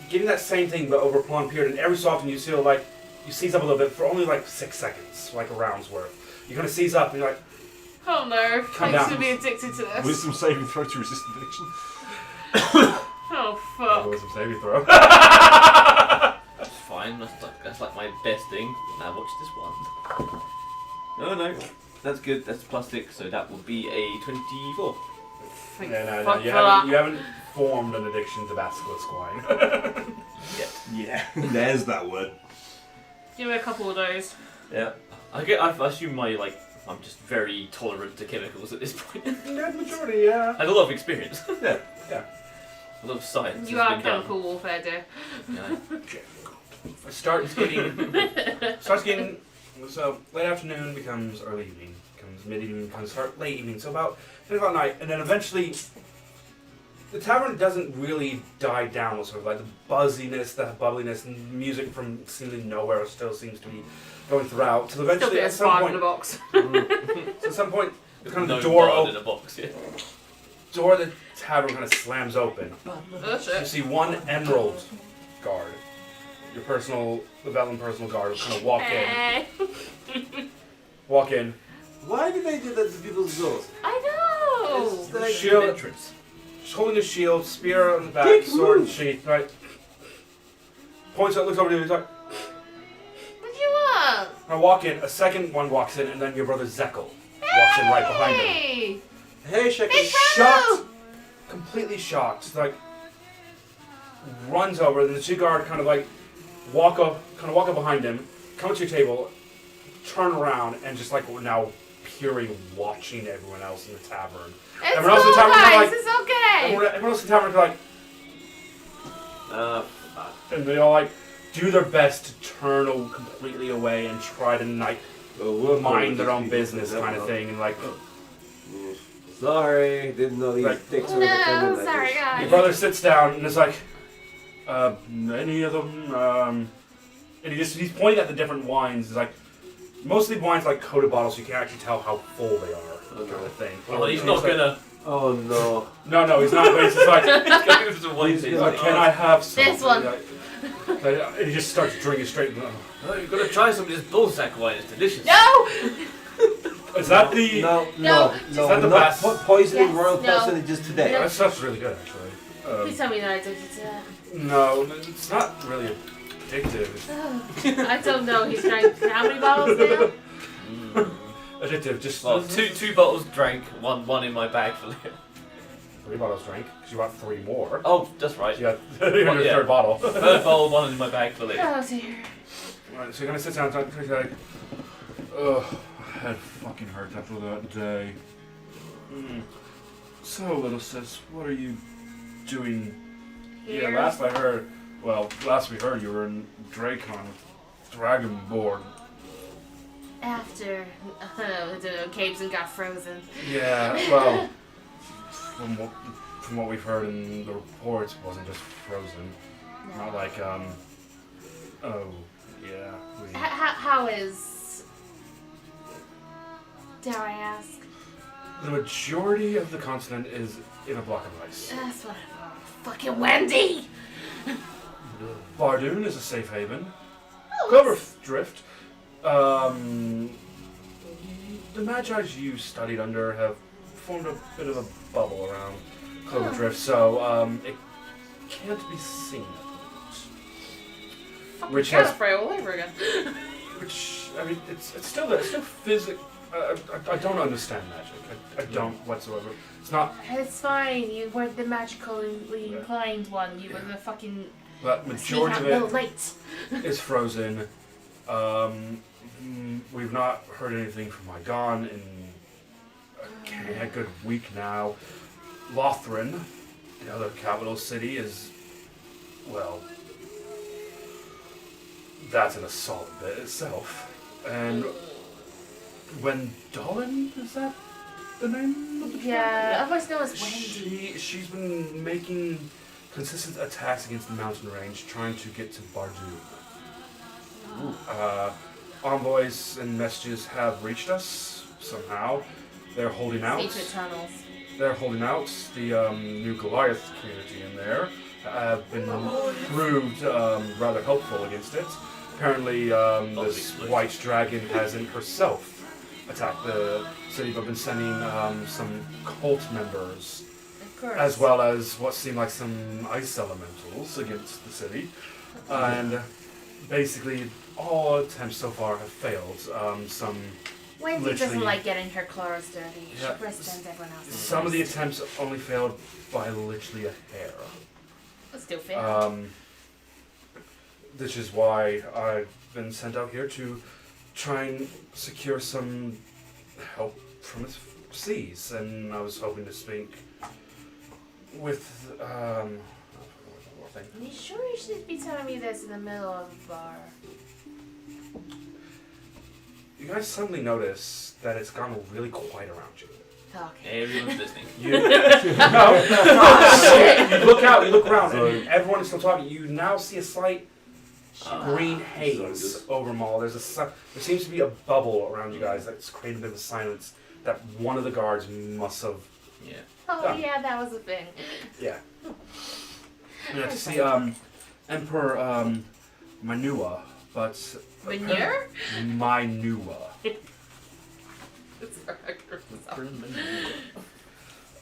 getting that same thing but over a prolonged period, and every so often you feel like you seize up a little bit for only like 6 seconds, like a round's worth. You kind of seize up and you're like, Oh no, Calm thanks down. to be addicted to this. Wisdom saving throw to resist addiction. Oh that fuck. was a saving throw. That's fine, that's like my best thing. Now watch this one. No, that's good, that's +6, so that will be a 24. Thank No, fuck you for haven't, that. you haven't formed an addiction to basilisk wine. Yeah, there's that word. Give me a couple of those. Yeah. I assume I'm just very tolerant to chemicals at this point. Good majority, yeah. And a lot of experience. Yeah. A lot of science You has are been done. chemical warfare, dear. Yeah. Starts getting, so late afternoon becomes early evening, becomes mid-evening, becomes late evening, so about 10 o'clock at night, and then eventually the tavern doesn't really die down, sort of like the buzziness, the bubbliness, and music from seemingly nowhere still seems to be going throughout, till Still eventually be a at some spine in a point, box. so at some point, kind of No the door blood opens. in a box, yeah. Door of the tavern kind of slams open. Oh You shit. see one emerald guard, your personal, the Velen personal guard, kind of walk in. Walk in. Why did they do that to people's doors? I know. It's like- Shield. Entrance. Just holding his shield, spear on the back, Dick sword and move. sheath, right? Points out, looks over to you, he's like, What do you want? I walk in, a second one walks in, and then your brother Zekel walks in right behind him. Hey! Hey, Shekel. Big Shocked, completely shocked, like, runs over, and the two guard kind of walk up behind him, come to your table, turn around, and just like we're now purely watching everyone else in the tavern. It's Everyone else in cool, the tavern guys. like, It's okay. everyone else in the tavern like, and they all like do their best to turn completely away and try to like mind their own business kind of thing, and like Sorry, didn't know these Like- dicks were gonna come in No, like sorry, this. your guys. brother sits down and is like, any of them And he's pointing at the different wines. He's like, mostly wines like coated bottles, so you can actually tell how full they are, kind of thing. Well, he's And not like, gonna. Oh no. No, he's not. But he's just like, He's going to the wine He's tasting. like, can I have some? This one. And he just starts drinking straight. Oh, you've got to try some of this bullsack wine. It's delicious. No! Is that the? No. Is that the not best? poisoning Yes, royal no. personages today. That stuff's really good, actually. Please tell me not addicted to No, it's not really addictive. that. I don't know. He's drank how many bottles now? Addictive, just Well, two bottles drank, one in my bag for later. 3 bottles drank, because you want 3 more. Oh, that's right. You got your Yeah. third bottle. Third bottle, one in my bag for later. Oh dear. Right, so you're gonna sit down and talk like, ugh, my head fucking hurts after that day. So, little sis, what are you doing? Here. Yeah, last we heard you were in Dracon with Dragonborn. After the capes and got frozen. Yeah, well, from what we've heard in the reports, it wasn't just frozen. Not like, oh, yeah. How is? Dare I ask? The majority of the continent is in a block of ice. That's what I thought. Fucking Wendy. Bardoon is a safe haven. Oh, Clover Drift. The Magi's you studied under have formed a bit of a bubble around Clover Drift, so it can't be seen. fucking which has- spray all over again. Which, I mean, it's still there. It's still physical. I don't understand magic. I don't whatsoever. It's not. It's fine. You weren't the magically inclined one. You were the fucking But majority of little it light. is frozen. We've not heard anything from Mygon in a good week now. Lothran, the other capital city, is, well, that's in a solid bit itself. And Wendolin, is that the name of the Yeah, otherwise known as Wendy. She's been making consistent attacks against the mountain range, trying to get to Bardoon. Envoys and messages have reached us somehow. They're holding out. Secret tunnels. They're holding out. The new Goliath community in there have been proved rather helpful against it. Apparently, this white dragon hasn't herself attacked the city, but been sending some cult members, Of course. as well as what seem like some ice elementals against the city. And basically, all attempts so far have failed. Wendy literally- doesn't like getting her claws dirty. Yeah. She resents everyone else. Some of the attempts only failed by literally a hair. Let's do fair. This is why I've been sent out here to try and secure some help from the seas, and I was hoping to speak with Are you sure you should be telling me this in the middle of a bar? You guys suddenly notice that it's gone really quiet around you. Okay. Everyone's listening. You look out, you look around, and everyone is still talking. You now see a slight green haze over them all. There seems to be a bubble around you guys that's created a bit of silence that one of the guards must have. Yeah. Oh Done. yeah, that was a thing. Yeah. You have to see Emperor Manua, but Manure? Minua.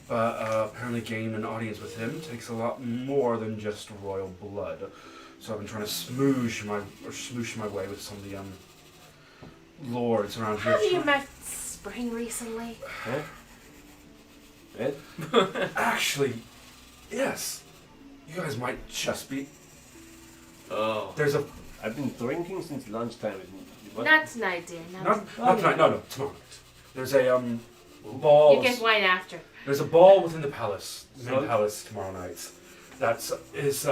But apparently gaining an audience with him takes a lot more than just royal blood. So I've been trying to smoosh my way with some of the lords around here. Have you met Spring recently? Huh? Ed? Actually, yes. You guys might just be. Oh. There's a I've been drinking since lunchtime. What? Not tonight, dear. not tonight. No, tomorrow night. There's a ball. You get wine after. There's a ball within the palace, the main So? palace tomorrow night. That is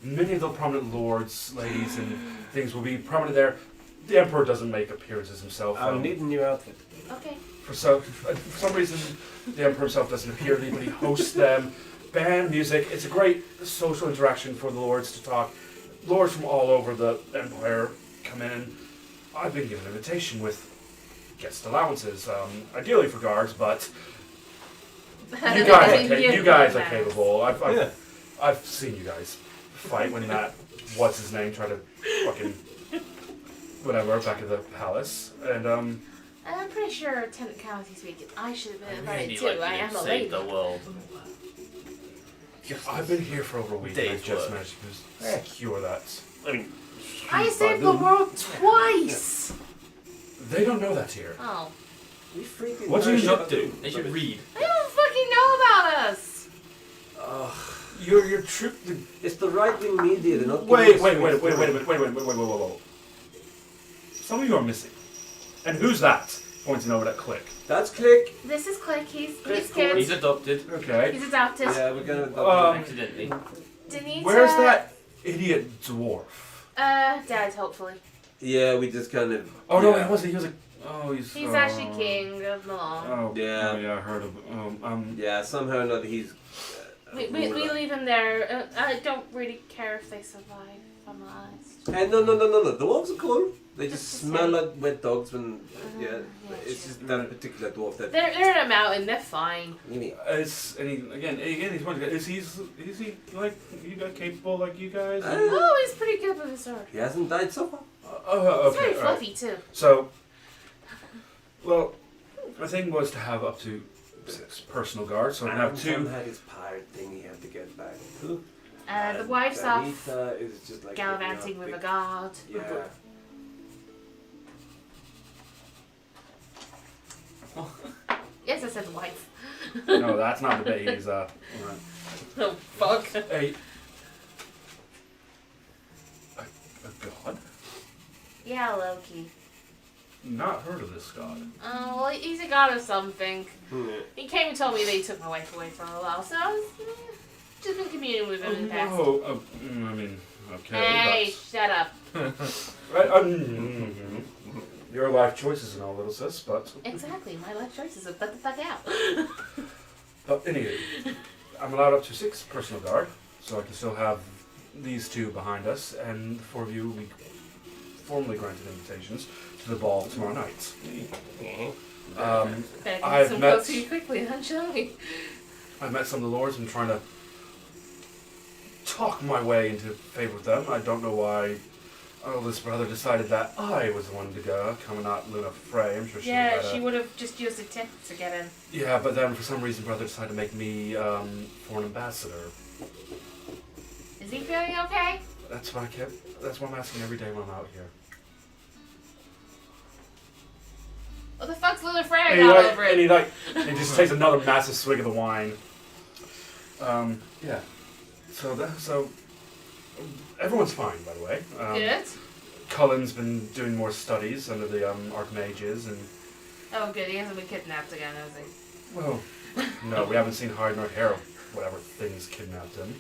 many of the prominent lords, ladies, and things will be prominent there. The emperor doesn't make appearances himself. I'll need a new outfit. Okay. For some reason, the emperor himself doesn't appear, but he hosts them. Band music. It's a great social interaction for the lords to talk. lords from all over the Empire come in. I've been given an invitation with guest allowances, ideally for guards, but you guys are capable. I've seen you guys fight when that what's his name tried to fucking whatever back at the palace, and I'm pretty sure technically speaking, I should have been invited Really too. like I you am a saved lady. the world. I've been here for over a week. And I Day's just work. managed to secure that. I mean, I saved the world twice! They don't know that here. Oh. we freaking. What do They you should do. They should read. They don't fucking know about us! Your troop. It's the right wing media. They're not. Wait giving a us minute. Wait. Some of you are missing. And who's that? Pointing over that click. That's Click. This is Click, he's Click, kid. He's adopted. Okay. He's adopted. Yeah, we're gonna. Accidentally. Denise, Where's that idiot dwarf? Dad, hopefully. Yeah, we just kind of. Oh no, yeah. he wasn't. He was like, oh, He's actually king of Milan. Oh Yeah. Oh, yeah, I heard of. Yeah, somehow or another he's. We leave him there. I don't really care if they survive, if I'm honest. No. The dwarves are cool. They just Just smell the like wet dogs when. Yeah, yeah, it's true. just that particular dwarf that. They're in a mountain, they're fine. You mean, Is and again he's one. Is he like you guys capable like you guys? Oh, he's pretty good with his sword. he hasn't died so far. Oh, He's okay. very all right. fluffy too. So, well, my thing was to have up to 6 personal guards, so I can have 2. had his pirate thing he had to get back. The wife's off Anita is just like gallivanting with a guard. Yeah. Yes, I said wife. No, that's not the bit he's right. Oh, fuck. A god? Yeah, Loki. Not heard of this god. Oh, well, he's a god of something. Hmm. He came and told me they took my wife away for a while, so I was just been communing with him in the past. I mean, okay. Hey, shut up. Right, your life choices and all, little sis, but Exactly, my life choices are butt the fuck out. anyway, I'm allowed up to 6 personal guard, so I can still have these 2 behind us, and the 4 of you we formally granted invitations to the ball tomorrow night. Better get I've some met- close to you quickly, then, shall we? I've met some of the lords. I'm trying to talk my way into favor with them. I don't know why. This brother decided that I was the one to go, coming out Luna Frey. I'm sure she Yeah, had she would have just used a tip to get in. Yeah, but then for some reason, brother decided to make me foreign ambassador. Is he feeling okay? That's what I'm asking every day when I'm out here. What the fuck's Luna Freya And got over it? he just takes another massive swig of the wine. Yeah. So everyone's fine, by the way. Good. Cullen's been doing more studies under the Archmages, and Oh, good. He hasn't been kidnapped again, has he? well, no, we haven't seen hide nor hair of whatever things kidnapped him.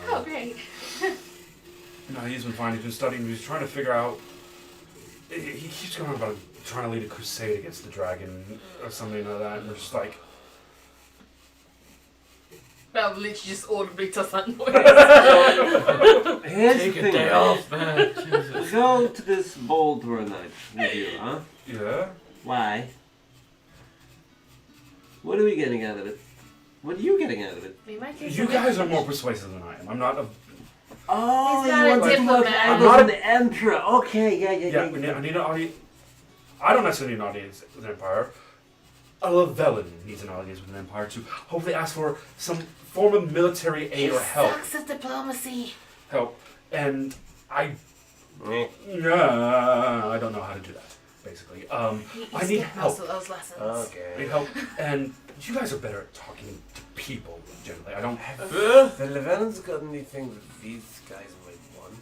Oh, great. No, he's been fine. He's been studying. He's trying to figure out. He keeps going on about trying to lead a crusade against the dragon or something like that, and we're just like. Well, literally just audibly does that noise. Here's Take the a thing. day off, man. We Jesus. go to this ball tomorrow night with you, huh? Yeah. Why? What are we getting out of it? What are you getting out of it? We might get You some guys are information. more persuasive than I am. I'm not a. Oh, He's not a diplomat. I'm I'm not not a- the emperor. Okay, yeah. I need an audience. I don't necessarily need an audience with an empire. A Lavellan needs an audience with an empire to hopefully ask for some form of military aid or help. Sucks at diplomacy. And I don't know how to do that. Basically, He I need skipped most help. of those lessons. I Okay. need help, and you guys are better at talking to people generally. I don't have. The Levellans got anything that these guys might want?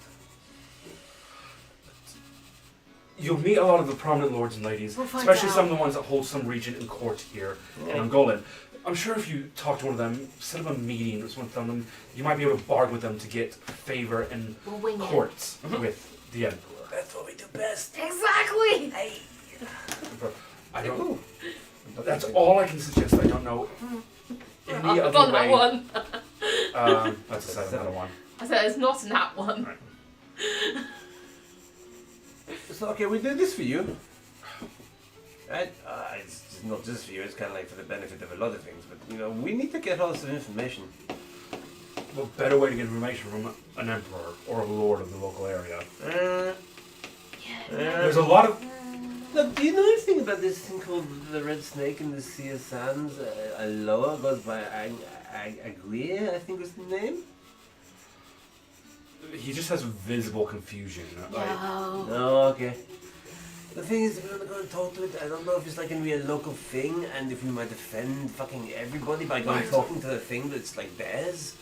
You'll meet a lot of the prominent lords and ladies, We'll find especially out. some of the ones that hold some regent in court here in Angolan. I'm sure if you talk to one of them, set up a meeting with one of them, you might be able to bargain with them to get favor in We'll wing it. courts with the emperor. That's what we do best. Exactly. I don't. That's all I can suggest. I don't know any I've other done way. that one. That's a 7 out of 1. I said it's not in that one. So, okay, we did this for you. Right? It's just not just for you, it's kind of like for the benefit of a lot of things. But, you know, we need to get all this information. What better way to get information from an emperor or a lord of the local area? There's a lot of... Look, do you know anything about this thing called the Red Snake in the Sea of Sands? Aloha goes by Aguirre, I think was the name. He just has visible confusion. Like, No. Oh, okay. The thing is, we're not going to talk to it. I don't know if it's like going to be a local thing, and if we might offend fucking everybody by going talking to the thing that's like theirs.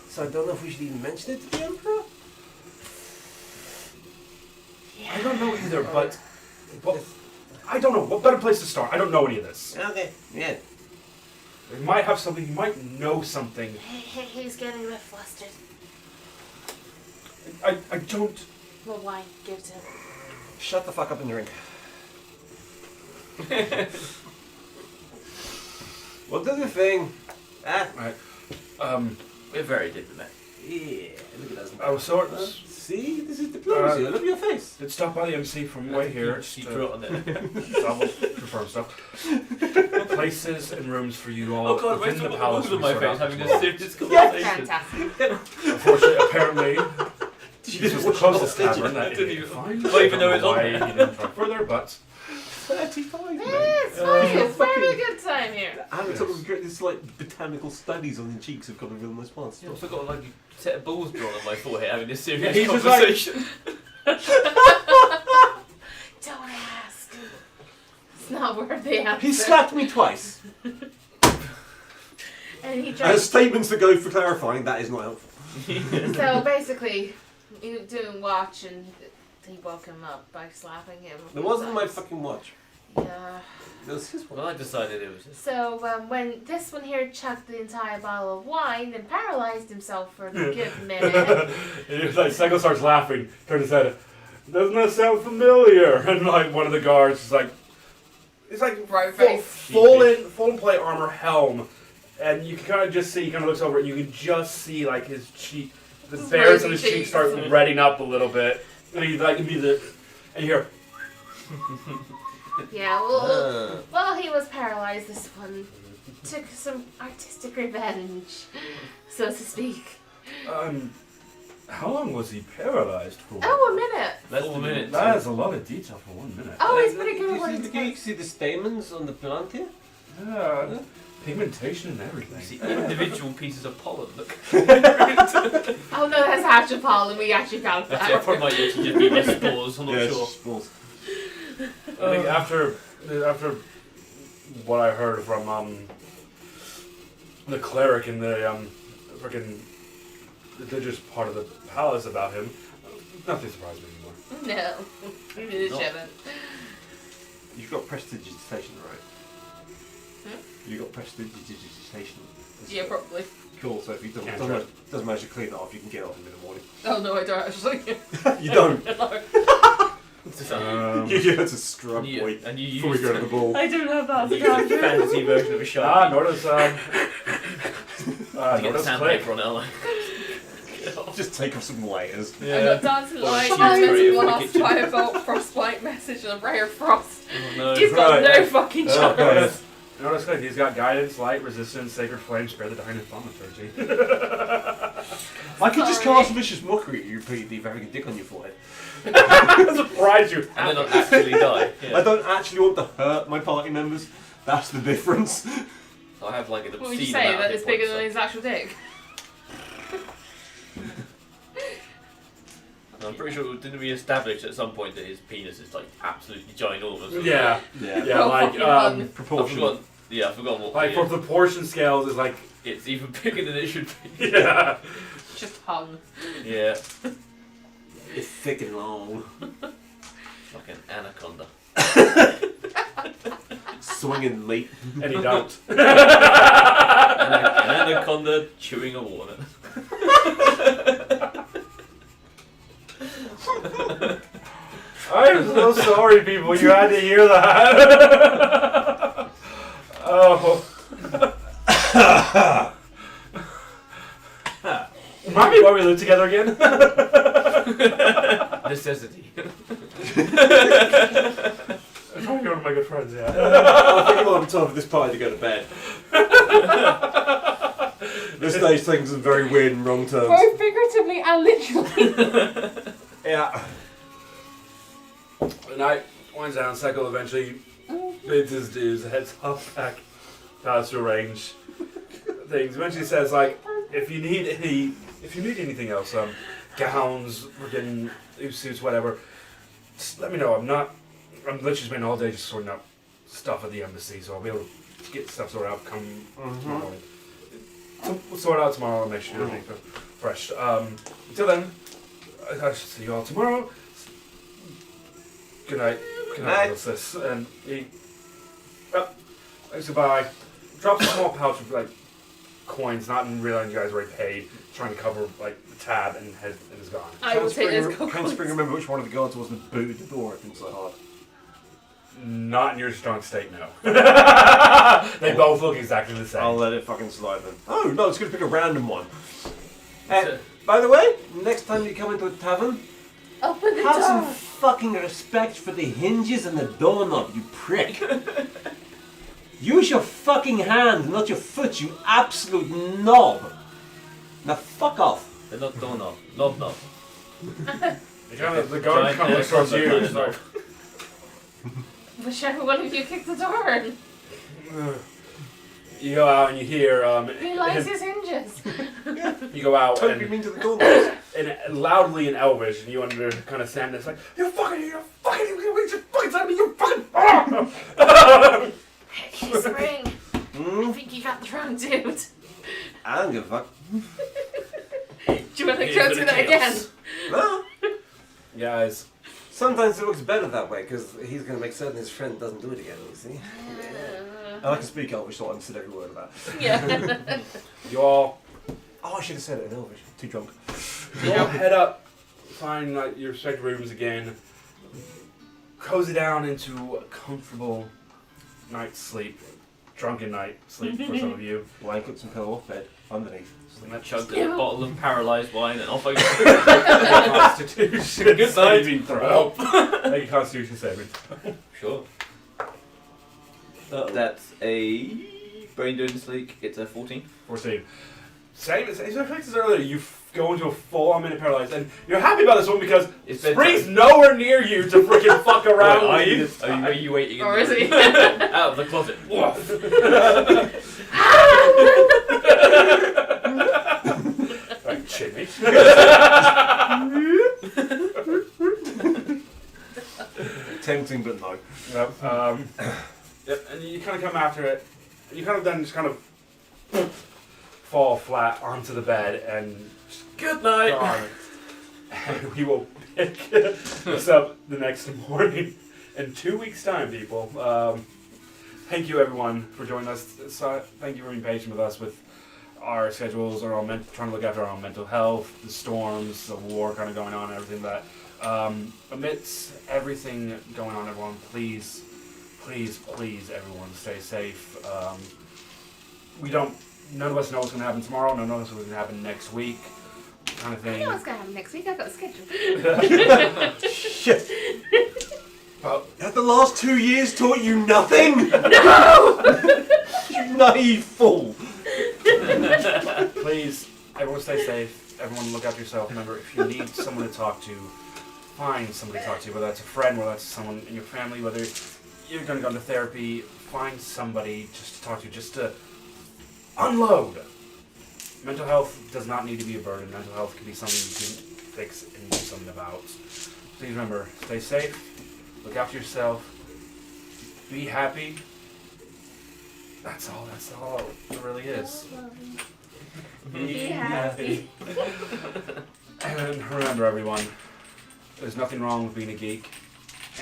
So I don't know if we should even mention it to the Emperor. I don't know either, but I don't know. What better place to start? I don't know any of this. Okay, yeah. He might have something. He might know something. He's getting a bit flustered. I don't... Well, wine, give it to him. Shut the fuck up and drink. We'll do the thing. Right. We're very diplomatic. Yeah, look at us. I was sort of... See, this is diplomacy. Look at your face. Did stop by the MC from way here. Just She to drew it on there. double confirm stuff. Places and rooms for you all Oh god, within where's the the palace. balls on we my sort face out having as this well. serious conversation? Fantastic. Unfortunately, apparently, this was the closest tavern that Didn't he even- could find. don't even know it's on why there. he didn't try further, but 35, mate. It's fine. It's very good time here. And some of this like botanical studies on the cheeks have got a real nice plants. I've also got like a set of balls drawn on my forehead having this serious Yeah, he's just like- conversation. Don't ask. It's not worth the answer. He slapped me twice. And he As tried. statements that go for clarifying, that is not helpful. So basically, you doing watch and he woke him up by slapping him. It wasn't my fucking watch. Yeah. It was his Well, watch. I decided it was just... So when this one here chucked the entire bottle of wine and paralyzed himself for a good minute. he was like, Sego starts laughing, turned his head, doesn't that sound familiar? And like one of the guards is like, it's like Right full, face. full in plate armor helm. And you can kind of just see, he kind of looks over it, and you can just see like his cheek, the His bears on rosy his cheeks start cheeks. redding up a little bit. And he's like, immediately, and you hear, Yeah, well, he was paralyzed. This one took some artistic revenge, so to speak. how long was he paralyzed for? Oh, a minute. Less than a minute. That is a lot of detail for 1 minute. Oh, he's pretty good at what You he's see, you see the stamens on the plant here? Yeah, pigmentation and You everything. see individual pieces of pollen. Look. Oh no, that's actual pollen. We actually found That's it. I that. probably might actually just be less spores. I'm not it's sure. just balls. I think after what I heard from the cleric in the freaking religious part of the palace about him, nothing surprised me anymore. No, we really No. shouldn't. You've got prestidigitation, right? Hmm? You got prestidigitation. Yeah, probably. Cool. So if you Can't doesn't manage to clean it off, you can get off in the morning. Oh no, I don't actually. You don't. You had to scrub, And you, boy, and you before we use go to the ball. I don't have that. you use the fantasy version of a shark. Ah, notice to get the notice sandpaper on it. Like. Just take off some layers. I got dancing light, she's and very then one fucking off Firebolt, Frostbite message, and a ray of frost. Oh no. You've got Right. no fucking Oh, chance. Notice, notice good. He's got guidance, light, resistance, sacred flame, spare the dying and thaumaturgy. I could just Sorry. cast vicious mockery. You repeatedly having a dick on your forehead. I'm surprised you. And then I'll actually die. Yeah. I don't actually want to hurt my party members. That's the difference. I have like an What would you obscene say? amount That of it's hit bigger points, than his actual dick? so I'm pretty sure didn't we establish at some point that his penis is like absolutely ginormous? Yeah, yeah, Oh, like fucking hung. I Proportion. forgot. Yeah, I forgot what. like yeah. for proportion scales is like It's even bigger than it should be. yeah. Just hung. Yeah, It's thick and long. like an anaconda. Swinging meat. And he don't. An anaconda chewing a walnut. I'm so sorry, people. You had to hear that. Oh. Remind me why we live together again. Necessity. I'm trying to go to my good friends, yeah. I think it might be time for this party to go to bed. This stage things in very weird and wrong terms. Both figuratively and literally. Yeah. The night winds down, Cycle eventually bids his dues, heads off back past to arrange things. Eventually says, like, if you need anything else, gowns, freaking suits, whatever, just let me know. I'm literally spending all day just sorting out stuff at the embassy, so I'll be able to get stuff sorted out come tomorrow morning. We'll sort it out tomorrow and make sure everything's fresh. Until then, I should see you all tomorrow. Good night. Good night, sis. And he thanks, goodbye. Drops a small pouch of like coins, not realizing you guys already paid, trying to cover like the tab, and is gone. I will take those Can't coins. Spring remember which one of the guards wasn't booted the door open so hard. Not in your strong state, no. They both look exactly the same. I'll let it fucking slide then. Oh no, it's gonna pick a random one. By the way, next time you come into a tavern, Open the have some door. fucking respect for the hinges and the doorknob, you prick. Use your fucking hand, not your foot, you absolute knob. Now fuck off. They're not doorknob. Knob. The guard comes towards you. It's like, Whichever one of you kicked the door in. you go out and you hear. Realize his hinges. You go out Don't be and mean to the doorknobs. loudly in Elvish, and you under kind of stand there. It's like you're fucking telling me you're fucking. Hey, Spring. I think you got the wrong dude. I don't give a fuck. Do you want to go through that again? No. Guys, Sometimes it looks better that way, because he's going to make certain his friend doesn't do it again, you see? And I can speak Elvish, so I understood every word of that. Yeah. you all Oh, I should have said it in Elvish. Too drunk. head up, find like your respective rooms again, cozy down into a comfortable night's sleep, drunken night sleep for some of you. Blankets and pillow off bed, underneath. And I chugged a bottle of paralysed wine and off I go. Constitution. Good saving night. throw. Make a Constitution saving. Sure. That's a brain doing sleep. It's a 14. 14. Same effects as earlier. You go into a full-on minute paralyzed, and you're happy about this one because It's Spring's nowhere near you to freaking fuck around. Are with you? this Are you waiting? Or is he? Out of the closet. Right, Jimmy. Tempting, but no. Yep, and you kind of come after it. You kind of then just kind of fall flat onto the bed and just Good night. gone. And we will pick this up the next morning in 2 weeks' time, people. Thank you, everyone, for joining us. So, thank you for being patient with us with our schedules, or trying to look after our own mental health, the storms, the war kind of going on, and everything that. Amidst everything going on, everyone, please, everyone, stay safe. None of us know what's going to happen tomorrow. None of us know what's going to happen next week, kind of I thing. know what's going to happen next week. I've got a schedule. Shit. But Have the last 2 years taught you nothing? No! You naive fool. please, everyone, stay safe. Everyone, look after yourself. Remember, if you need someone to talk to, find somebody to talk to, whether that's a friend, whether that's someone in your family, whether you're going to go into therapy, find somebody just to talk to, just to unload. Mental health does not need to be a burden. Mental health can be something you can fix and do something about. Please remember, stay safe, look after yourself, be happy. That's all it really is. Be happy. And remember, everyone, there's nothing wrong with being a geek,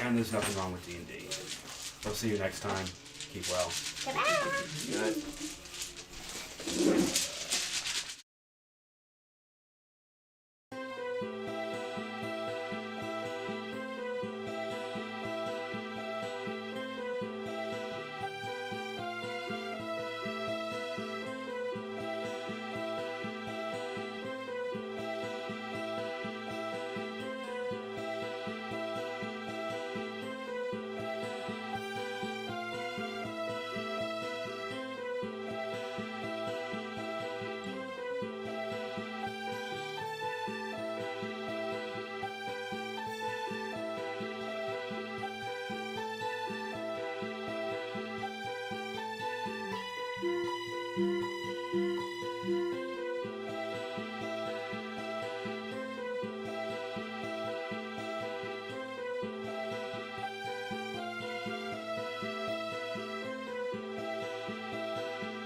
and there's nothing wrong with D&D. We'll see you next time. Keep well. Goodbye. Good night.